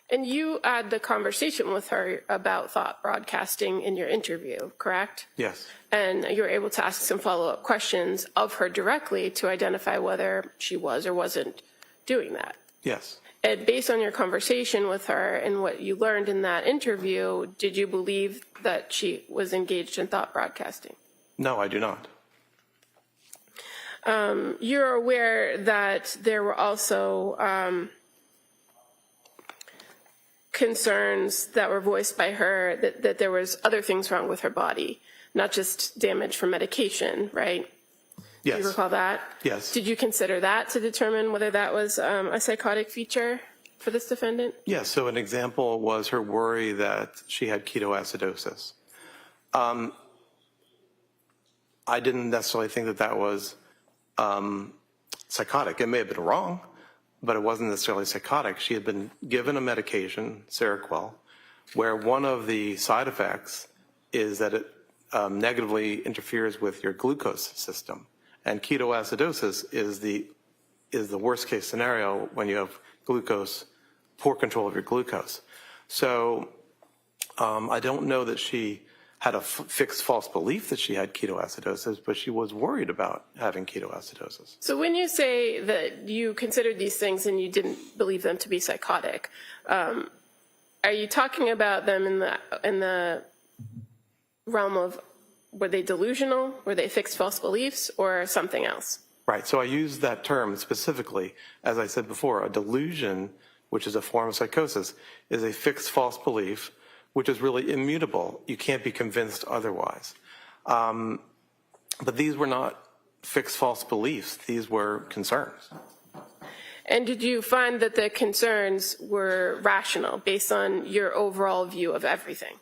And you had the conversation with her about thought broadcasting in your interview, correct? Yes. And you were able to ask some follow-up questions of her directly to identify whether she was or wasn't doing that. Yes. And based on your conversation with her and what you learned in that interview, did you believe that she was engaged in thought broadcasting? No, I do not. You're aware that there were also concerns that were voiced by her that there was other things wrong with her body, not just damage from medication, right? Yes. Do you recall that? Yes. Did you consider that to determine whether that was a psychotic feature for this defendant? Yes. So an example was her worry that she had ketoacidosis. I didn't necessarily think that that was psychotic. It may have been wrong, but it wasn't necessarily psychotic. She had been given a medication, Seroquel, where one of the side effects is that it negatively interferes with your glucose system. And ketoacidosis is the worst case scenario when you have glucose, poor control of your glucose. So I don't know that she had a fixed false belief that she had ketoacidosis, but she was worried about having ketoacidosis. So when you say that you considered these things and you didn't believe them to be psychotic, are you talking about them in the realm of, were they delusional, were they fixed false beliefs, or something else? Right, so I use that term specifically, as I said before, a delusion, which is a form of psychosis, is a fixed false belief, which is really immutable. You can't be convinced otherwise. But these were not fixed false beliefs, these were concerns. And did you find that the concerns were rational based on your overall view of everything?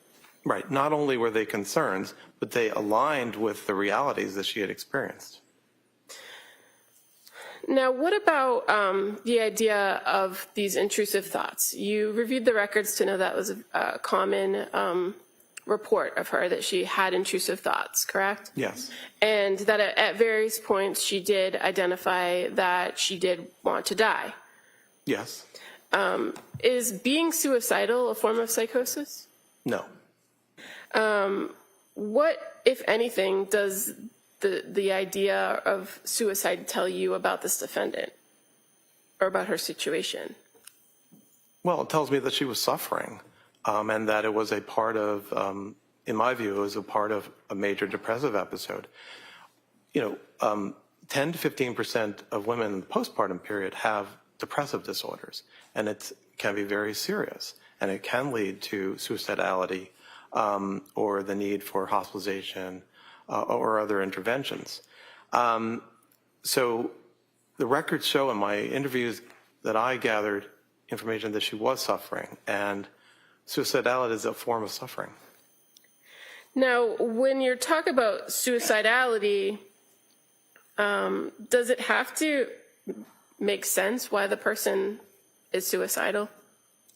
Right, not only were they concerns, but they aligned with the realities that she had experienced. Now, what about the idea of these intrusive thoughts? You reviewed the records to know that was a common report of her, that she had intrusive thoughts, correct? Yes. And that at various points she did identify that she did want to die. Yes. Is being suicidal a form of psychosis? No. What, if anything, does the idea of suicide tell you about this defendant or about her situation? Well, it tells me that she was suffering and that it was a part of, in my view, it was a part of a major depressive episode. 10 to 15% of women in the postpartum period have depressive disorders, and it can be very serious, and it can lead to suicidality or the need for hospitalization or other interventions. So the records show in my interviews that I gathered information that she was suffering, and suicidality is a form of suffering. Now, when you're talking about suicidality, does it have to make sense why the person is suicidal?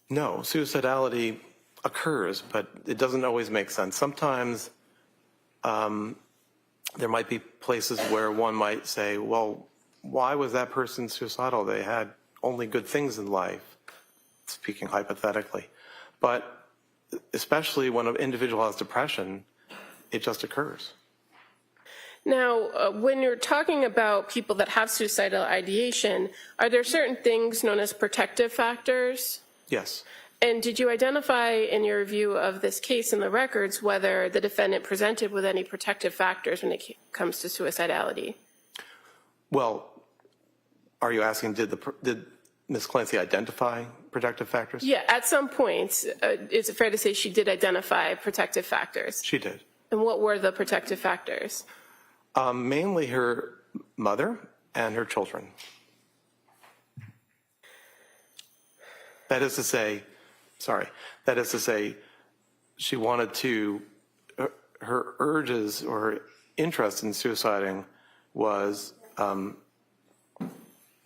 No, suicidality occurs, but it doesn't always make sense. Sometimes there might be places where one might say, well, why was that person suicidal? They had only good things in life, speaking hypothetically. But especially when an individual has depression, it just occurs. Now, when you're talking about people that have suicidal ideation, are there certain things known as protective factors? Yes. And did you identify in your review of this case in the records whether the defendant presented with any protective factors when it comes to suicidality? Well, are you asking, did Ms. Clancy identify protective factors? Yeah, at some point, is it fair to say she did identify protective factors? She did. And what were the protective factors? Mainly her mother and her children. That is to say, she wanted to, her urges or interest in suiciding was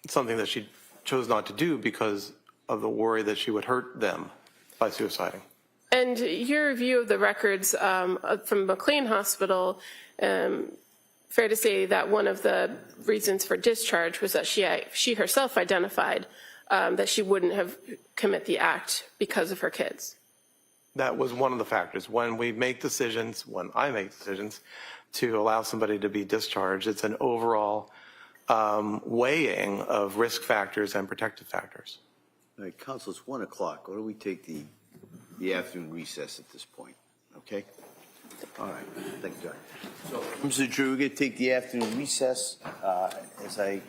something that she chose not to do because of the worry that she would hurt them by suiciding. And your review of the records from McLean Hospital, fair to say that one of the reasons for discharge was that she herself identified that she wouldn't have commit the act because of her kids. That was one of the factors. When I make decisions to allow somebody to be discharged, it's an overall weighing of risk factors and protective factors. All right, Council, it's 1 o'clock. Why don't we take the afternoon recess at this point, okay? All right, thank you, John. So, Mr. Drew, we're going to take the afternoon recess. As I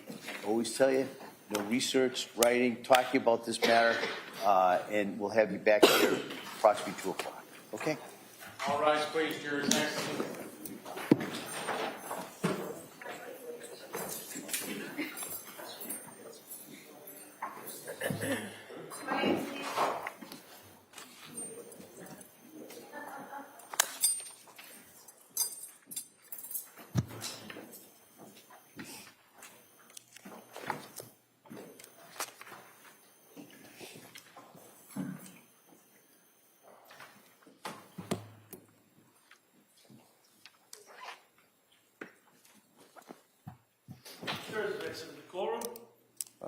always tell you, no research, writing, talking about this matter, and we'll have you back here approximately 2 o'clock, okay? All rise, please. Your next.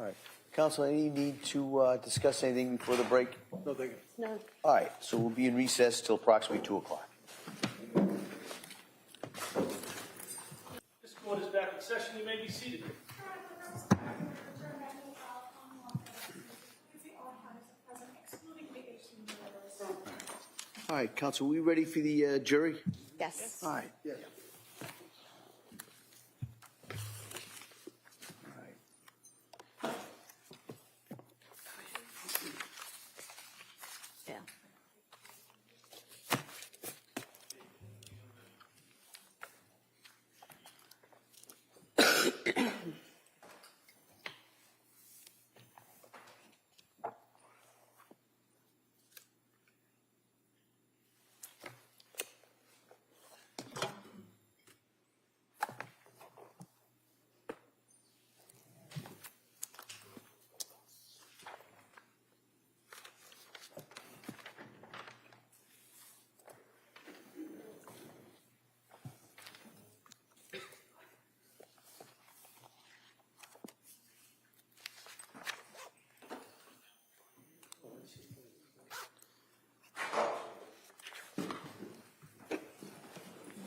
All right. Council, any need to discuss anything before the break? No, thank you. No. All right, so we'll be in recess till approximately 2 o'clock. This court is back in session. You may be seated. All right, Council, we ready for the jury? Yes. All right. Yeah. Yeah.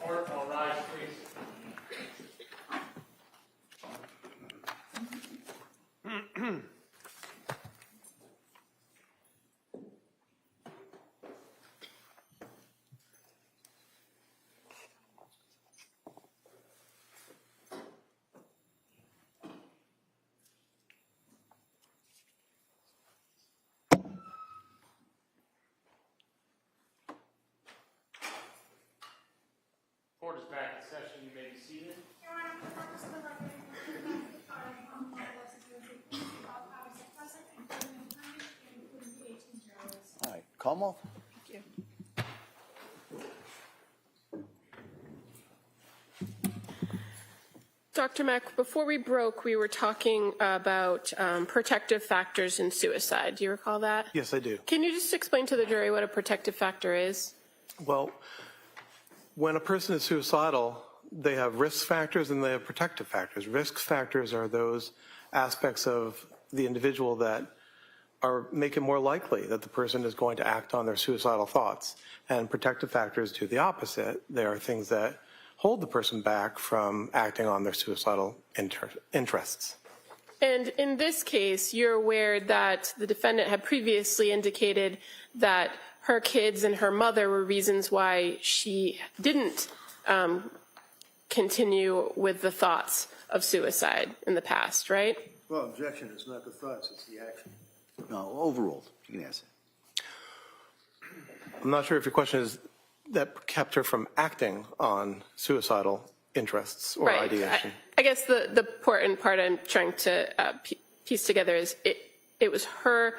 Court, all rise, please. Court is back in session. You may be seated. Your Honor, for the purpose of the record, including the 18 jurors. All right, calm off. Dr. Mack, before we broke, we were talking about protective factors in suicide. Do you recall that? Yes, I do. Can you just explain to the jury what a protective factor is? Well, when a person is suicidal, they have risk factors and they have protective factors. Risk factors are those aspects of the individual that make it more likely that the person is going to act on their suicidal thoughts. And protective factors do the opposite. They are things that hold the person back from acting on their suicidal interests. And in this case, you're aware that the defendant had previously indicated that her kids and her mother were reasons why she didn't continue with the thoughts of suicide in the past, right? Well, objection is not the thoughts, it's the action. No, overruled. You can answer. I'm not sure if your question is that kept her from acting on suicidal interests or ideation. I guess the important part I'm trying to piece together is it was her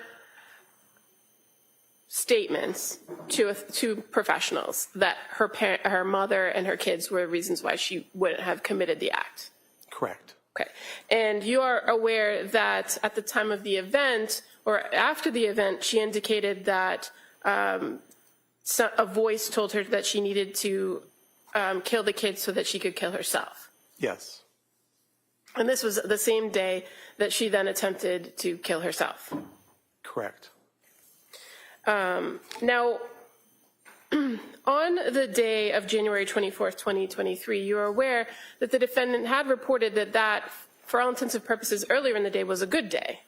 statements to professionals that her mother and her kids were reasons why she wouldn't have committed the act. Correct. Okay. And you are aware that at the time of the event or after the event, she indicated that a voice told her that she needed to kill the kids so that she could kill herself. Yes. And this was the same day that she then attempted to kill herself. Correct. Now, on the day of January 24th, 2023, you are aware that the defendant had reported that, for all intents and purposes, earlier in the day was a good day.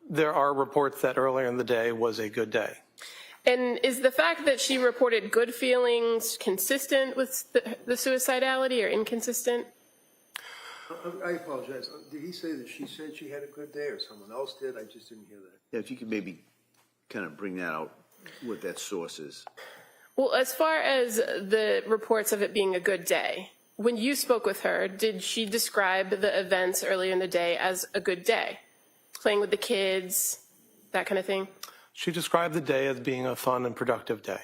There are reports that earlier in the day was a good day. And is the fact that she reported good feelings consistent with the suicidality or inconsistent? I apologize. Did he say that she said she had a good day or someone else did? I just didn't hear that. Yeah, if you could maybe kind of bring that out, what that source is. Well, as far as the reports of it being a good day, when you spoke with her, did she describe the events earlier in the day as a good day? Playing with the kids, that kind of thing? She described the day as being a fun and productive day.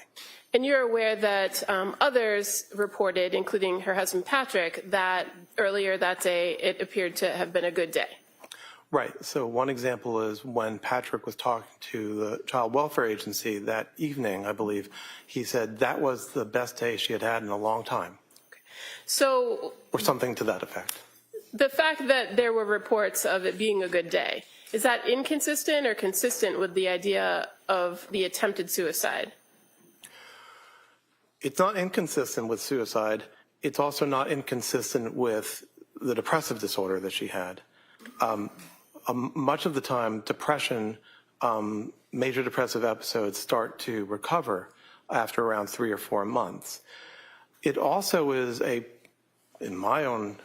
And you're aware that others reported, including her husband Patrick, that earlier that day it appeared to have been a good day. Right. So one example is when Patrick was talking to the Child Welfare Agency that evening, I believe, he said that was the best day she had had in a long time. So, or something to that effect. The fact that there were reports of it being a good day, is that inconsistent or consistent with the idea of the attempted suicide? It's not inconsistent with suicide. It's also not inconsistent with the depressive disorder that she had. Much of the time, depression, major depressive episodes start to recover after around 3 or 4 months. It also is in my own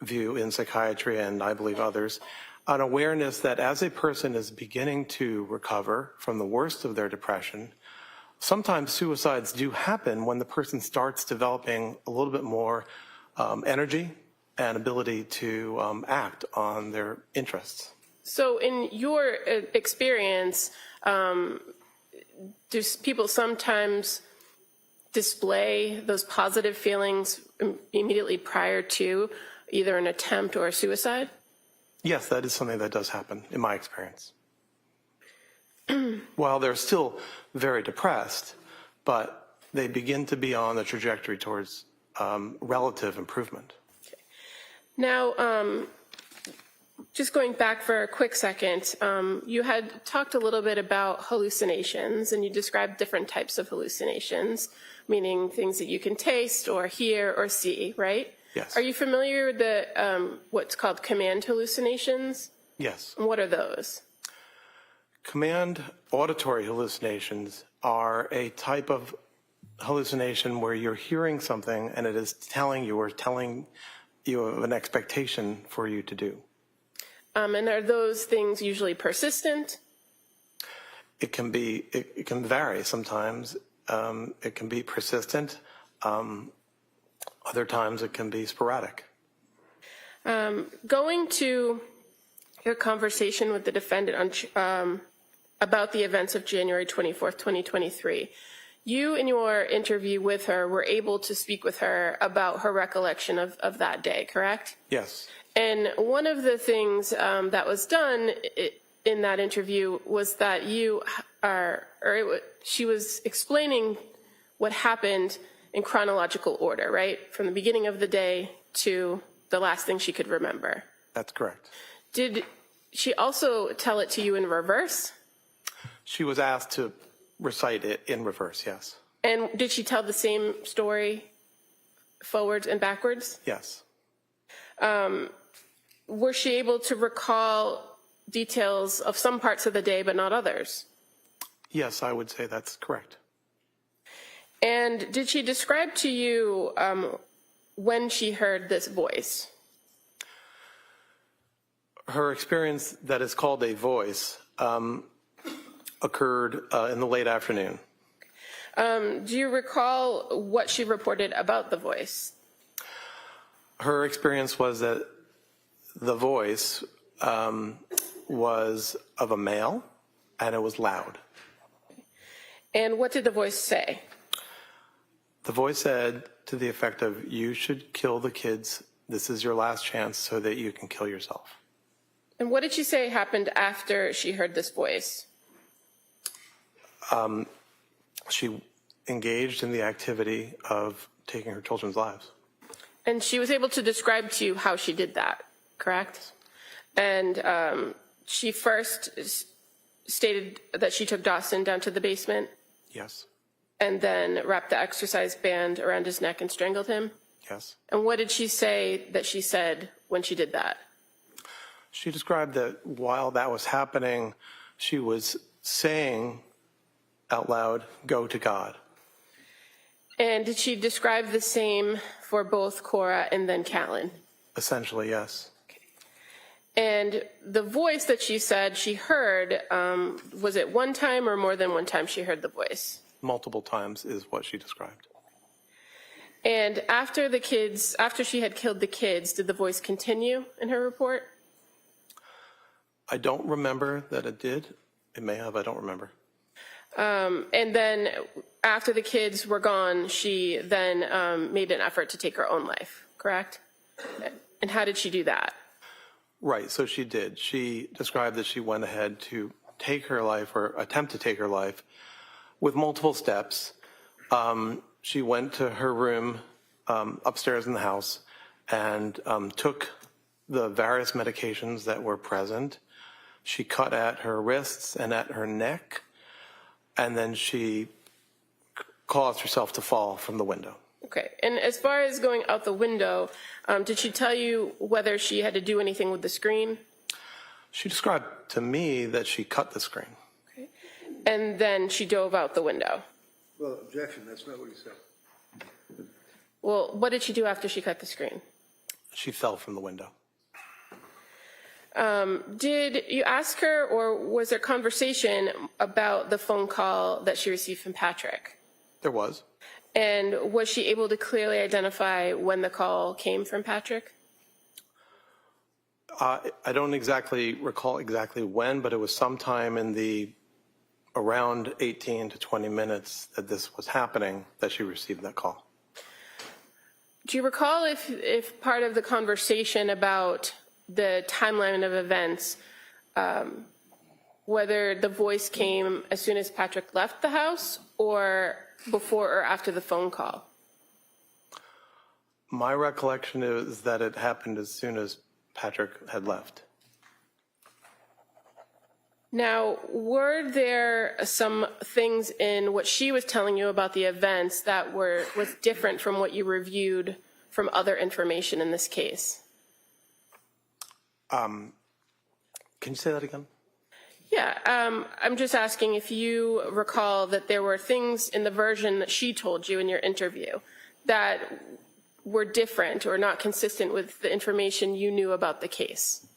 view in psychiatry, and I believe others, an awareness that as a person is beginning to recover from the worst of their depression, sometimes suicides do happen when the person starts developing a little bit more energy and ability to act on their interests. So in your experience, do people sometimes display those positive feelings immediately prior to either an attempt or a suicide? Yes, that is something that does happen in my experience. While they're still very depressed, but they begin to be on the trajectory towards relative improvement. Okay. Now, just going back for a quick second, you had talked a little bit about hallucinations, and you described different types of hallucinations, meaning things that you can taste or hear or see, right? Yes. Are you familiar with the what's called command hallucinations? Yes. And what are those? Command auditory hallucinations are a type of hallucination where you're hearing something and it is telling you of an expectation for you to do. And are those things usually persistent? It can be. It can vary sometimes. It can be persistent. Other times it can be sporadic. Going to your conversation with the defendant on, about the events of January 24th, 2023, you in your interview with her were able to speak with her about her recollection of that day, correct? Yes. And one of the things that was done in that interview was that she was explaining what happened in chronological order, right? From the beginning of the day to the last thing she could remember. That's correct. Did she also tell it to you in reverse? She was asked to recite it in reverse, yes. And did she tell the same story forwards and backwards? Yes. Was she able to recall details of some parts of the day but not others? Yes, I would say that's correct. And did she describe to you when she heard this voice? Her experience that is called a voice occurred in the late afternoon. Do you recall what she reported about the voice? Her experience was that the voice was of a male and it was loud. And what did the voice say? The voice said to the effect of, "You should kill the kids. This is your last chance so that you can kill yourself." And what did she say happened after she heard this voice? She engaged in the activity of taking her children's lives. And she was able to describe to you how she did that, correct? And she first stated that she took Dawson down to the basement? Yes. And then wrapped the exercise band around his neck and strangled him? Yes. And what did she say that she said when she did that? She described that while that was happening, she was saying out loud, "Go to God." And did she describe the same for both Cora and then Callan? Essentially, yes. And the voice that she said she heard, was it one time or more than one time she heard the voice? Multiple times is what she described. And after she had killed the kids, did the voice continue in her report? I don't remember that it did. It may have, I don't remember. And then after the kids were gone, she then made an effort to take her own life, correct? And how did she do that? Right, so she did. She described that she went ahead to take her life or attempt to take her life with multiple steps. She went to her room upstairs in the house and took the various medications that were present. She cut at her wrists and at her neck, and then she caused herself to fall from the window. Okay. And as far as going out the window, did she tell you whether she had to do anything with the screen? She described to me that she cut the screen. Okay. And then she dove out the window. Well, objection, that's not what he said. Well, what did she do after she cut the screen? She fell from the window. Did you ask her, or was there conversation about the phone call that she received from Patrick? There was. And was she able to clearly identify when the call came from Patrick? I don't exactly recall exactly when, but it was sometime in the around 18 to 20 minutes that this was happening that she received that call. Do you recall if part of the conversation about the timeline of events, whether the voice came as soon as Patrick left the house or before or after the phone call? My recollection is that it happened as soon as Patrick had left. Now, were there some things in what she was telling you about the events that was different from what you reviewed from other information in this case? Can you say that again? Yeah, I'm just asking if you recall that there were things in the version that she told you in your interview that were different or not consistent with the information you knew about the case.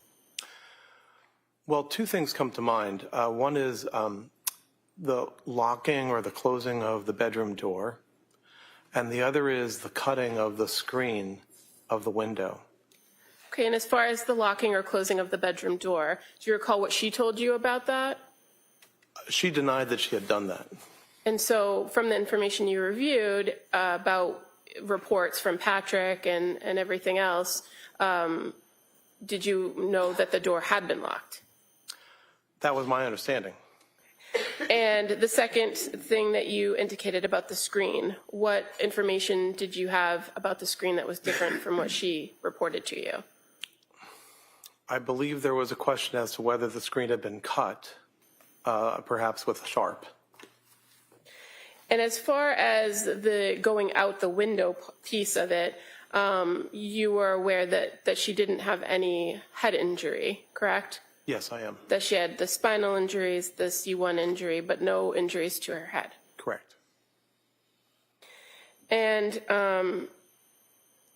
Well, two things come to mind. One is the locking or the closing of the bedroom door, and the other is the cutting of the screen of the window. Okay, and as far as the locking or closing of the bedroom door, do you recall what she told you about that? She denied that she had done that. And so from the information you reviewed about reports from Patrick and everything else, did you know that the door had been locked? That was my understanding. And the second thing that you indicated about the screen, what information did you have about the screen that was different from what she reported to you? I believe there was a question as to whether the screen had been cut, perhaps with a sharp. And as far as the going out the window piece of it, you were aware that she didn't have any head injury, correct? Yes, I am. That she had the spinal injuries, the C1 injury, but no injuries to her head. Correct. And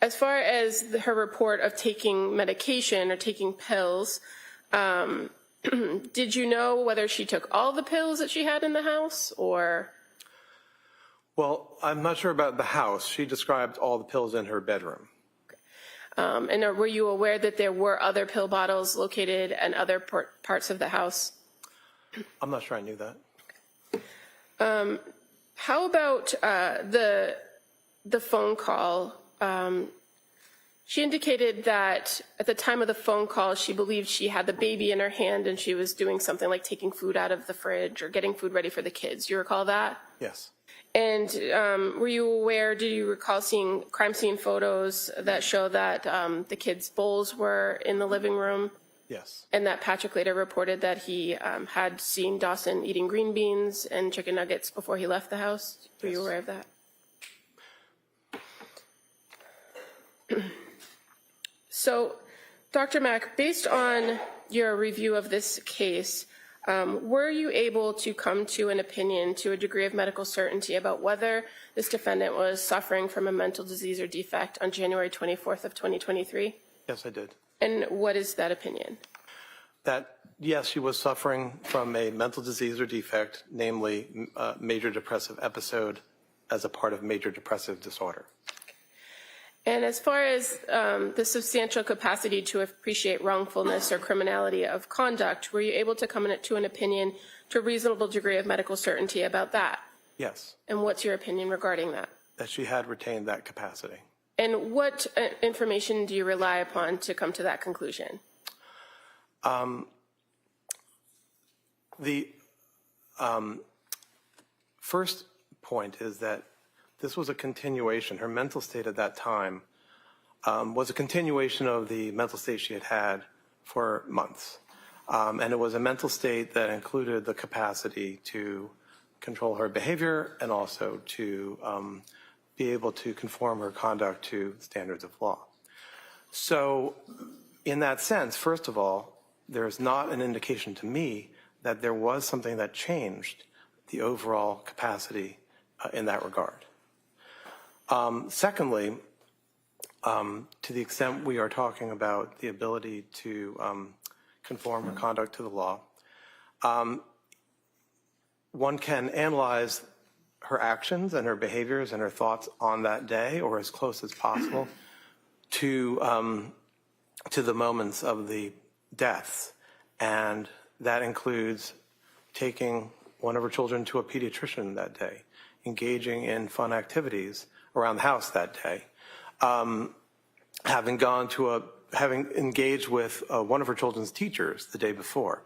as far as her report of taking medication or taking pills, did you know whether she took all the pills that she had in the house or? Well, I'm not sure about the house. She described all the pills in her bedroom. And were you aware that there were other pill bottles located in other parts of the house? I'm not sure I knew that. How about the phone call? She indicated that at the time of the phone call, she believed she had the baby in her hand and she was doing something like taking food out of the fridge or getting food ready for the kids. You recall that? Yes. And were you aware, do you recall seeing crime scene photos that show that the kids' bowls were in the living room? Yes. And that Patrick later reported that he had seen Dawson eating green beans and chicken nuggets before he left the house? Were you aware of that? So, Dr. Mack, based on your review of this case, were you able to come to an opinion to a degree of medical certainty about whether this defendant was suffering from a mental disease or defect on January 24th of 2023? Yes, I did. And what is that opinion? That, yes, she was suffering from a mental disease or defect, namely a major depressive episode as a part of major depressive disorder. And as far as the substantial capacity to appreciate wrongfulness or criminality of conduct, were you able to come to an opinion to a reasonable degree of medical certainty about that? Yes. And what's your opinion regarding that? That she had retained that capacity. And what information do you rely upon to come to that conclusion? The first point is that this was a continuation. Her mental state at that time was a continuation of the mental state she had had for months. And it was a mental state that included the capacity to control her behavior and also to be able to conform her conduct to standards of law. So in that sense, first of all, there's not an indication to me that there was something that changed the overall capacity in that regard. Secondly, to the extent we are talking about the ability to conform her conduct to the law, one can analyze her actions and her behaviors and her thoughts on that day, or as close as possible, to the moments of the deaths. And that includes taking one of her children to a pediatrician that day, engaging in fun activities around the house that day, having engaged with one of her children's teachers the day before,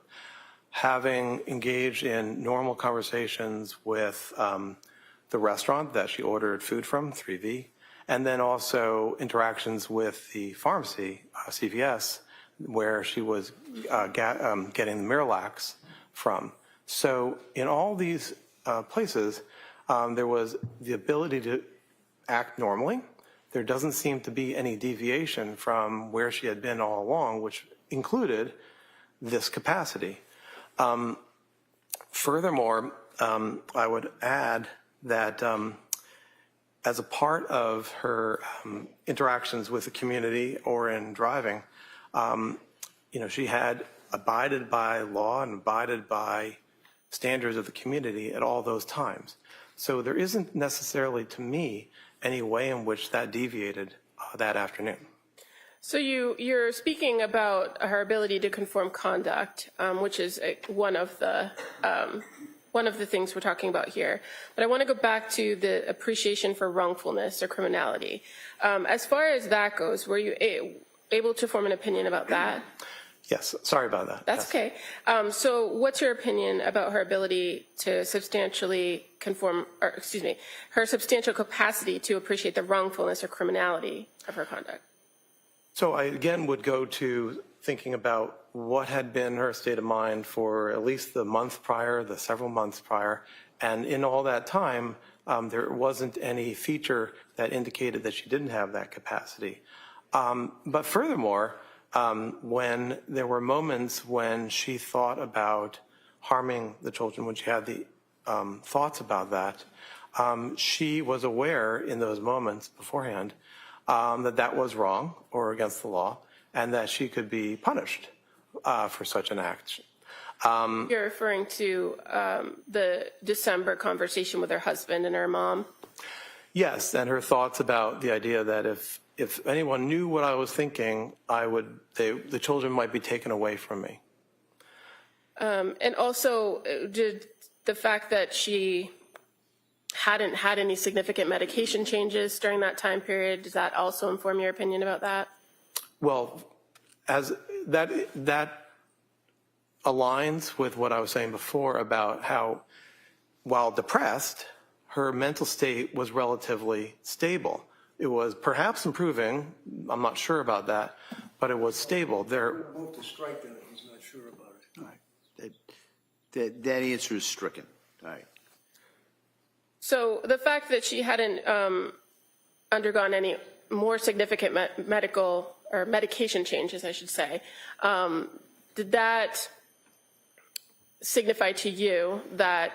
having engaged in normal conversations with the restaurant that she ordered food from, 3V, and then also interactions with the pharmacy, CVS, where she was getting the Miralax from. So in all these places, there was the ability to act normally. There doesn't seem to be any deviation from where she had been all along, which included this capacity. Furthermore, I would add that as a part of her interactions with the community or in driving, she had abided by law and abided by standards of the community at all those times. So there isn't necessarily, to me, any way in which that deviated that afternoon. So you're speaking about her ability to conform conduct, which is one of the things we're talking about here. But I want to go back to the appreciation for wrongfulness or criminality. As far as that goes, were you able to form an opinion about that? Yes, sorry about that. That's yes. okay. So what's your opinion about her ability to substantially conform, or excuse me, her substantial capacity to appreciate the wrongfulness or criminality of her conduct? So I again would go to thinking about what had been her state of mind for at least the month prior, the several months prior, and in all that time, there wasn't any feature that indicated that she didn't have that capacity. But furthermore, when there were moments when she thought about harming the children, when she had the thoughts about that, she was aware in those moments beforehand that was wrong or against the law, and that she could be punished for such an act. You're referring to the December conversation with her husband and her mom? Yes, and her thoughts about the idea that if anyone knew what I was thinking, the children might be taken away from me. And also, did the fact that she hadn't had any significant medication changes during that time period, does that also inform your opinion about that? Well, as that aligns with what I was saying before about how, while depressed, her mental state was relatively stable. It was perhaps improving, I'm not sure about that, but it was stable. Move to strike that if he's not sure about it. All right. That answer is stricken. All right. So the fact that she hadn't undergone any more significant medical or medication changes, I should say, did that signify to you that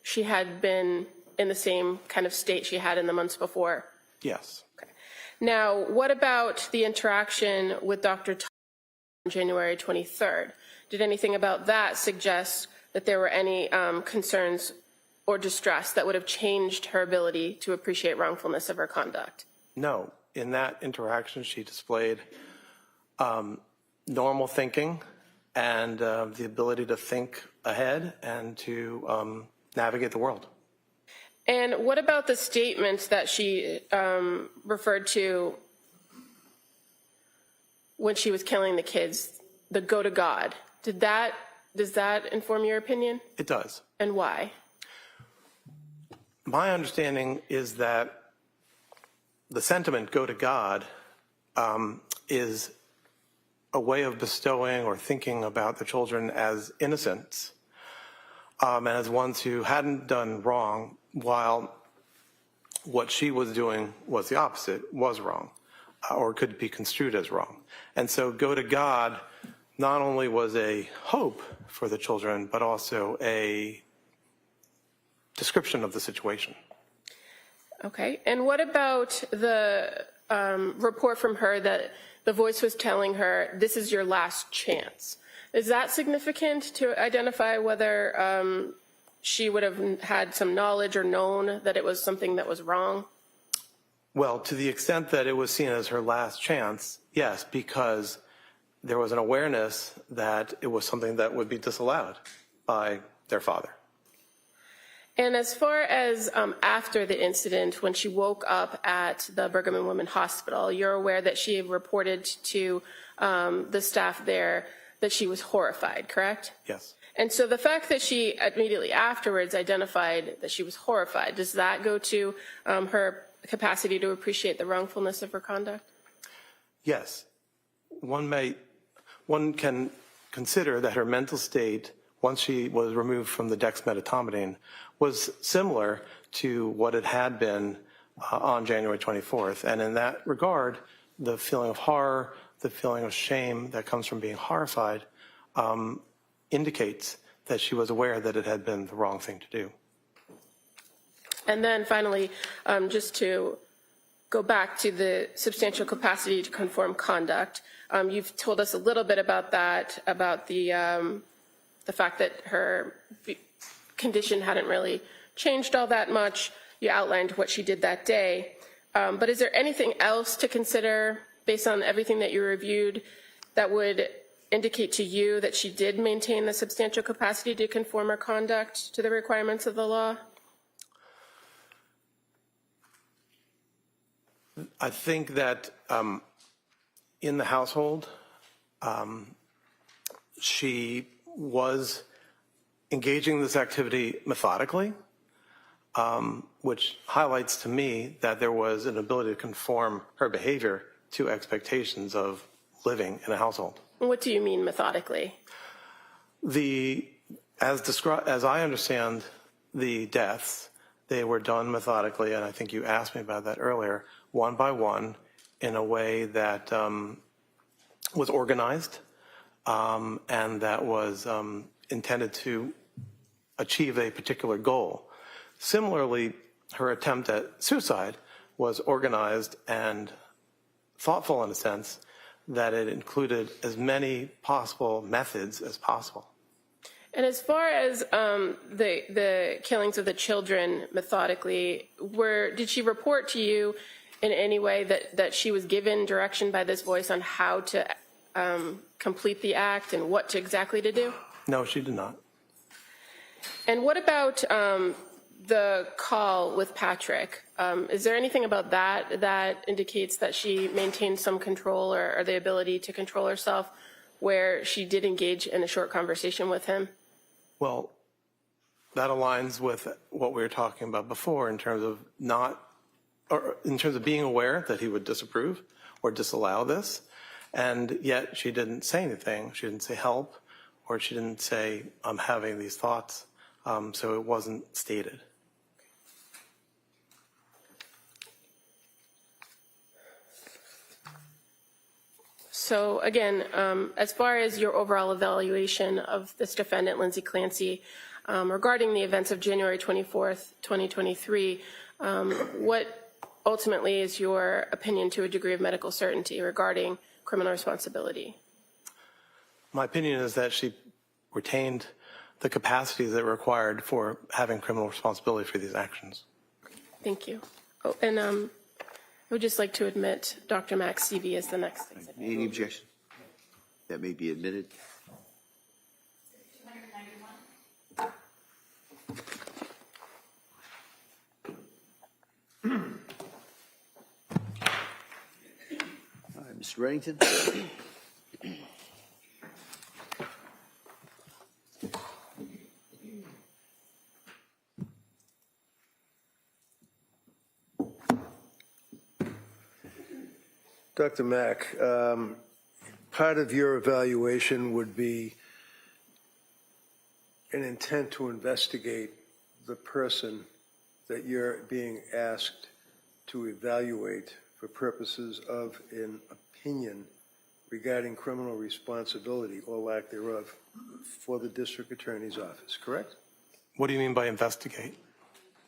she had been in the same kind of state she had in the months before? Yes. Okay. Now, what about the interaction with Dr. Tom on January 23rd? Did anything about that suggest that there were any concerns or distress that would have changed her ability to appreciate wrongfulness of her conduct? No. In that interaction, she displayed normal thinking and the ability to think ahead and to navigate the world. And what about the statements that she referred to when she was killing the kids, the go to God? Does that inform your opinion? It does. And why? My understanding is that the sentiment, go to God, is a way of bestowing or thinking about the children as innocents and as ones who hadn't done wrong, while what she was doing was the opposite, was wrong, or could be construed as wrong. And so go to God not only was a hope for the children, but also a description of the situation. Okay. And what about the report from her that the voice was telling her, this is your last chance? Is that significant to identify whether she would have had some knowledge or known that it was something that was wrong? Well, to the extent that it was seen as her last chance, yes, because there was an awareness that it was something that would be disallowed by their father. And as far as after the incident, when she woke up at the Brigham and Women's Hospital, you're aware that she reported to the staff there that she was horrified, correct? Yes. And so the fact that she immediately afterwards identified that she was horrified, does that go to her capacity to appreciate the wrongfulness of her conduct? Yes. One can consider that her mental state, once she was removed from the dexmedetomidine, was similar to what it had been on January 24th. And in that regard, the feeling of horror, the feeling of shame that comes from being horrified indicates that she was aware that it had been the wrong thing to do. And then finally, just to go back to the substantial capacity to conform conduct, you've told us a little bit about that, about the fact that her condition hadn't really changed all that much. You outlined what she did that day. But is there anything else to consider based on everything that you reviewed that would indicate to you that she did maintain the substantial capacity to conform her conduct to the requirements of the law? I think that in the household, she was engaging this activity methodically, which highlights to me that there was an ability to conform her behavior to expectations of living in a household. What do you mean methodically? As I understand the deaths, they were done methodically, and I think you asked me about that earlier, one by one, in a way that was organized and that was intended to achieve a particular goal. Similarly, her attempt at suicide was organized and thoughtful in a sense that it included as many possible methods as possible. And as far as the killings of the children methodically, did she report to you in any way that she was given direction by this voice on how to complete the act and what exactly to do? No, she did not. And what about the call with Patrick? Is there anything about that indicates that she maintained some control or the ability to control herself where she did engage in a short conversation with him? Well, that aligns with what we were talking about before in terms of being aware that he would disapprove or disallow this, and yet she didn't say anything. She didn't say help, or she didn't say, I'm having these thoughts, so it wasn't stated. So again, as far as your overall evaluation of this defendant, Lindsay Clancy, regarding the events of January 24th, 2023, what ultimately is your opinion to a degree of medical certainty regarding criminal responsibility? My opinion is that she retained the capacities that were required for having criminal responsibility for these actions. Thank you. Oh, and I would just like to admit Dr. Max Seavey as the next exhibit. Any objection? That may be admitted. All right, Mr. Reddington. Dr. Mack, part of your evaluation would be an intent to investigate the person that you're being asked to evaluate for purposes of an opinion regarding criminal responsibility or lack thereof for the district attorney's office, correct? What do you mean by investigate?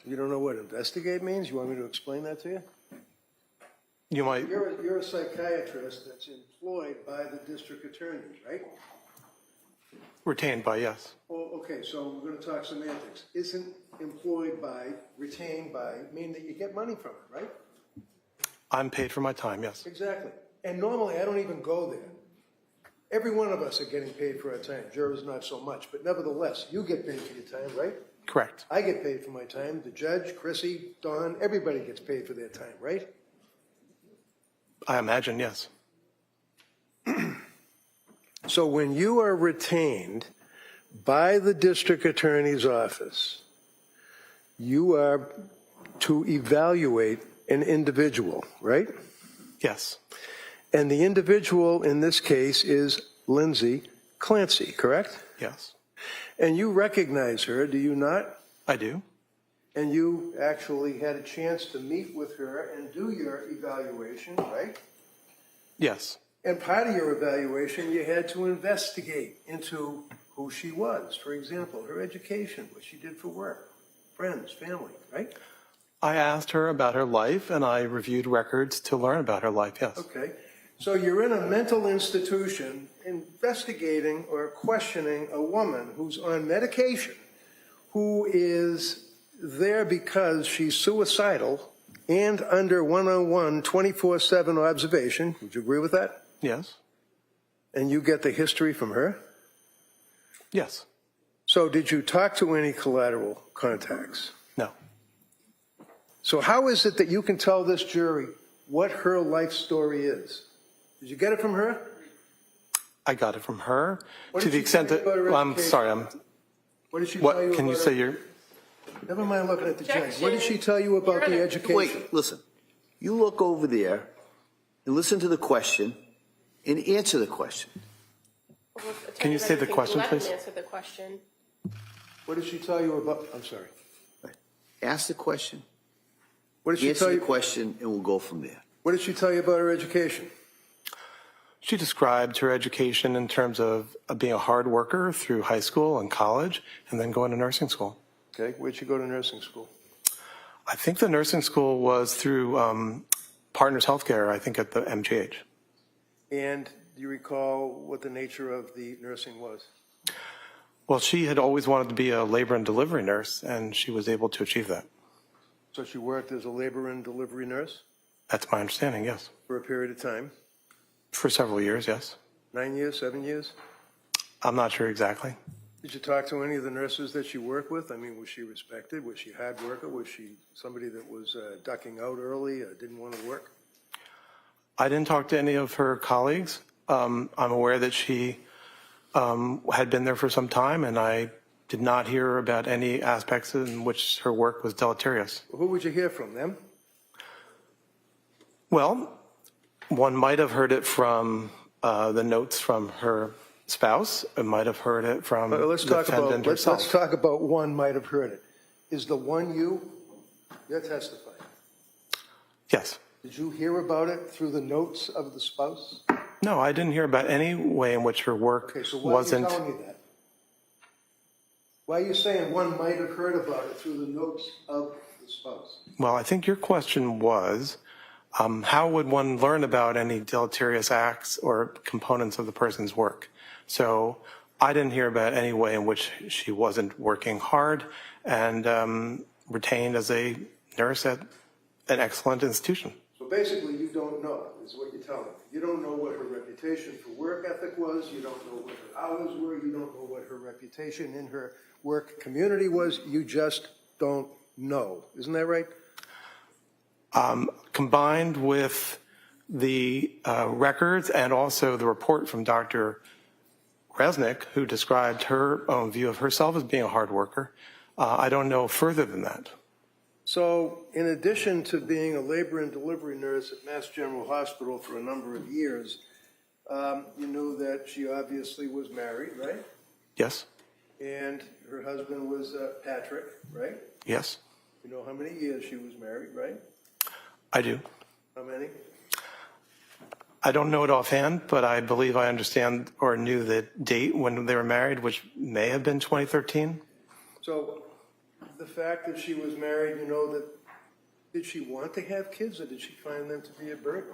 You don't know what investigate means? You want me to explain that to you? You might, You're a psychiatrist that's employed by the district attorneys, right? retained by, yes. Well, okay, so we're going to talk semantics. Isn't employed by, retained by, mean that you get money from it, right? I'm paid for my time, yes. Exactly. And normally, I don't even go there. Every one of us are getting paid for our time. Jurors, not so much. But nevertheless, you get paid for your time, right? Correct. I get paid for my time. The judge, Chrissy, Don, everybody gets paid for their time, right? I imagine, yes. So when you are retained by the district attorney's office, you are to evaluate an individual, right? Yes. And the individual in this case is Lindsay Clancy, correct? Yes. And you recognize her, do you not? I do. And you actually had a chance to meet with her and do your evaluation, right? Yes. And part of your evaluation, you had to investigate into who she was. For example, her education, what she did for work, friends, family, right? I asked her about her life, and I reviewed records to learn about her life, yes. Okay. So you're in a mental institution investigating or questioning a woman who's on medication, who is there because she's suicidal and under one-on-one 24/7 observation. Would you agree with that? Yes. And you get the history from her? Yes. So did you talk to any collateral contacts? No. So how is it that you can tell this jury what her life story is? Did you get it from her? I got it from her What to did the she extent tell you that, about her well, I'm education? sorry, What did she tell you what, can you about say her? your, Never mind looking at the judge. What did she tell you about the education? Wait, listen. You look over there and listen to the question and answer the question. Can you say the question, Let him please? answer the question. What did she tell you about? I'm sorry. Ask the question, What did she answer tell the you? question, and we'll go from there. What did she tell you about her education? She described her education in terms of being a hard worker through high school and college, and then going to nursing school. Okay, where'd she go to nursing school? I think the nursing school was through Partners Healthcare, I think at the MGH. And do you recall what the nature of the nursing was? Well, she had always wanted to be a labor and delivery nurse, and she was able to achieve that. So she worked as a labor and delivery nurse That's my understanding, yes. for a period of time. For several years, yes. 9 years, 7 years? I'm not sure exactly. Did you talk to any of the nurses that she worked with? I mean, was she respected? Was she a hard worker? Was she somebody that was ducking out early, didn't want to work? I didn't talk to any of her colleagues. I'm aware that she had been there for some time, and I did not hear about any aspects in which her work was deleterious. Who would you hear from, them? Well, one might have heard it from the notes from her spouse. It might have heard it from the defendant herself. Let's talk about one might have heard it. Is the one you're testifying? Yes. Did you hear about it through the notes of the spouse? No, I didn't hear about any way in which her work Okay, so why wasn't. are you telling me that? Why are you saying one might have heard about it through the notes of the spouse? Well, I think your question was, how would one learn about any deleterious acts or components of the person's work? So I didn't hear about any way in which she wasn't working hard and retained as a nurse at an excellent institution. So basically, you don't know, is what you're telling me. You don't know what her reputation for work ethic was. You don't know what her hours were. You don't know what her reputation in her work community was. You just don't know. Isn't that right? Combined with the records and also the report from Dr. Resnick, who described her own view of herself as being a hard worker, I don't know further than that. So in addition to being a labor and delivery nurse at Mass General Hospital for a number of years, you knew that she obviously was married, right? Yes. And her husband was Patrick, right? Yes. You know how many years she was married, right? I do. How many? I don't know it offhand, but I believe I understand or knew the date when they were married, which may have been 2013. So the fact that she was married, you know, that did she want to have kids or did she find them to be a burden?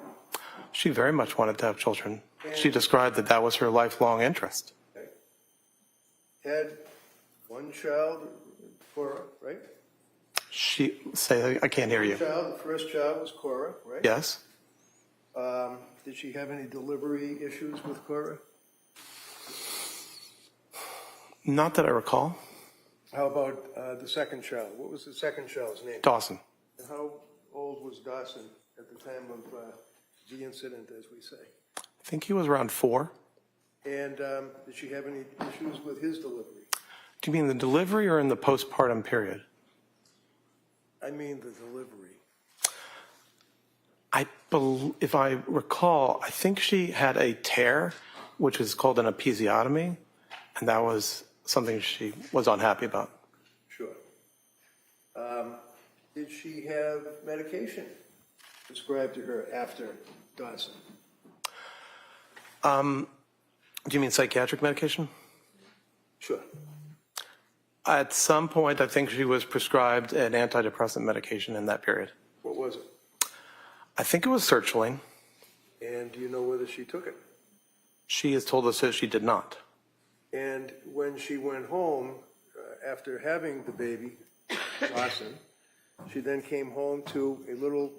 She very much wanted to have children. She described that that was her lifelong interest. Okay. Had one child, Cora, right? I can't hear you. The first child was Cora, right? Yes. Did she have any delivery issues with Cora? Not that I recall. How about the second child? What was the second child's name? Dawson. And how old was Dawson at the time of the incident, as we say? I think he was around 4. And did she have any issues with his delivery? Do you mean the delivery or in the postpartum period? I mean the delivery. If I recall, I think she had a tear, which is called an episiotomy, and that was something she was unhappy about. Sure. Did she have medication prescribed to her after Dawson? Do you mean psychiatric medication? Sure. At some point, I think she was prescribed an antidepressant medication in that period. What was it? I think it was sertraline. And do you know whether she took it? She has told us that she did not. And when she went home, after having the baby, Dawson, she then came home to a little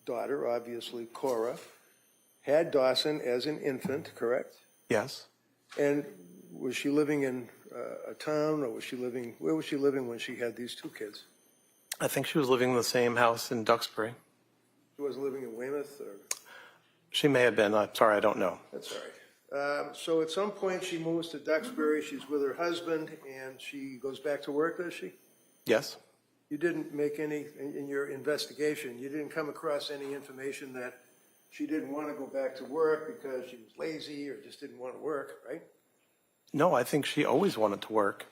daughter, obviously Cora, had Dawson as an infant, correct? Yes. And was she living in a town, or where was she living when she had these two kids? I think she was living in the same house in Duxbury. She wasn't living in Weymouth? Or? She may have been. I'm sorry, I don't know. That's all right. So at some point she moves to Duxbury, she's with her husband, and she goes back to work, does she? Yes. You didn't make any, in your investigation, you didn't come across any information that she didn't want to go back to work because she was lazy or just didn't want to work, right? No, I think she always wanted to work.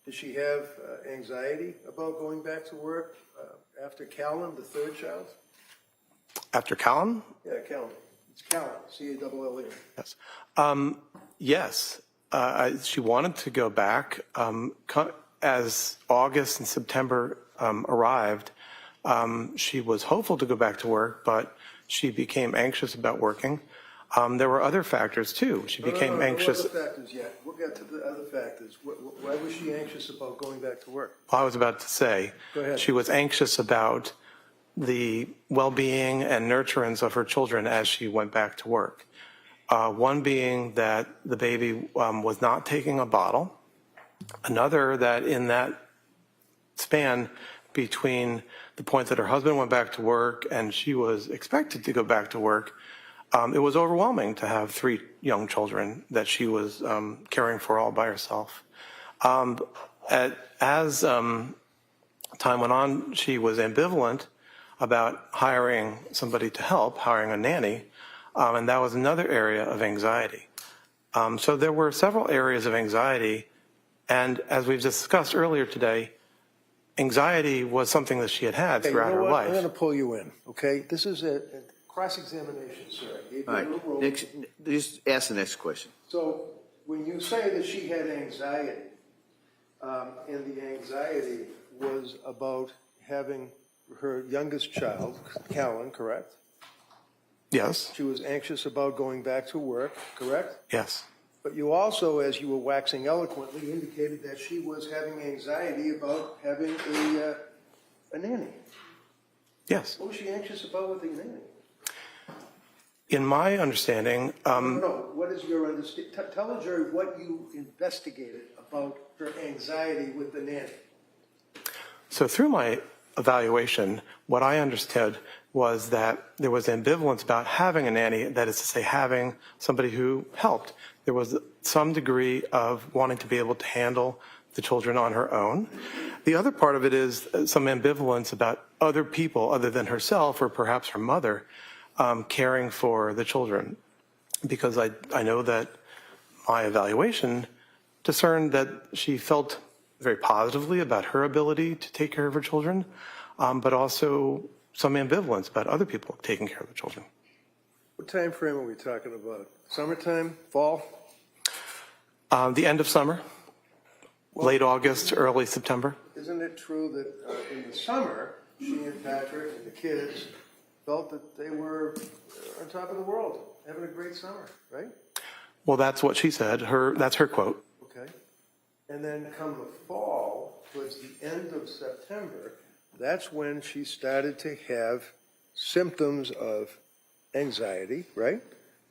Did she have anxiety about going back to work after Callan, the third child? After Callum? Yeah, Callan. It's Callan, C-A-L-L-E. Yes. Yes. She wanted to go back. As August and September arrived, she was hopeful to go back to work, but she became anxious about working. There were other factors, too. She became anxious. No other factors yet. We'll get to the other factors. Why was she anxious about going back to work? I was about to say, Go ahead. she was anxious about the well-being and nurturance of her children as she went back to work. One being that the baby was not taking a bottle. Another, that in that span between the point that her husband went back to work and she was expected to go back to work, it was overwhelming to have 3 young children that she was caring for all by herself. As time went on, she was ambivalent about hiring somebody to help, hiring a nanny, and that was another area of anxiety. So there were several areas of anxiety, and as we've discussed earlier today, anxiety was something that she had throughout her life. I'm going to pull you in, okay? This is a cross-examination, sir. I gave you All a little right, rope. next, just ask the next question. So when you say that she had anxiety, and the anxiety was about having her youngest child, Callan, correct? Yes, She was anxious about going back to work, correct? yes, But you also, as you were waxing eloquently, indicated that she was having anxiety about having a nanny. yes. What was she anxious about with the nanny? In my understanding, No, what is your understanding? Tell the jury what you investigated about her anxiety with the nanny. so through my evaluation, what I understood was that there was ambivalence about having a nanny, that is to say, having somebody who helped. There was some degree of wanting to be able to handle the children on her own. The other part of it is some ambivalence about other people other than herself or perhaps her mother caring for the children. Because I know that my evaluation discerned that she felt very positively about her ability to take care of her children, but also some ambivalence about other people taking care of the children. What time frame are we talking about? Summertime, fall? The end of summer, late August, early September. Isn't it true that in the summer, she and Patrick and the kids felt that they were on top of the world, having a great summer, right? Well, that's what she said. That's her quote. Okay. And then come the fall, towards the end of September, that's when she started to have symptoms of anxiety, right?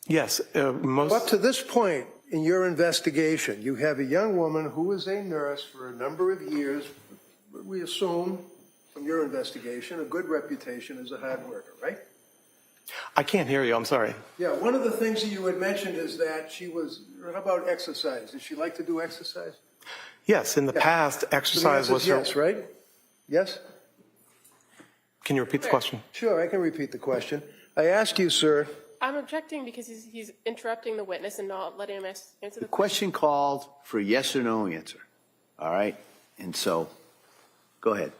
Yes, Up to this point in your investigation, you have a young woman who was a nurse for a number of years, we assume from your investigation, a good reputation as a hard worker, right? I can't hear you. I'm sorry. Yeah, one of the things that you had mentioned is that she was, how about exercise? Did she like to do exercise? Yes, in the past, exercise was her. Yes, right? Yes? Can you repeat the question? Sure, I can repeat the question. I asked you, sir. I'm objecting because he's interrupting the witness and not letting him answer the The question called for a yes or no answer. All right? And so, go ahead.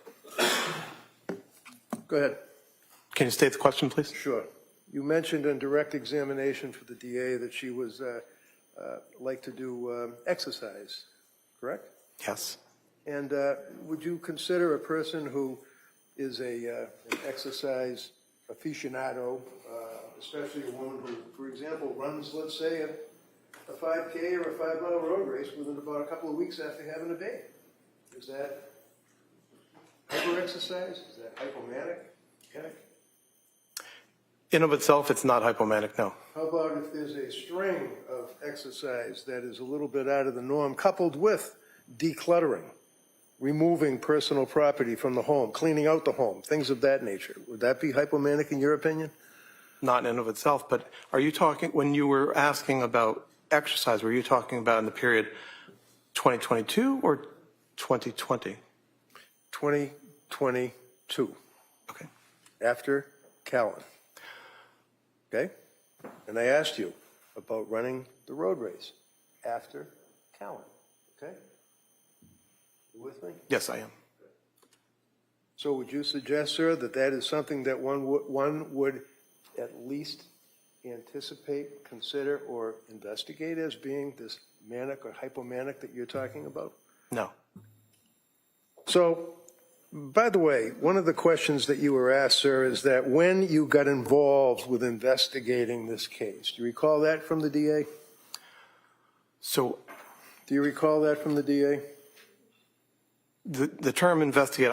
Go ahead. Can you state the question, please? Sure. You mentioned in direct examination for the DA that she was like to do exercise, correct? Yes. And would you consider a person who is an exercise aficionado, especially a woman who, for example, runs, let's say, a 5K or a 5-mile road race within about a couple of weeks after having a baby? Is that hyper-exercise? Is that hypomanic? In of itself, it's not hypomanic, no. How about if there's a string of exercise that is a little bit out of the norm, coupled with decluttering, removing personal property from the home, cleaning out the home, things of that nature? Would that be hypomanic in your opinion? Not in of itself, but are you talking, when you were asking about exercise, were you talking about in the period 2022 or 2020? 2022. Okay. After Callan. Okay? And I asked you about running the road race after Callan. Okay? You with me? Yes, I am. So would you suggest, sir, that that is something that one would at least anticipate, consider, or investigate as being this manic or hypomanic that you're talking about? No. So, by the way, one of the questions that you were asked, sir, is that when you got involved with investigating this case, do you recall that from the DA? So, Do you recall that from the DA? the term investigate,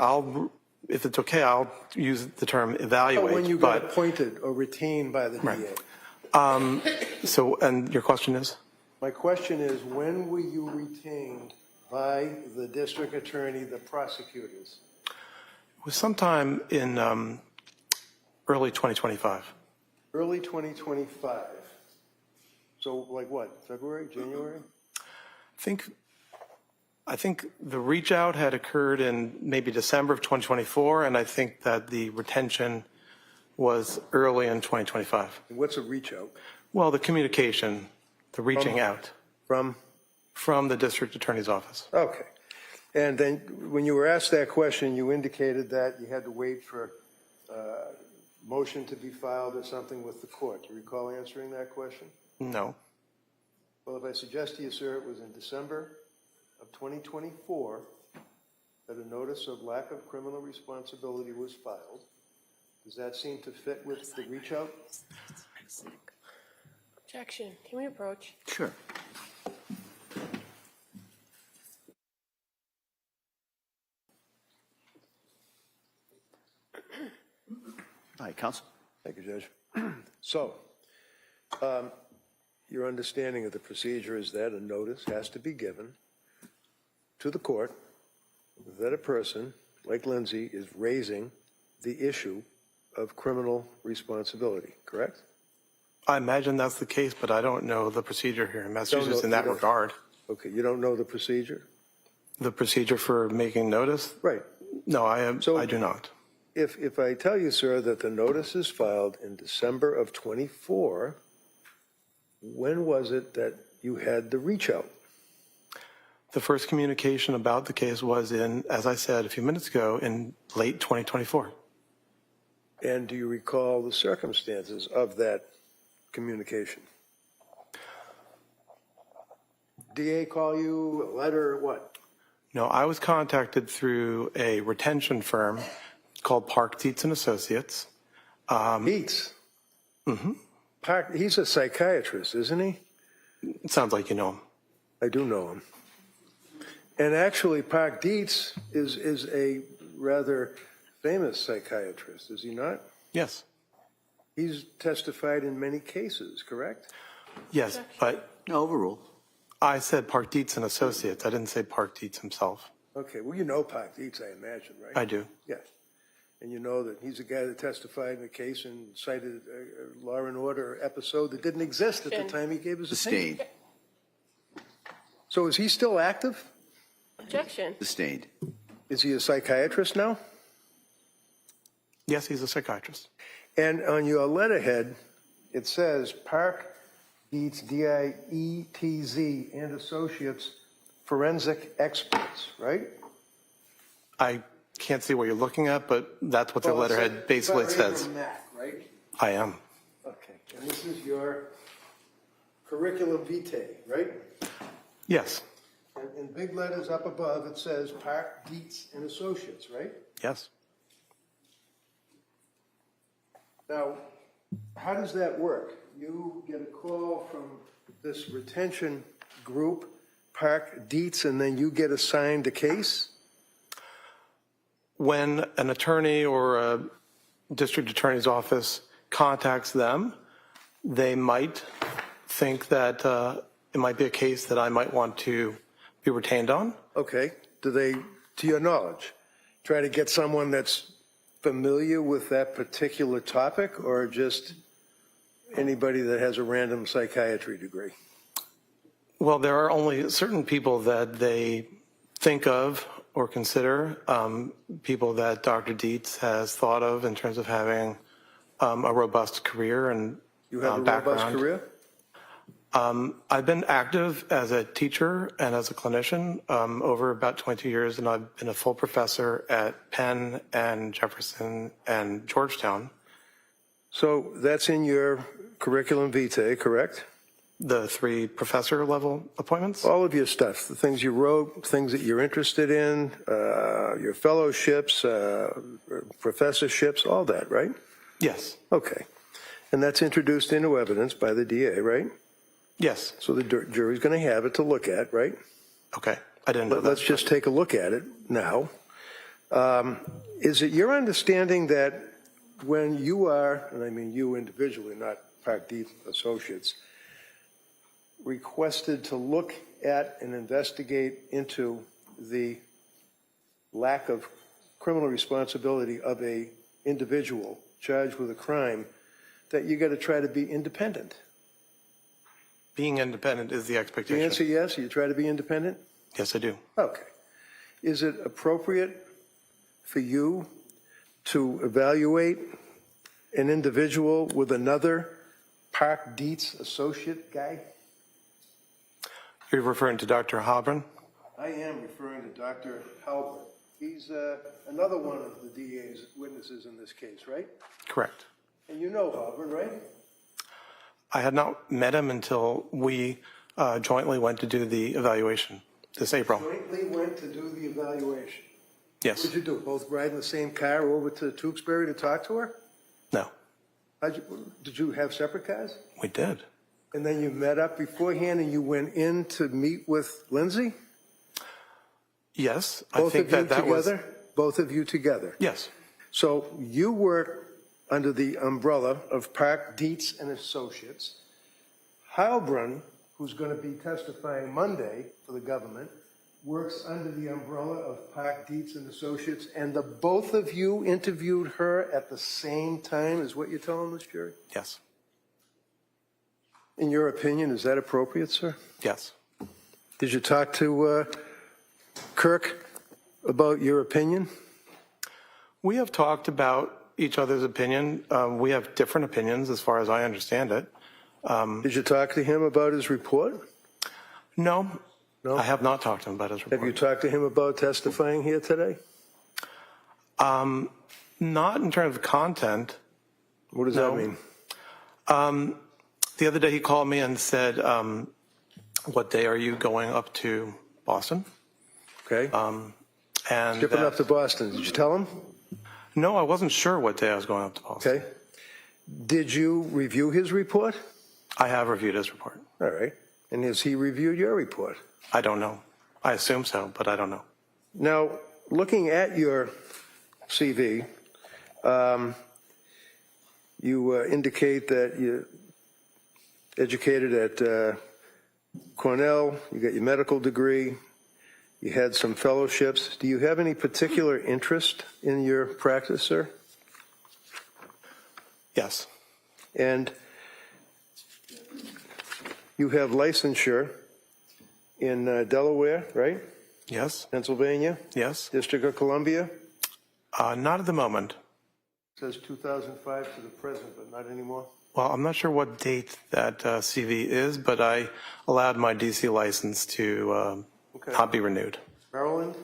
if it's okay, I'll use the term evaluate. When you got appointed or retained by the Right. DA? So, and your question is? My question is, when were you retained by the district attorney, the prosecutors? It was sometime in early 2025. Early 2025. So like what, February, January? I think the reach out had occurred in maybe December of 2024, and I think that the retention was early in 2025. And what's a reach out? Well, the communication, the reaching out from the district attorney's office. Okay. And then when you were asked that question, you indicated that you had to wait for a motion to be filed or something with the court. Do you recall answering that question? No. Well, if I suggest to you, sir, it was in December of 2024 that a notice of lack of criminal responsibility was filed. Does that seem to fit with the reach out? objection. Can we approach? Sure. All right, counsel. Thank you, Judge. So, your understanding of the procedure is that a notice has to be given to the court that a person, like Lindsay, is raising the issue of criminal responsibility, correct? I imagine that's the case, but I don't know the procedure here in Massachusetts in that regard. Okay, you don't know the procedure? The procedure for making notice? Right. No, I So- do not. If I tell you, sir, that the notice is filed in December of '24, when was it that you had the reach out? The first communication about the case was in, as I said a few minutes ago, in late 2024. And do you recall the circumstances of that communication? DA call you, a letter, what? No, I was contacted through a retention firm called Park Dietz and Associates. Dietz? Mm-hmm. He's a psychiatrist, isn't he? It sounds like you know him. I do know him. And actually, Park Dietz is a rather famous psychiatrist, is he not? Yes. He's testified in many cases, correct? Yes, but No, overruled. I said Park Dietz and Associates. I didn't say Park Dietz himself. Okay, well, you know Park Dietz, I imagine, right? I do. Yes. And you know that he's the guy that testified in the case and cited a Law and Order episode that didn't exist at the time he gave his opinion. Sustained. So is he still active? Objection. Sustained. Is he a psychiatrist now? Yes, he's a psychiatrist. And on your letterhead, it says Park Dietz, D-I-E-T-Z, and Associates, forensic experts, right? I can't see what you're looking at, but that's what their letterhead basically says. Matt, right? I am. Okay, and this is your curriculum vitae, right? Yes. And in big letters up above, it says Park Dietz and Associates, right? Yes. Now, how does that work? You get a call from this retention group, Park Dietz, and then you get assigned a case? When an attorney or a district attorney's office contacts them, they might think that it might be a case that I might want to be retained on. Okay. Do they, to your knowledge, try to get someone that's familiar with that particular topic, or just anybody that has a random psychiatry degree? Well, there are only certain people that they think of or consider, people that Dr. Dietz has thought of in terms of having a robust career and You have a background. robust career? I've been active as a teacher and as a clinician over about 22 years, and I've been a full professor at Penn and Jefferson and Georgetown. So that's in your curriculum vitae, correct? The 3 professor level appointments? All of your stuff, the things you wrote, things that you're interested in, your fellowships, professorships, all that, right? Yes. Okay. And that's introduced into evidence by the DA, right? Yes. So the jury's going to have it to look at, right? Okay. I didn't know that. Let's just take a look at it now. Is it your understanding that when you are, and I mean you individually, not Park Dietz Associates, requested to look at and investigate into the lack of criminal responsibility of a individual charged with a crime, that you got to try to be independent? Being independent is the expectation. The answer yes, you try to be independent? Yes, I do. Okay. Is it appropriate for you to evaluate an individual with another Park Dietz associate guy? You're referring to Dr. Habron? I am referring to Dr. Halbert. He's another one of the DA's witnesses in this case, right? Correct. And you know Halbert, right? I had not met him until we jointly went to do the evaluation this April. Jointly went to do the evaluation. Yes. What did you do? Both ride in the same car over to Tewksbury to talk to her? No, Did you have separate cars? we did. And then you met up beforehand and you went in to meet with Lindsay? Yes, I Both think of you that was. together? Both of you together? Yes, So you work under the umbrella of Park Dietz and Associates. Heilbrunn, who's going to be testifying Monday for the government, works under the umbrella of Park Dietz and Associates, and the both of you interviewed her at the same time, is what you're telling this jury? yes, In your opinion, is that appropriate, sir? yes. Did you talk to Kirk about your opinion? We have talked about each other's opinion. We have different opinions as far as I understand it. Did you talk to him about his report? No, No? I have not talked to him about his report. Have you talked to him about testifying here today? Not in terms of content. What does No. that mean? The other day he called me and said, what day are you going up to Boston? Okay. And Shipping up to Boston. Did you tell him? No, I wasn't sure what day I was going up to Boston. Okay. Did you review his report? I have reviewed his report. All right. And has he reviewed your report? I don't know. I assume so, but I don't know. Now, looking at your CV, you indicate that you're educated at Cornell, you got your medical degree, you had some fellowships. Do you have any particular interest in your practice, sir? Yes. And you have licensure in Delaware, right? Yes. Pennsylvania? Yes. District of Columbia? Not at the moment. It says 2005 to the present, but not anymore. Well, I'm not sure what date that CV is, but I allowed my DC license to not be renewed. Maryland?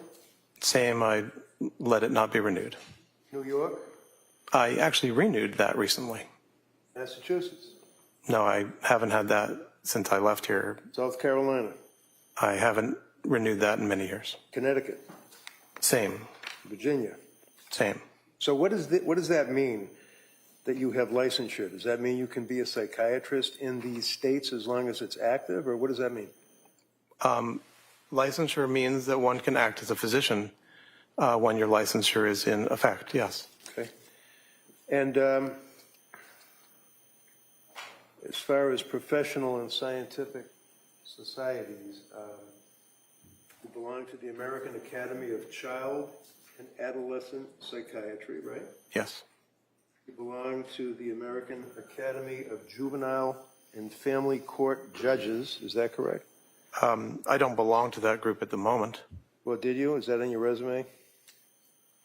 Same, I let it not be renewed. New York? I actually renewed that recently. Massachusetts? No, I haven't had that since I left here. South Carolina? I haven't renewed that in many years. Connecticut? Same, Virginia? same. So what does that mean, that you have licensure? Does that mean you can be a psychiatrist in these states as long as it's active, or what does that mean? Licensure means that one can act as a physician when your licensure is in effect, yes. Okay. And as far as professional and scientific societies, you belong to the American Academy of Child and Adolescent Psychiatry, right? Yes. You belong to the American Academy of Juvenile and Family Court Judges, is that correct? I don't belong to that group at the moment. Well, did you? Is that on your resume?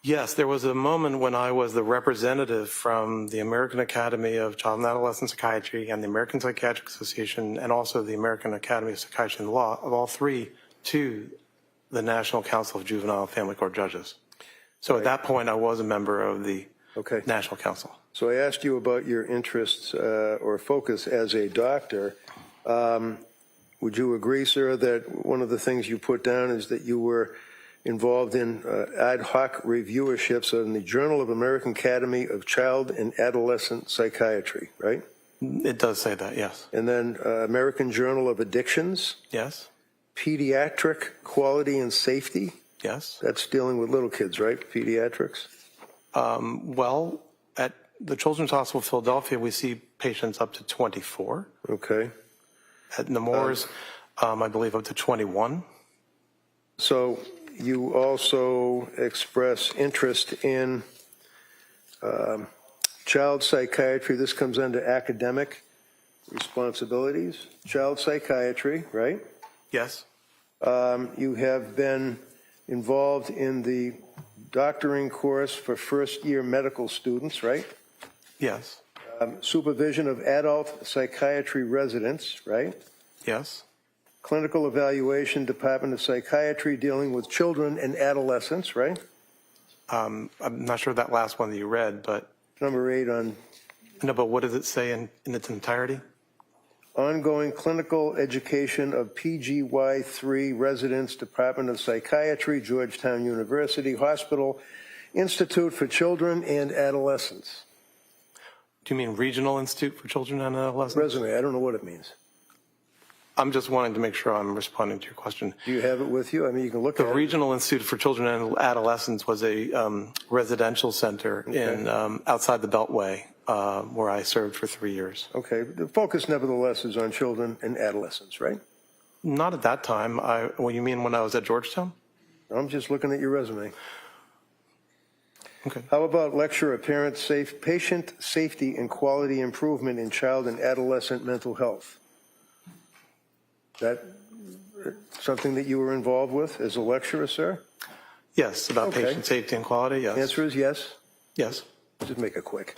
Yes, there was a moment when I was the representative from the American Academy of Child and Adolescent Psychiatry and the American Psychiatric Association and also the American Academy of Psychiatry and Law, of all three, to the National Council of Juvenile and Family Court Judges. So at that point, I was a member of the National Council. So I asked you about your interests or focus as a doctor. Would you agree, sir, that one of the things you put down is that you were involved in ad hoc reviewerships in the Journal of American Academy of Child and Adolescent Psychiatry, right? It does say that, yes. And then American Journal of Addictions? Yes. Pediatric Quality and Safety? Yes. That's dealing with little kids, right? Pediatrics? Well, at the Children's Hospital of Philadelphia, we see patients up to 24. Okay. At Nemours, I believe up to 21. So you also express interest in child psychiatry. This comes under academic responsibilities. Child psychiatry, right? Yes. You have been involved in the doctoring course for first-year medical students, right? Yes. Supervision of adult psychiatry residents, right? Yes. Clinical evaluation, Department of Psychiatry, dealing with children and adolescents, right? I'm not sure that last one that you read, but... Number 8 on... No, but what does it say in its entirety? Ongoing clinical education of PGY3 residents, Department of Psychiatry, Georgetown University Hospital, Institute for Children and Adolescents. Do you mean Regional Institute for Children and Adolescents? Resume, I don't know what it means. I'm just wanting to make sure I'm responding to your question. Do you have it with you? I mean, you can look The at it. Regional Institute for Children and Adolescents was a residential center in outside the Beltway where I served for 3 years. Okay, the focus nevertheless is on children and adolescents, right? Not at that time. What you mean when I was at Georgetown? I'm just looking at your resume. Okay. How about lecture of patient safety and quality improvement in child and adolescent mental health? That something that you were involved with as a lecturer, sir? Yes, about Okay. patient safety and quality, yes. Answer is yes. Yes. Just make it quick.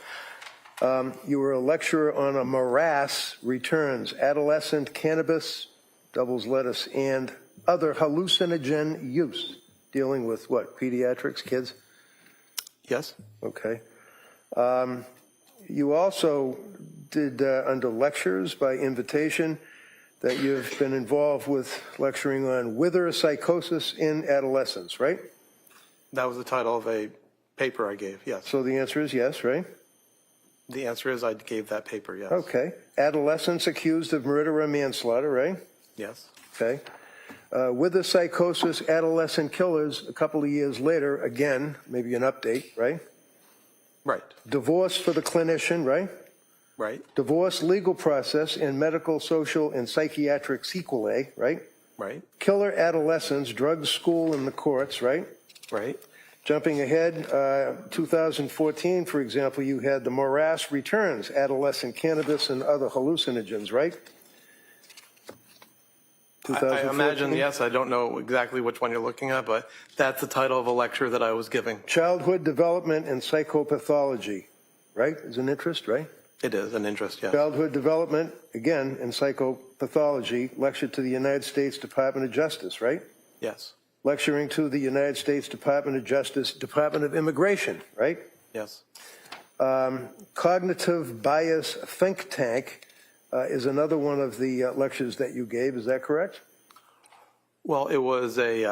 You were a lecturer on a morass returns, adolescent cannabis, doubles lettuce, and other hallucinogen use, dealing with what, pediatrics, kids? Yes. Okay. You also did, under lectures by invitation, that you've been involved with lecturing on wither psychosis in adolescents, right? That was the title of a paper I gave, yes. So the answer is yes, right? The answer is I gave that paper, yes. Okay. Adolescents accused of murder or manslaughter, right? Yes. Okay. Wither psychosis, adolescent killers, a couple of years later, again, maybe an update, right? Right. Divorce for the clinician, right? Right. Divorce legal process and medical, social, and psychiatric sequelae, right? Right. Killer adolescents, drugs, school, and the courts, right? Right. Jumping ahead, 2014, for example, you had the morass returns, adolescent cannabis and other hallucinogens, right? I imagine, yes, I don't know exactly which one you're looking at, but that's the title of a lecture that I was giving. Childhood development and psychopathology, right? Is an interest, right? It is an interest, yes. Childhood development, again, in psychopathology, lecture to the United States Department of Justice, right? Yes. Lecturing to the United States Department of Justice, Department of Immigration, right? Yes. Cognitive bias think tank is another one of the lectures that you gave. Is that correct? Well, it was a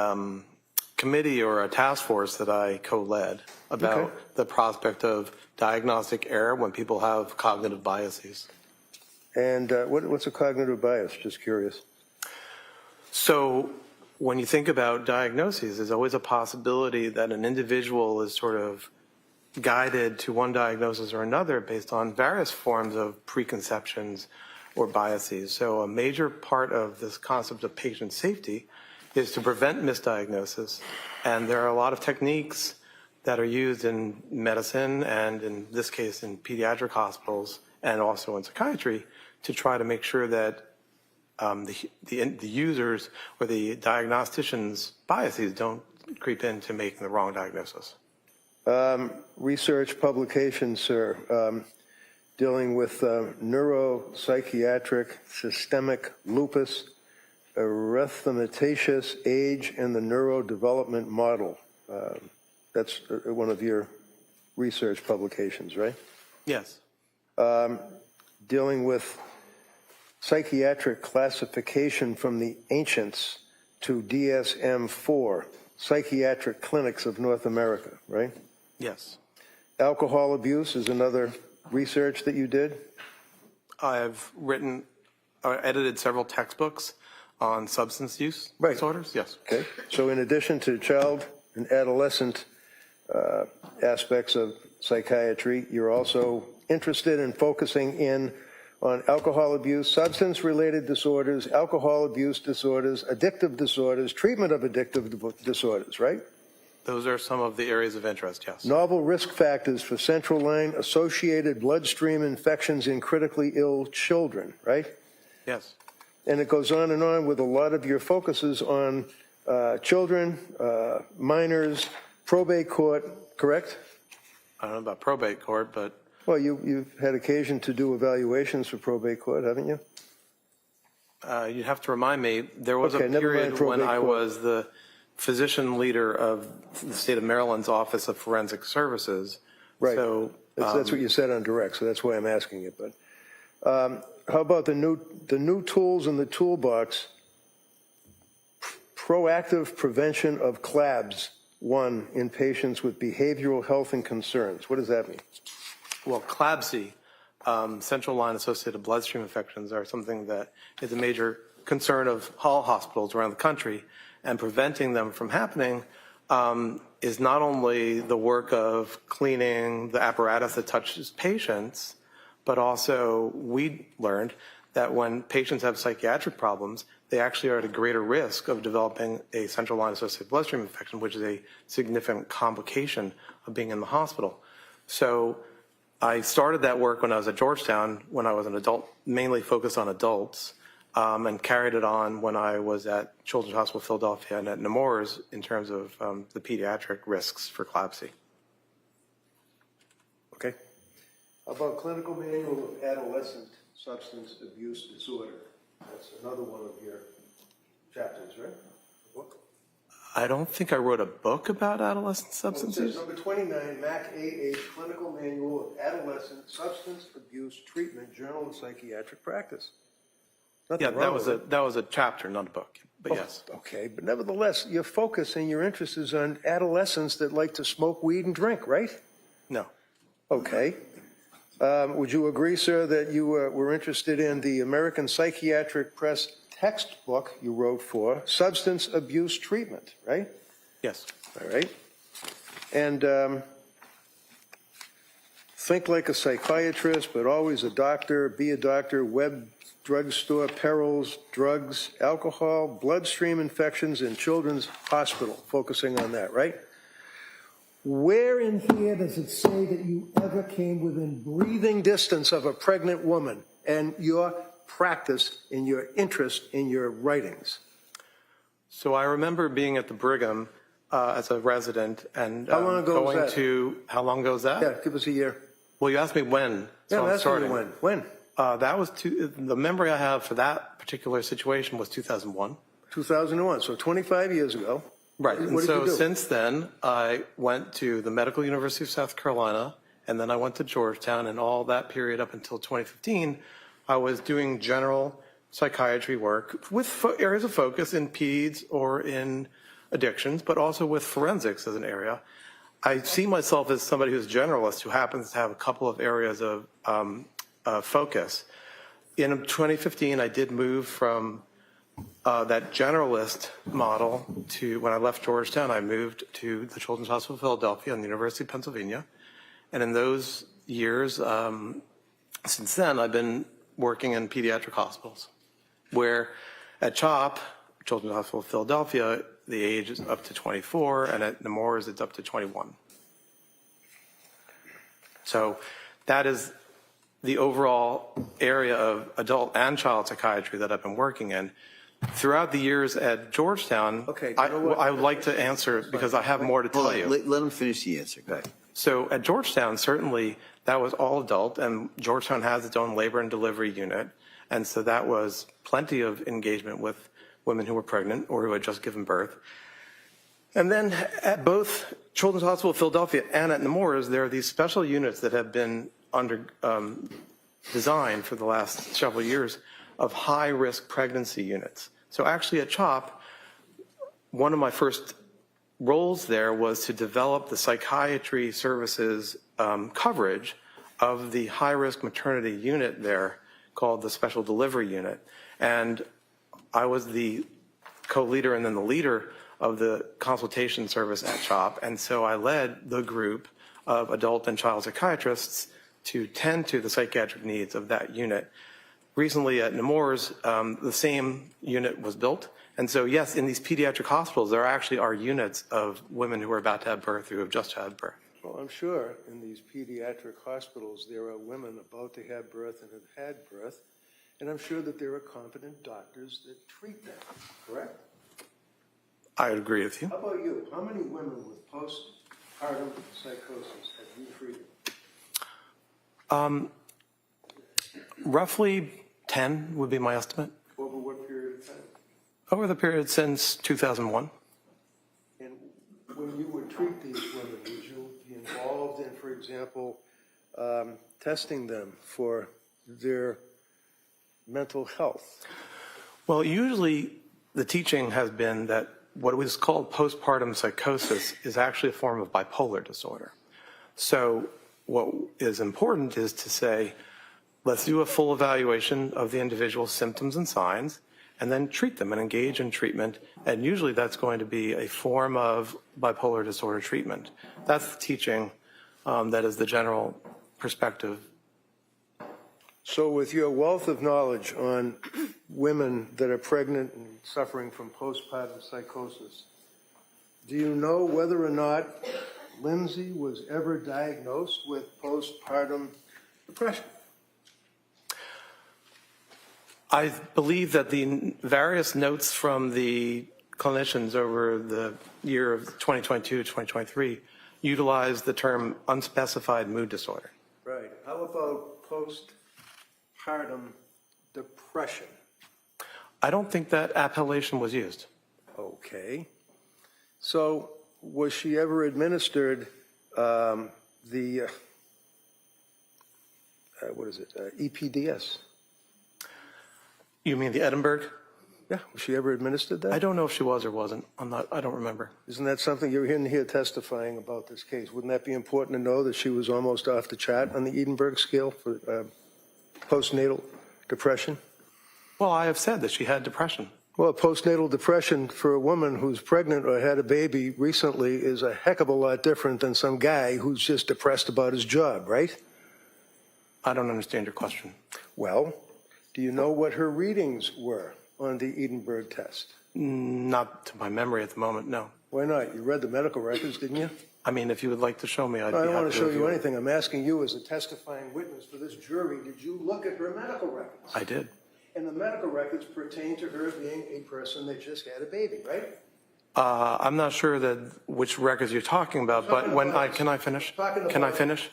committee or a task force that I co-led about Okay. the prospect of diagnostic error when people have cognitive biases. And what's a cognitive bias? Just curious. So when you think about diagnoses, there's always a possibility that an individual is sort of guided to one diagnosis or another based on various forms of preconceptions or biases. So a major part of this concept of patient safety is to prevent misdiagnosis. And there are a lot of techniques that are used in medicine and in this case in pediatric hospitals and also in psychiatry to try to make sure that the users or the diagnosticians' biases don't creep into making the wrong diagnosis. Research publication, sir, dealing with neuropsychiatric systemic lupus, erythematosus, age, and the neurodevelopment model. That's one of your research publications, right? Yes. Dealing with psychiatric classification from the ancients to DSM-4, psychiatric clinics of North America, right? Yes. Alcohol abuse is another research that you did. I've written, edited several textbooks on substance use Right. disorders. Yes. Okay. So in addition to child and adolescent aspects of psychiatry, you're also interested in focusing in on alcohol abuse, substance-related disorders, alcohol abuse disorders, addictive disorders, treatment of addictive disorders, right? Those are some of the areas of interest, yes. Novel risk factors for central line associated bloodstream infections in critically ill children, right? Yes. And it goes on and on with a lot of your focuses on children, minors, probate court, correct? I don't know about probate court, but Well, you've had occasion to do evaluations for probate court, haven't you? you'd have to remind me, there was Okay, a never mind period when probate I court. was the physician leader of the state of Maryland's Office of Forensic Services. Right. So That's what you said on direct, so that's why I'm asking it. But how about the new tools in the toolbox? Proactive prevention of CLABS, 1, in patients with behavioral health and concerns. What does that mean? Well, CLABSI, central line associated bloodstream infections, are something that is a major concern of all hospitals around the country, and preventing them from happening is not only the work of cleaning the apparatus that touches patients, but also we learned that when patients have psychiatric problems, they actually are at a greater risk of developing a central line associated bloodstream infection, which is a significant complication of being in the hospital. So I started that work when I was at Georgetown, when I was an adult, mainly focused on adults. and carried it on when I was at Children's Hospital Philadelphia and at Nemours in terms of the pediatric risks for CLABSI. Okay. How about Clinical Manual of Adolescent Substance Abuse Disorder? That's another one of your chapters, right? Book. I don't think I wrote a book about adolescent substance It use. says number 29, MAC AH Clinical Manual of Adolescent Substance Abuse Treatment, Journal of Psychiatric Practice. Nothing Yeah, wrong with it. that was a chapter, not a book. But Oh, yes. Okay, but nevertheless, your focus and your interest is on adolescents that like to smoke weed and drink, right? No. Okay. Would you agree, sir, that you were interested in the American Psychiatric Press textbook you wrote for substance abuse treatment, right? Yes. All right. And think like a psychiatrist, but always a doctor, be a doctor, web drugstore, perils, drugs, alcohol, bloodstream infections in children's hospital, focusing on that, right? Where in here does it say that you ever came within breathing distance of a pregnant woman and your practice and your interest in your writings? So I remember being at the Brigham as a resident and How long ago was going that? to, how long ago was that? Yeah, give us a year. Well, you asked me when. So Yeah, I'm that's starting. when. When? That was the memory I have for that particular situation was 2001. 2001, so 25 years ago. Right. What And did so you do? since then, I went to the Medical University of South Carolina, and then I went to Georgetown, and all that period up until 2015, I was doing general psychiatry work with areas of focus in peds or in addictions, but also with forensics as an area. I see myself as somebody who's a generalist who happens to have a couple of areas of focus. In 2015, I did move from that generalist model to, when I left Georgetown, I moved to the Children's Hospital of Philadelphia and the University of Pennsylvania. And in those years, since then, I've been working in pediatric hospitals, where at CHOP, Children's Hospital of Philadelphia, the age is up to 24, and at Nemours, it's up to 21. So that is the overall area of adult and child psychiatry that I've been working in. Throughout the years at Georgetown, Okay, I would like to answer because I have more to tell you. Let him finish the answer. Go ahead. So at Georgetown, certainly that was all adult, and Georgetown has its own labor and delivery unit. And so that was plenty of engagement with women who were pregnant or who had just given birth. And then at both Children's Hospital of Philadelphia and at Nemours, there are these special units that have been designed for the last several years of high-risk pregnancy units. So actually at CHOP, one of my first roles there was to develop the psychiatry services coverage of the high-risk maternity unit there called the Special Delivery Unit. And I was the co-leader and then the leader of the consultation service at CHOP. And so I led the group of adult and child psychiatrists to tend to the psychiatric needs of that unit. Recently at Nemours, the same unit was built. And so, yes, in these pediatric hospitals, there actually are units of women who are about to have birth, who have just had birth. Well, I'm sure in these pediatric hospitals, there are women about to have birth and have had birth, and I'm sure that there are competent doctors that treat them, correct? I agree with you. How about you? How many women with postpartum psychosis have you treated? Roughly 10 would be my estimate. Over what period of time? Over the period since 2001. And when you would treat these women, would you be involved in, for example, testing them for their mental health? Well, usually the teaching has been that what was called postpartum psychosis is actually a form of bipolar disorder. So what is important is to say, let's do a full evaluation of the individual's symptoms and signs, and then treat them and engage in treatment. And usually that's going to be a form of bipolar disorder treatment. That's the teaching that is the general perspective. So with your wealth of knowledge on women that are pregnant and suffering from postpartum psychosis, do you know whether or not Lindsay was ever diagnosed with postpartum depression? I believe that the various notes from the clinicians over the year of 2022 to 2023 utilized the term unspecified mood disorder. Right. How about postpartum depression? I don't think that appellation was used. Okay. So was she ever administered EPDS? You mean the Edinburgh? Yeah, was she ever administered that? I don't know if she was or wasn't. I don't remember. Isn't that something you're in here testifying about this case? Wouldn't that be important to know that she was almost off the chart on the Edinburgh scale for postnatal depression? Well, I have said that she had depression. Well, postnatal depression for a woman who's pregnant or had a baby recently is a heck of a lot different than some guy who's just depressed about his job, right? I don't understand your question. Well, do you know what her readings were on the Edinburgh test? Not to my memory at the moment, no. Why not? You read the medical records, didn't you? I mean, if you would like to show me, I'd be I happy don't want to show review you it. anything. I'm asking you as a testifying witness for this jury, did you look at her medical records? I did. And the medical records pertain to her being a person that just had a baby, right? I'm not sure which records you're talking about, but can I finish? Can I finish?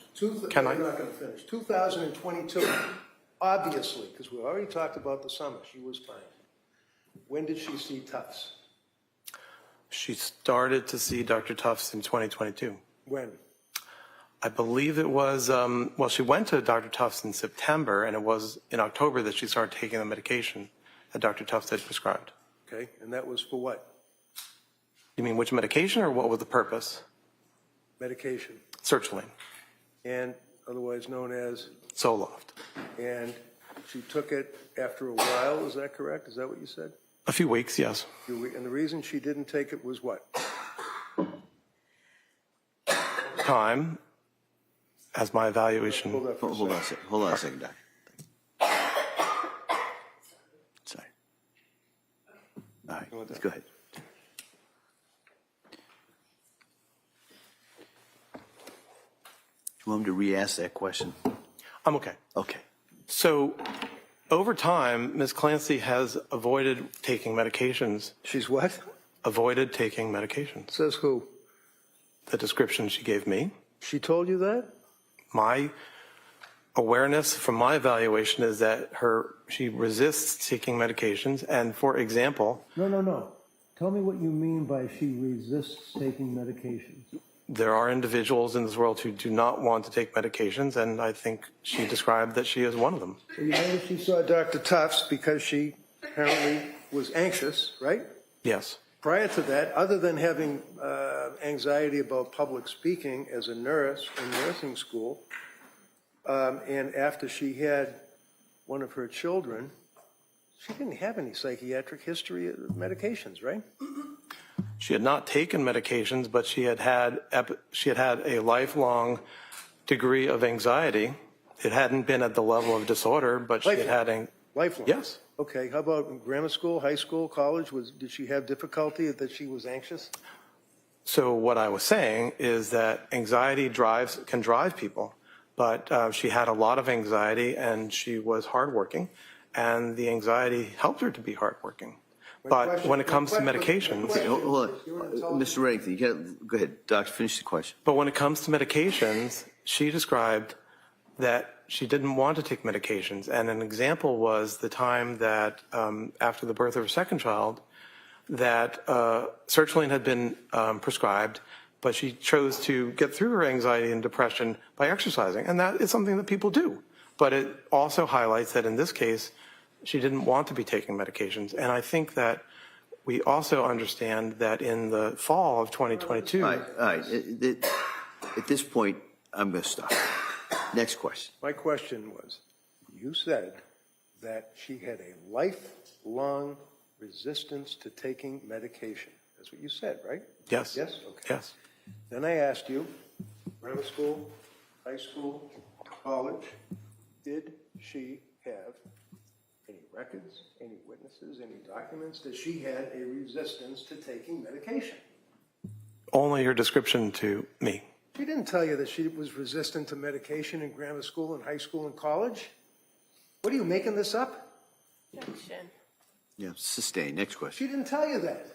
Can I? I'm not going to finish. 2022, obviously, because we already talked about the summer, she was fine. When did she see Tufts? She started to see Dr. Tufts in 2022. When? I believe it was, well, she went to Dr. Tufts in September, and it was in October that she started taking the medication that Dr. Tufts had prescribed. Okay, and that was for what? You mean which medication, or what was the purpose? Medication. Sertraline. And otherwise known as? Zoloft. And she took it after a while, is that correct? Is that what you said? A few weeks, yes. And the reason she didn't take it was what? Time, as my evaluation. Hold on for a Hold on a second. second. Hold on a second, Doc. Sorry. All right, let's go ahead. You want me to re-ask that question? I'm okay. Okay. So, over time, Ms. Clancy has avoided taking medications. She's what? Avoided taking medications. Says who? The description she gave me. She told you that? My awareness from my evaluation is that she resists taking medications, and for example, No. Tell me what you mean by she resists taking medications. there are individuals in this world who do not want to take medications, and I think she described that she is one of them. So you know she saw Dr. Tufts because she apparently was anxious, right? Yes. Prior to that, other than having anxiety about public speaking as a nurse in nursing school, and after she had one of her children, she didn't have any psychiatric history of medications, right? She had not taken medications, but she had had a lifelong degree of anxiety. It hadn't been at the level of disorder, but she had had Lifelong? Yes. Okay, how about in grammar school, high school, college? Did she have difficulty that she was anxious? So what I was saying is that anxiety can drive people, but she had a lot of anxiety and she was hardworking, and the anxiety helped her to be hardworking. But when it comes to medications, Okay, hold on. Mr. Reddington, you got go ahead. Doctor, finish the question. but when it comes to medications, she described that she didn't want to take medications. And an example was the time that after the birth of her second child, that sertraline had been prescribed, but she chose to get through her anxiety and depression by exercising. And that is something that people do. But it also highlights that in this case, she didn't want to be taking medications. And I think that we also understand that in the fall of 2022. All right. At this point, I'm going to stop. Next question. My question was, you said that she had a lifelong resistance to taking medication. That's what you said, right? Yes. Yes? Okay. Yes. Then I asked you, grammar school, high school, college, did she have any records, any witnesses, any documents that she had a resistance to taking medication? Only your description to me. She didn't tell you that she was resistant to medication in grammar school and high school and college? What are you making this up? Objection. Yeah, sustain. Next She question. didn't tell you that.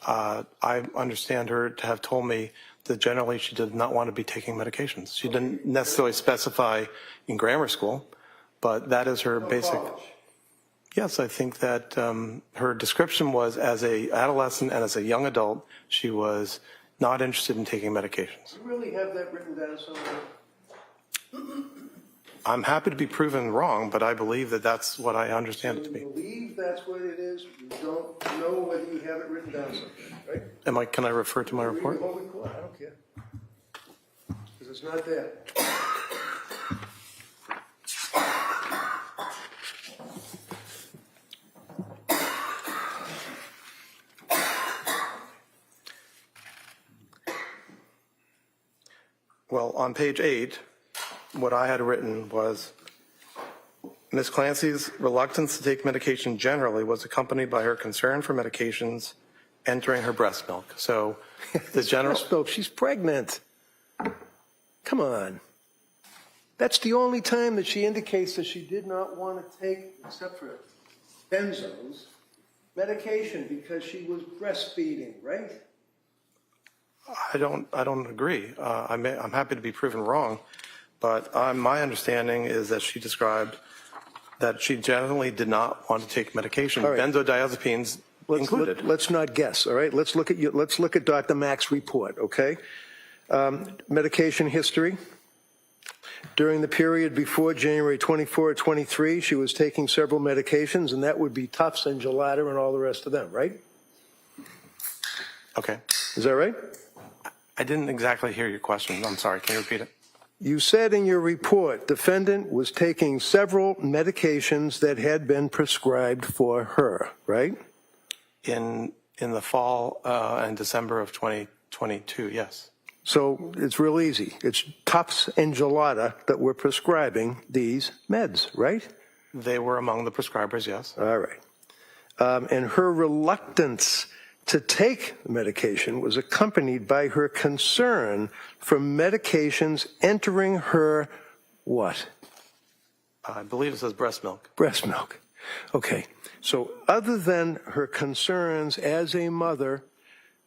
I understand her to have told me that generally she did not want to be taking medications. She didn't necessarily specify in grammar school, but that is her basic. College. Yes, I think that her description was as a adolescent and as a young adult, she was not interested in taking medications. You really have that written down somewhere? I'm happy to be proven wrong, but I believe that that's what I understand it to You be. believe that's what it is, you don't know whether you have it written down somewhere, right? Can I refer to my Read report? the whole report, I don't care. Because it's not there. Well, on page 8, what I had written was, Ms. Clancy's reluctance to take medication generally was accompanied by her concern for medications entering her breast milk. So the general... Breast milk, she's pregnant. Come on. That's the only time that she indicates that she did not want to take, except for benzos, medication because she was breastfeeding, right? I don't agree. I'm happy to be proven wrong, but my understanding is that she described that she generally did not want to take medication, All right. benzodiazepines included. Let's not guess, all right? Let's look at Dr. Mack's report, okay? Medication history. During the period before January 24 or 23, she was taking several medications, and that would be Tufts and Gelada and all the rest of them, right? Okay. Is that right? I didn't exactly hear your question. I'm sorry. Can you repeat it? You said in your report, defendant was taking several medications that had been prescribed for her, right? In the fall and December of 2022, yes. So it's real easy. It's Tufts and Gelada that were prescribing these meds, right? They were among the prescribers, yes. All right. And her reluctance to take medication was accompanied by her concern for medications entering her what? I believe it says breast milk. Breast milk. Okay. So other than her concerns as a mother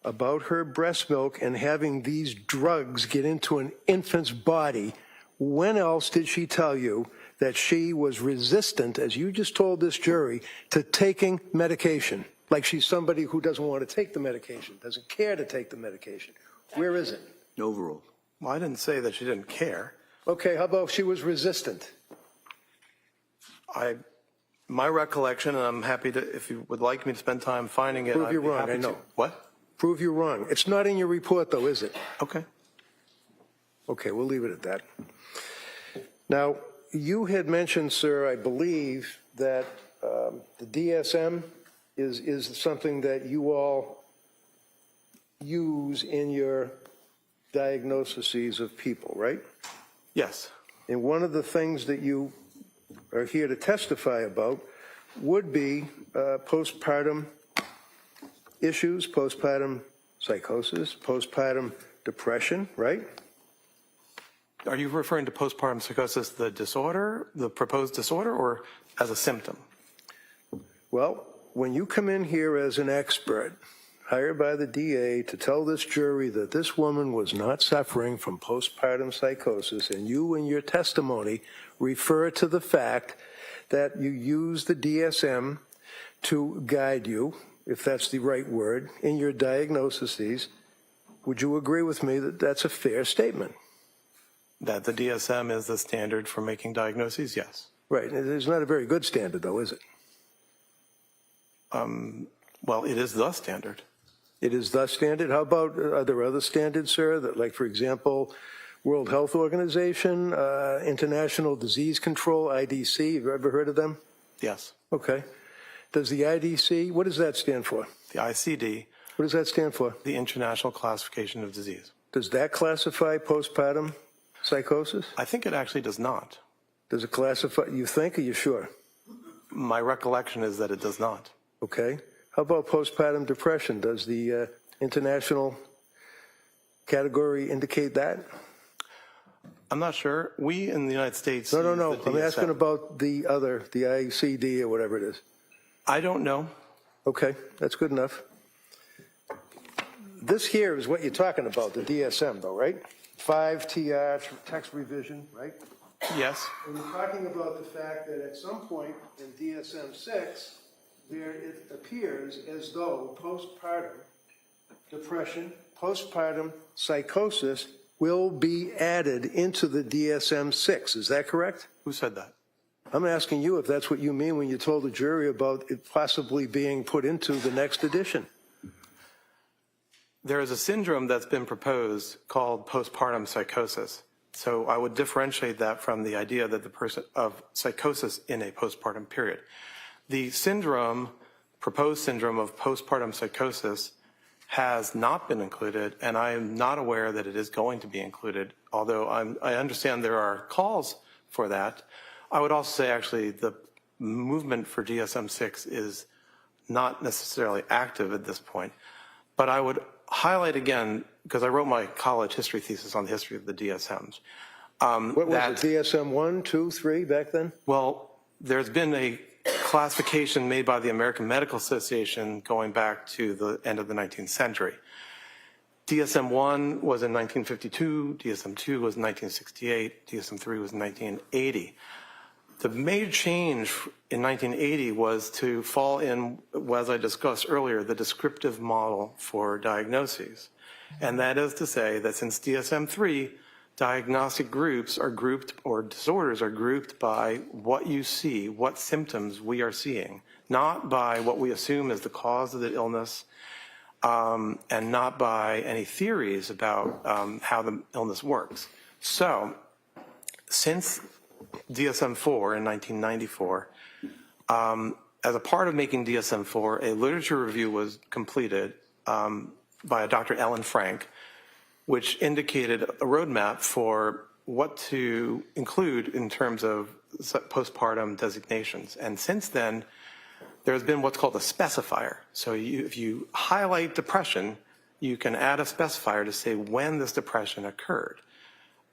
about her breast milk and having these drugs get into an infant's body, when else did she tell you that she was resistant, as you just told this jury, to taking medication? Like she's somebody who doesn't want to take the medication, doesn't care to take the medication. Where is it? Overall. Well, I didn't say that she didn't care. Okay, how about if she was resistant? My recollection, and I'm happy to, if you would like me to spend time finding it. Prove I'd you're be wrong, happy I to. know. What? Prove you're wrong. It's not in your report, though, is it? Okay. Okay, we'll leave it at that. Now, you had mentioned, sir, I believe, that the DSM is something that you all use in your diagnoses of people, right? Yes. And one of the things that you are here to testify about would be postpartum issues, postpartum psychosis, postpartum depression, right? Are you referring to postpartum psychosis, the disorder, the proposed disorder, or as a symptom? Well, when you come in here as an expert, hired by the DA to tell this jury that this woman was not suffering from postpartum psychosis, and you in your testimony refer to the fact that you use the DSM to guide you, if that's the right word, in your diagnoses, would you agree with me that that's a fair statement? That the DSM is the standard for making diagnoses? Yes. Right. It's not a very good standard, though, is it? Well, it is the standard. It is the standard. How about, are there other standards, sir, that, like, for example, World Health Organization, International Disease Control, IDC, have you ever heard of them? Yes. Okay. Does the IDC, what does that stand for? The ICD, What does that stand for? the International Classification of Disease. Does that classify postpartum psychosis? I think it actually does not. Does it classify, you think, or you sure? My recollection is that it does not. Okay. How about postpartum depression? Does the international category indicate that? I'm not sure. We in the United States. No. use the I'm asking DSM. about the other, the ICD or whatever it is. I don't know. Okay, that's good enough. This here is what you're talking about, the DSM though, right? 5 TR, text revision, right? Yes. And you're talking about the fact that at some point in DSM-6, there it appears as though postpartum depression, postpartum psychosis will be added into the DSM-6. Is that correct? Who said that? I'm asking you if that's what you mean when you told the jury about it possibly being put into the next edition. There is a syndrome that's been proposed called postpartum psychosis. So I would differentiate that from the idea that the person of psychosis in a postpartum period. The syndrome, proposed syndrome of postpartum psychosis has not been included, and I am not aware that it is going to be included, although I understand there are calls for that. I would also say actually the movement for DSM-6 is not necessarily active at this point, but I would highlight again, because I wrote my college history thesis on the history of the DSMs. What was it, DSM 1, 2, 3 back then? Well, there's been a classification made by the American Medical Association going back to the end of the 19th century. DSM-1 was in 1952, DSM-2 was in 1968, DSM-3 was in 1980. The major change in 1980 was to fall in, as I discussed earlier, the descriptive model for diagnoses. And that is to say that since DSM-3, diagnostic groups are grouped, or disorders are grouped by what you see, what symptoms we are seeing, not by what we assume is the cause of the illness, and not by any theories about how the illness works. So, since DSM-4 in 1994, as a part of making DSM-4, a literature review was completed by Dr. Ellen Frank, which indicated a roadmap for what to include in terms of postpartum designations. And since then, there's been what's called a specifier. So if you highlight depression, you can add a specifier to say when this depression occurred.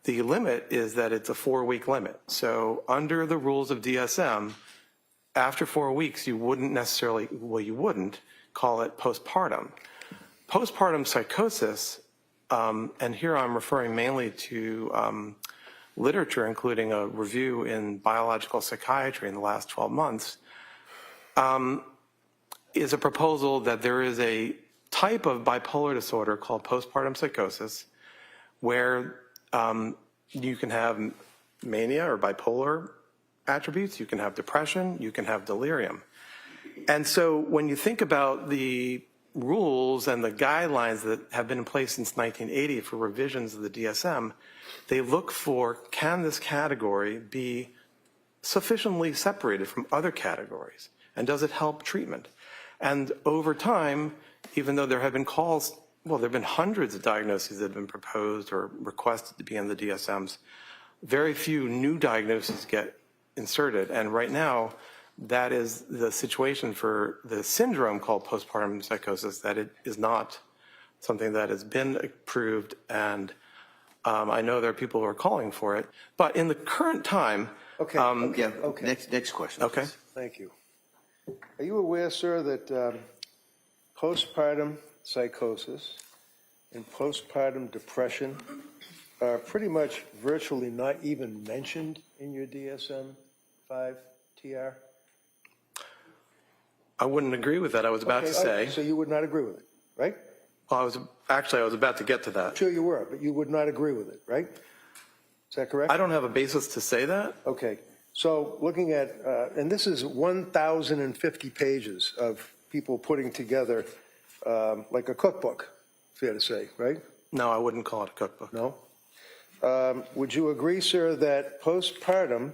The limit is that it's a 4-week limit. So under the rules of DSM, after 4 weeks, you wouldn't necessarily, well, you wouldn't call it postpartum. Postpartum psychosis, and here I'm referring mainly to literature, including a review in biological psychiatry in the last 12 months, is a proposal that there is a type of bipolar disorder called postpartum psychosis where you can have mania or bipolar attributes, you can have depression, you can have delirium. And so when you think about the rules and the guidelines that have been in place since 1980 for revisions of the DSM, they look for, can this category be sufficiently separated from other categories? And does it help treatment? And over time, even though there have been calls, well, there have been hundreds of diagnoses that have been proposed or requested to be in the DSMs, very few new diagnoses get inserted. And right now, that is the situation for the syndrome called postpartum psychosis, that it is not something that has been approved. And I know there are people who are calling for it. But in the current time... Okay. Next question. Okay. Please. Thank you. Are you aware, sir, that postpartum psychosis and postpartum depression are pretty much virtually not even mentioned in your DSM-5 TR? I wouldn't agree with that. I was about to say. So you would not agree with it, right? Well, I was about to get to that. I'm sure you were, but you would not agree with it, right? Is that correct? I don't have a basis to say that. Okay. So looking at, and this is 1,050 pages of people putting together like a cookbook, fair to say, right? No, I wouldn't call it a cookbook. No? Would you agree, sir, that postpartum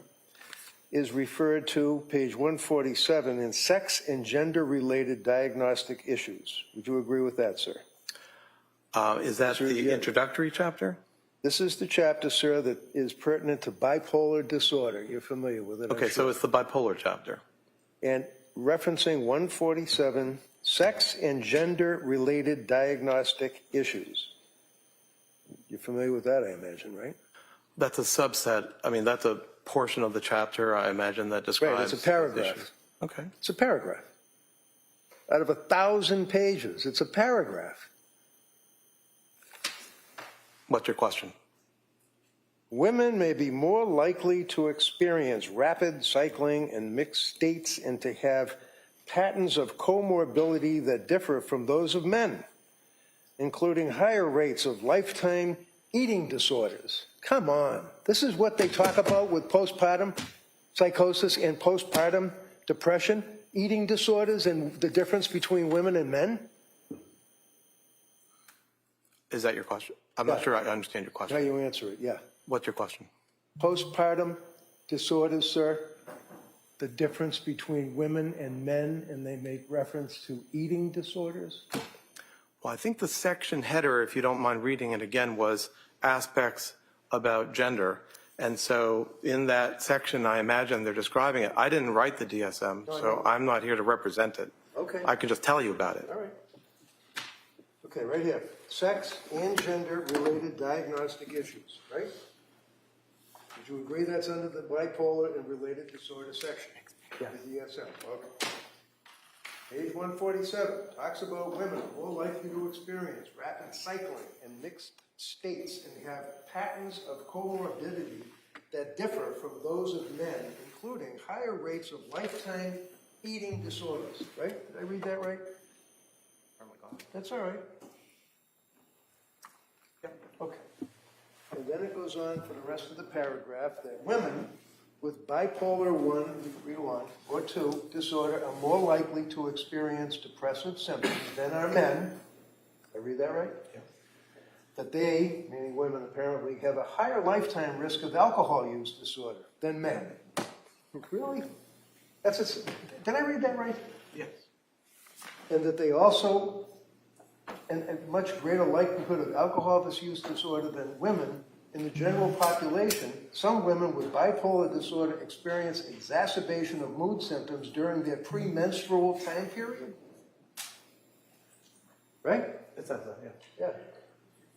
is referred to, page 147, in sex and gender-related diagnostic issues? Would you agree with that, sir? Is that the introductory chapter? This is the chapter, sir, that is pertinent to bipolar disorder. You're familiar with it, Okay, so it's the bipolar chapter. And referencing 147, sex and gender-related diagnostic issues. You're familiar with that, I imagine, right? That's a subset. I mean, that's a portion of the chapter, I imagine, that describes. Right, it's a paragraph. issues. Okay. It's a paragraph. Out of 1,000 pages, it's a paragraph. What's your question? Women may be more likely to experience rapid cycling in mixed states and to have patterns of comorbidity that differ from those of men, including higher rates of lifetime eating disorders. Come on. This is what they talk about with postpartum psychosis and postpartum depression, eating disorders, and the difference between women and men? Is that your question? I'm not sure I understand your How question. you answer it, yeah. What's your question? Postpartum disorders, sir, the difference between women and men, and they make reference to eating disorders? Well, I think the section header, if you don't mind reading it again, was aspects about gender. And so in that section, I imagine they're describing it. I didn't write the DSM, so I'm not here to represent it. Okay. I can just tell you about it. All right. Okay, right here. Sex and gender-related diagnostic issues, right? Would you agree that's under the bipolar and related disorder section? Yeah. The DSM, okay. Page 147 talks about women more likely to experience rapid cycling in mixed states and have patterns of comorbidity that differ from those of men, including higher rates of lifetime eating disorders, right? Did I read that right? Oh my God. That's all right. Okay. And then it goes on for the rest of the paragraph that women with bipolar 1, read along, or 2 disorder are more likely to experience depressive symptoms than are men. Did I read that right? Yeah. That they, meaning women apparently, have a higher lifetime risk of alcohol use disorder than men. Really? Did I read that right? Yes. And that they also, and much greater likelihood of alcohol misuse disorder than women in the general population. Some women with bipolar disorder experience exacerbation of mood symptoms during their premenstrual time period. Right? It says that, yeah. Yeah.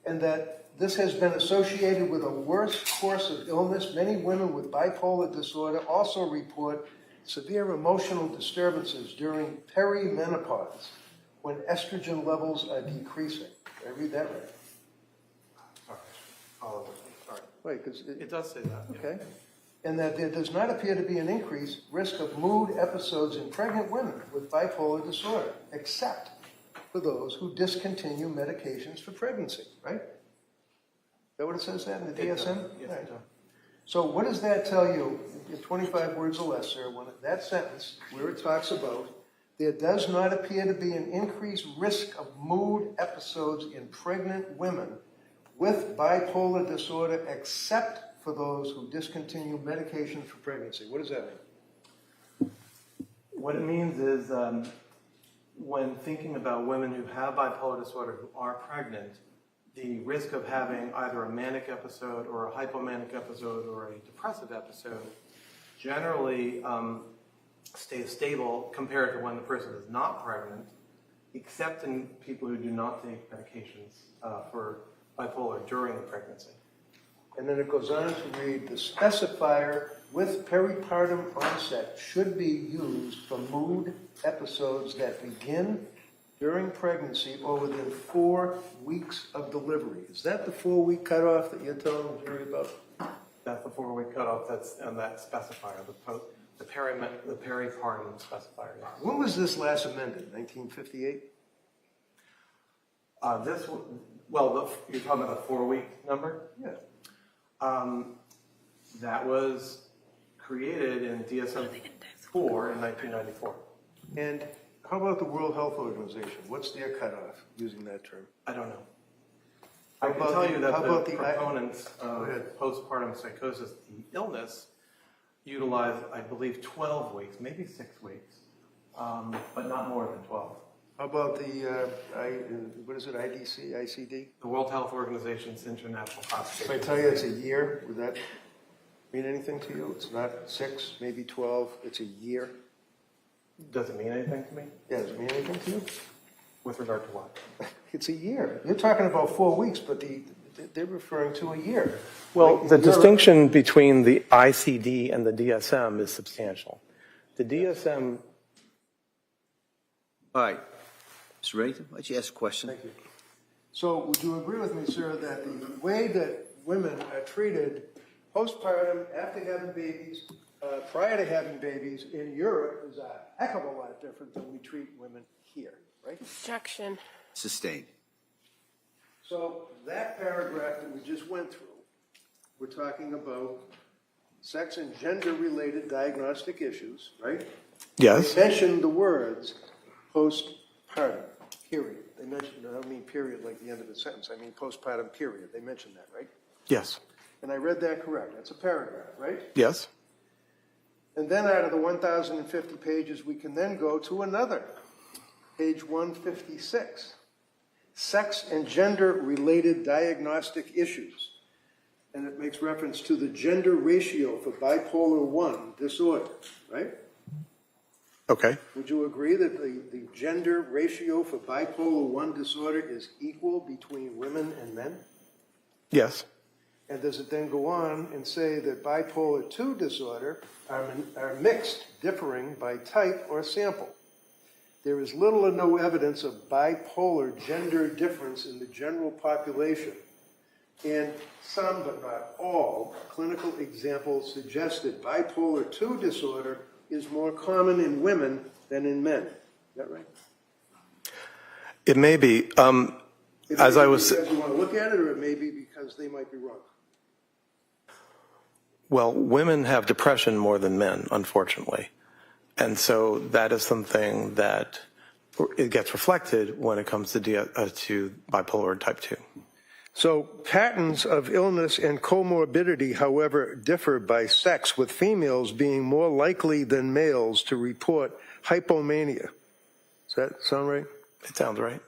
And that this has been associated with a worse course of illness. Many women with bipolar disorder also report severe emotional disturbances during perimenopause when estrogen levels are decreasing. Did I read that right? Sorry. Sorry. Wait, because It does say that. Yeah. okay. And that there does not appear to be an increased risk of mood episodes in pregnant women with bipolar disorder, except for those who discontinue medications for pregnancy, right? Is that what it says that in the It does. DSM? Yes, Right. it does. So what does that tell you, in 25 words or less, sir, when that sentence, where it talks about, there does not appear to be an increased risk of mood episodes in pregnant women with bipolar disorder, except for those who discontinue medication for pregnancy. What does that mean? What it means is when thinking about women who have bipolar disorder who are pregnant, the risk of having either a manic episode or a hypomanic episode or a depressive episode generally stays stable compared to when the person is not pregnant, except in people who do not take medications for bipolar during the pregnancy. And then it goes on to read, the specifier with peripartum onset should be used for mood episodes that begin during pregnancy or within 4 weeks of delivery. Is that the 4-week cutoff that you're telling the jury about? That's the 4-week cutoff. That's on that specifier, the peripartum specifier. Yes. When was this last amended? 1958? You're talking about the 4-week number? Yeah. That was created in DSM-4 in 1994. And how about the World Health Organization? What's their cutoff using that term? I don't know. How I can about tell the- you that how the about the- proponents Go of ahead. postpartum psychosis, the illness, utilize, I believe, 12 weeks, maybe 6 weeks, but not more than 12. How about the, what is it, IDC, ICD? The World Health Organization's international If I classification. tell you it's a year, would that mean anything to you? It's not 6, maybe 12, it's a year? Does it mean anything to me? Yeah, does it mean anything to you? With regard to what? It's a year. You're talking about 4 weeks, but the they're referring to a year. Well, Like, the Europe- distinction between the ICD and the DSM is substantial. The DSM, All right. Mr. Reddington, why don't you ask a question? Thank you. So would you agree with me, sir, that the way that women are treated postpartum, after having babies, prior to having babies in Europe is a heck of a lot different than we treat women here, right? Objection. Sustained. So that paragraph that we just went through, we're talking about sex and gender-related diagnostic issues, right? yes, They mentioned the words postpartum, period. They mentioned, I don't mean period like the end of the sentence, I mean postpartum, period. They mentioned that, right? yes, And I read that correct. That's a paragraph, right? yes, And then out of the 1,050 pages, we can then go to another, page 156. Sex and gender-related diagnostic issues. And it makes reference to the gender ratio for bipolar 1 disorder, right? okay, Would you agree that the gender ratio for bipolar 1 disorder is equal between women and men? yes, And does it then go on and say that bipolar 2 disorder are mixed, differing by type or sample? There is little or no evidence of bipolar gender difference in the general population. And some, but not all, clinical examples suggest that bipolar 2 disorder is more common in women than in men. Is that right? it may be. It As may I be was, because you want to look at it, or it may be because they might be wrong. well, women have depression more than men, unfortunately. And so that is something that it gets reflected when it comes to bipolar type 2. So patterns of illness and comorbidity, however, differ by sex, with females being more likely than males to report hypomania. Does that sound right? It sounds right.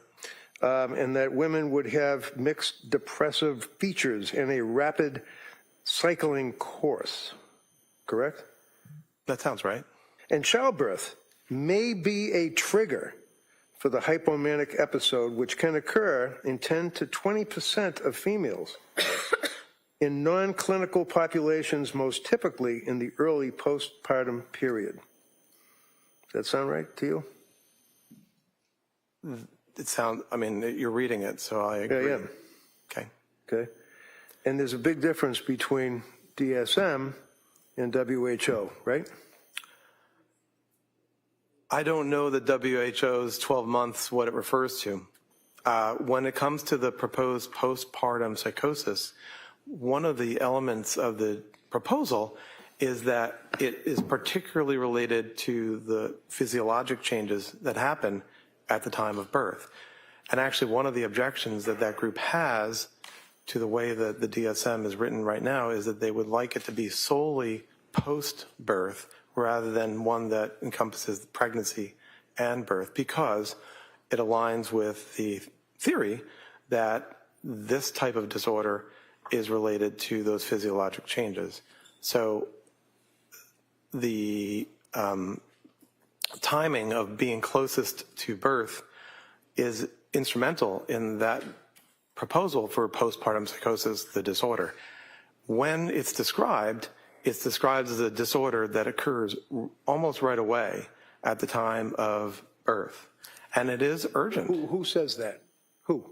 And that women would have mixed depressive features and a rapid cycling course, correct? That sounds right. And childbirth may be a trigger for the hypomanic episode, which can occur in 10 to 20% of females. In non-clinical populations, most typically in the early postpartum period. Does that sound right to you? It sounds, I mean, you're reading it, so I agree. Yeah, I am. Okay. Okay. And there's a big difference between DSM and WHO, right? I don't know the WHO's 12 months, what it refers to. When it comes to the proposed postpartum psychosis, one of the elements of the proposal is that it is particularly related to the physiologic changes that happen at the time of birth. And actually, one of the objections that that group has to the way that the DSM is written right now is that they would like it to be solely post-birth rather than one that encompasses pregnancy and birth, because it aligns with the theory that this type of disorder is related to those physiologic changes. So the timing of being closest to birth is instrumental in that proposal for postpartum psychosis, the disorder. When it's described as a disorder that occurs almost right away at the time of birth. And it is urgent. Who says that? Who?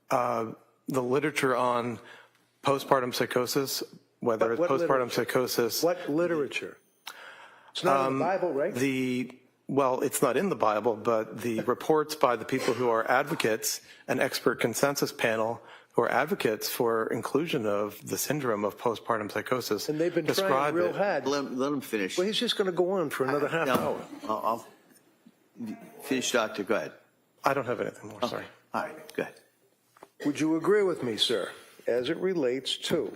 The literature on postpartum psychosis, whether it's What postpartum literature? psychosis. What literature? It's not in the Bible, right? Well, it's not in the Bible, but the reports by the people who are advocates, an expert consensus panel who are advocates for inclusion of the syndrome of postpartum psychosis. And they've been trying describe real it. hard. Let him finish. Well, he's just going to go on for another half hour. I'll finish, Doctor. Go ahead. I don't have anything more, sorry. All right, go ahead. Would you agree with me, sir, as it relates to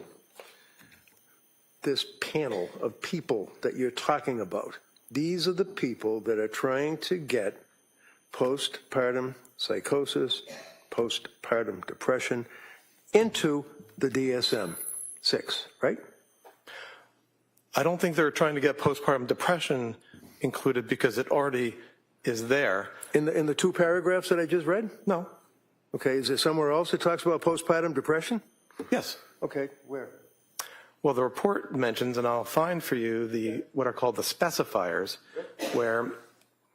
this panel of people that you're talking about? These are the people that are trying to get postpartum psychosis, postpartum depression into the DSM-6, right? I don't think they're trying to get postpartum depression included because it already is there. In the two paragraphs that I just read? No. Okay, is there somewhere else that talks about postpartum depression? Yes. Okay, where? Well, the report mentions, and I'll find for you what are called the specifiers, where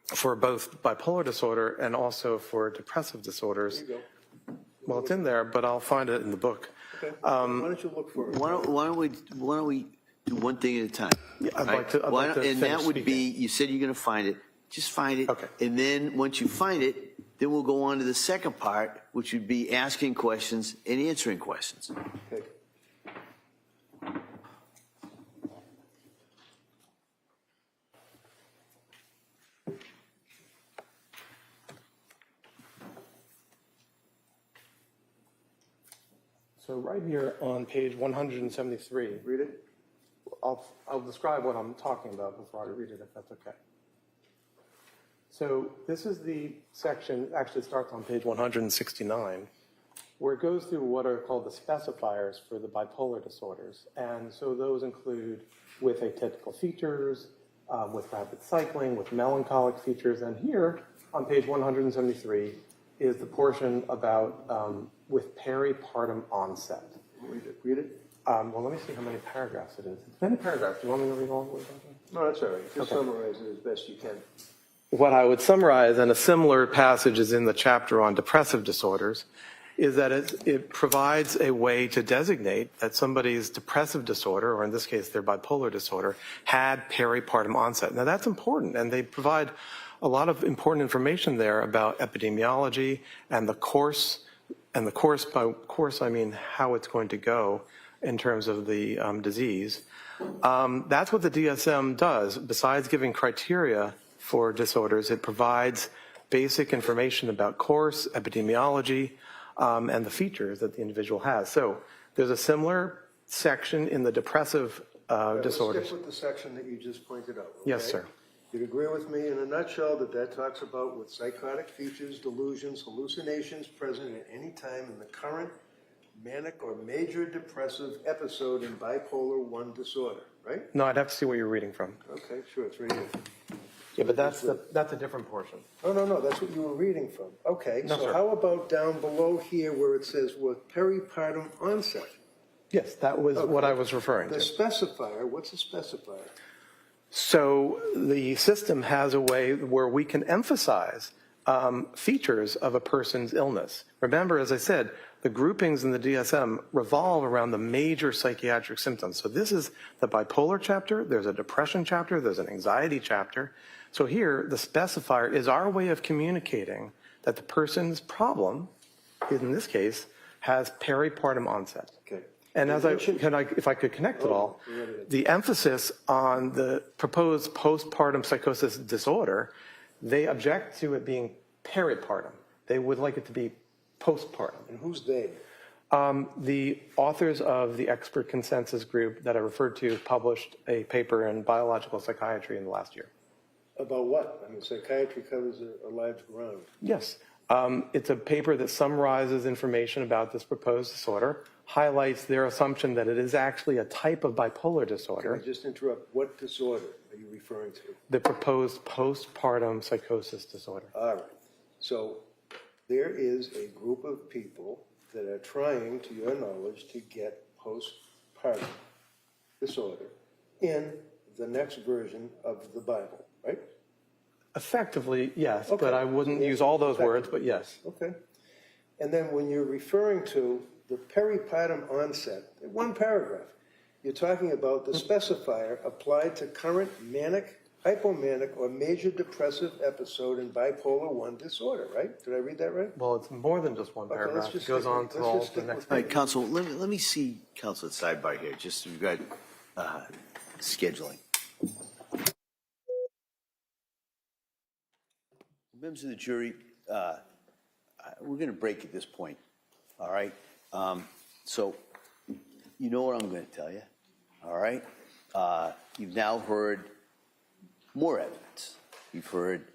for both bipolar disorder and also for depressive disorders. There you go. Well, it's in there, but I'll find it in the book. Okay. Why don't you look for it? Why don't we do one thing at a time? I'd like to And finish that would be, speaking. you said you're going to find it. Just find it. Okay. And then once you find it, then we'll go on to the second part, which would be asking questions and answering questions. Okay. So right here on page 173, Read it. I'll describe what I'm talking about before I read it, if that's okay. So this is the section, actually starts on page 169, where it goes through what are called the specifiers for the bipolar disorders. And so those include with atypical features, with rapid cycling, with melancholic features. And here on page 173 is the portion about with peripartum onset. Read it. Read it. Well, let me see how many paragraphs it is. It's many paragraphs. Do you want me to read all of them? No, that's all right. Just summarize it as best you can. What I would summarize, and a similar passage is in the chapter on depressive disorders, is that it provides a way to designate that somebody's depressive disorder, or in this case their bipolar disorder, had peripartum onset. Now that's important, and they provide a lot of important information there about epidemiology and the course, by course I mean how it's going to go in terms of the disease. That's what the DSM does. Besides giving criteria for disorders, it provides basic information about course, epidemiology, and the features that the individual has. So there's a similar section in the depressive disorders. Let's stick with the section that you just pointed out. Okay? Yes, sir. You'd agree with me in a nutshell that talks about with psychotic features, delusions, hallucinations present at any time in the current manic or major depressive episode in bipolar 1 disorder, right? No, I'd have to see what you're reading from. Okay, sure, it's right here. Yeah, but that's a different portion. No, that's what you were reading from. Okay, No, so sir. how about down below here where it says with peripartum onset? Yes, that was what I was referring The to. specifier, what's a specifier? So the system has a way where we can emphasize features of a person's illness. Remember, as I said, the groupings in the DSM revolve around the major psychiatric symptoms. So this is the bipolar chapter, there's a depression chapter, there's an anxiety chapter. So here, the specifier is our way of communicating that the person's problem, in this case, has peripartum onset. Okay. And as if I could connect it all, the emphasis on the proposed postpartum psychosis disorder, they object to it being peripartum. They would like it to be postpartum. And who's they? The authors of the expert consensus group that I referred to published a paper in Biological Psychiatry in the last year. About what? I mean, psychiatry covers a large ground. Yes. It's a paper that summarizes information about this proposed disorder, highlights their assumption that it is actually a type of bipolar disorder. Can I just interrupt? What disorder are you referring to? The proposed postpartum psychosis disorder. All right. So there is a group of people that are trying, to your knowledge, to get postpartum disorder in the next version of the Bible, right? Effectively, yes, Okay. but I wouldn't use all those words, but yes. Okay. And then when you're referring to the peripartum onset, in one paragraph, you're talking about the specifier applied to current manic, hypomanic, or major depressive episode in bipolar 1 disorder, right? Did I read that right? Well, it's more than just one Okay, paragraph. let's just It goes stick on with- to let's all just the stick next with All right, Counsel, let me see Counsel at sidebar here, just so we've got scheduling. Members of the jury, we're going to break at this point, all right? So you know what I'm going to tell you, all right? You've now heard more evidence. You've heard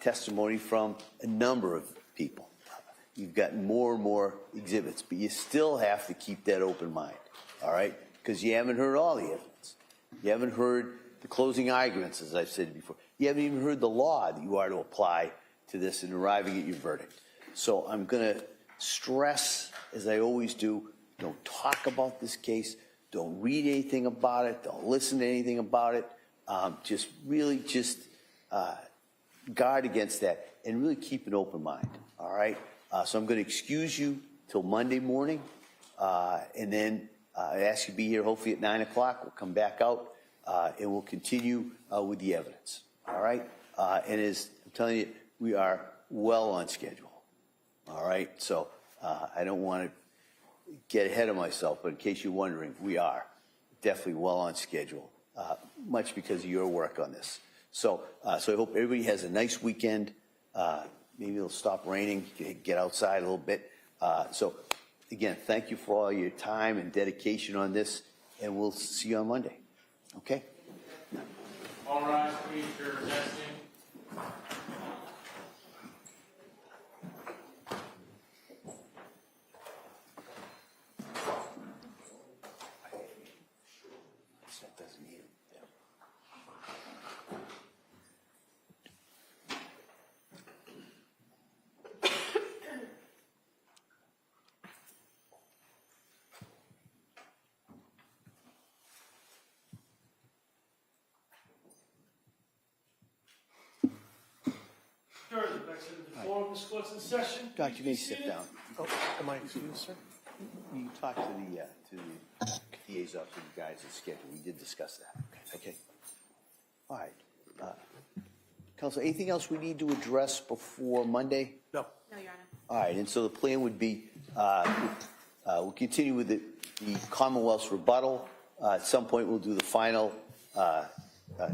testimony from a number of people. You've gotten more and more exhibits, but you still have to keep that open mind, all right? Because you haven't heard all the evidence. You haven't heard the closing arguments, as I've said before. You haven't even heard the law that you are to apply to this in arriving at your verdict. So I'm going to stress, as I always do, don't talk about this case, don't read anything about it, don't listen to anything about it. Just really guard against that and really keep an open mind, all right? So I'm going to excuse you till Monday morning, and then I ask you to be here hopefully at 9 o'clock. We'll come back out, and we'll continue with the evidence, all right? And as I'm telling you, we are well on schedule, all right? So I don't want to get ahead of myself, but in case you're wondering, we are definitely well on schedule, much because of your work on this. So I hope everybody has a nice weekend. Maybe it'll stop raining, get outside a little bit. So again, thank you for all your time and dedication on this, and we'll see you on Monday. Okay? All rise, please, for testing. That doesn't need it. Sure, back to the floor of this court's in session. Doc, you may sit down. Oh, am I excused, sir? You can talk to the DA's office with you guys' schedule. We did discuss that. Okay. All right. Counsel, anything else we need to address before Monday? No. No, Your Honor. All right, and so the plan would be, we'll continue with the Commonwealth's rebuttal. At some point, we'll do the final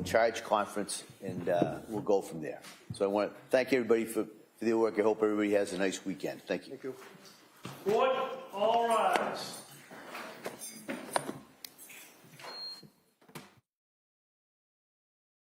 charge conference, and we'll go from there. So I want to thank everybody for their work. I hope everybody has a nice weekend. Thank you. Court, all rise.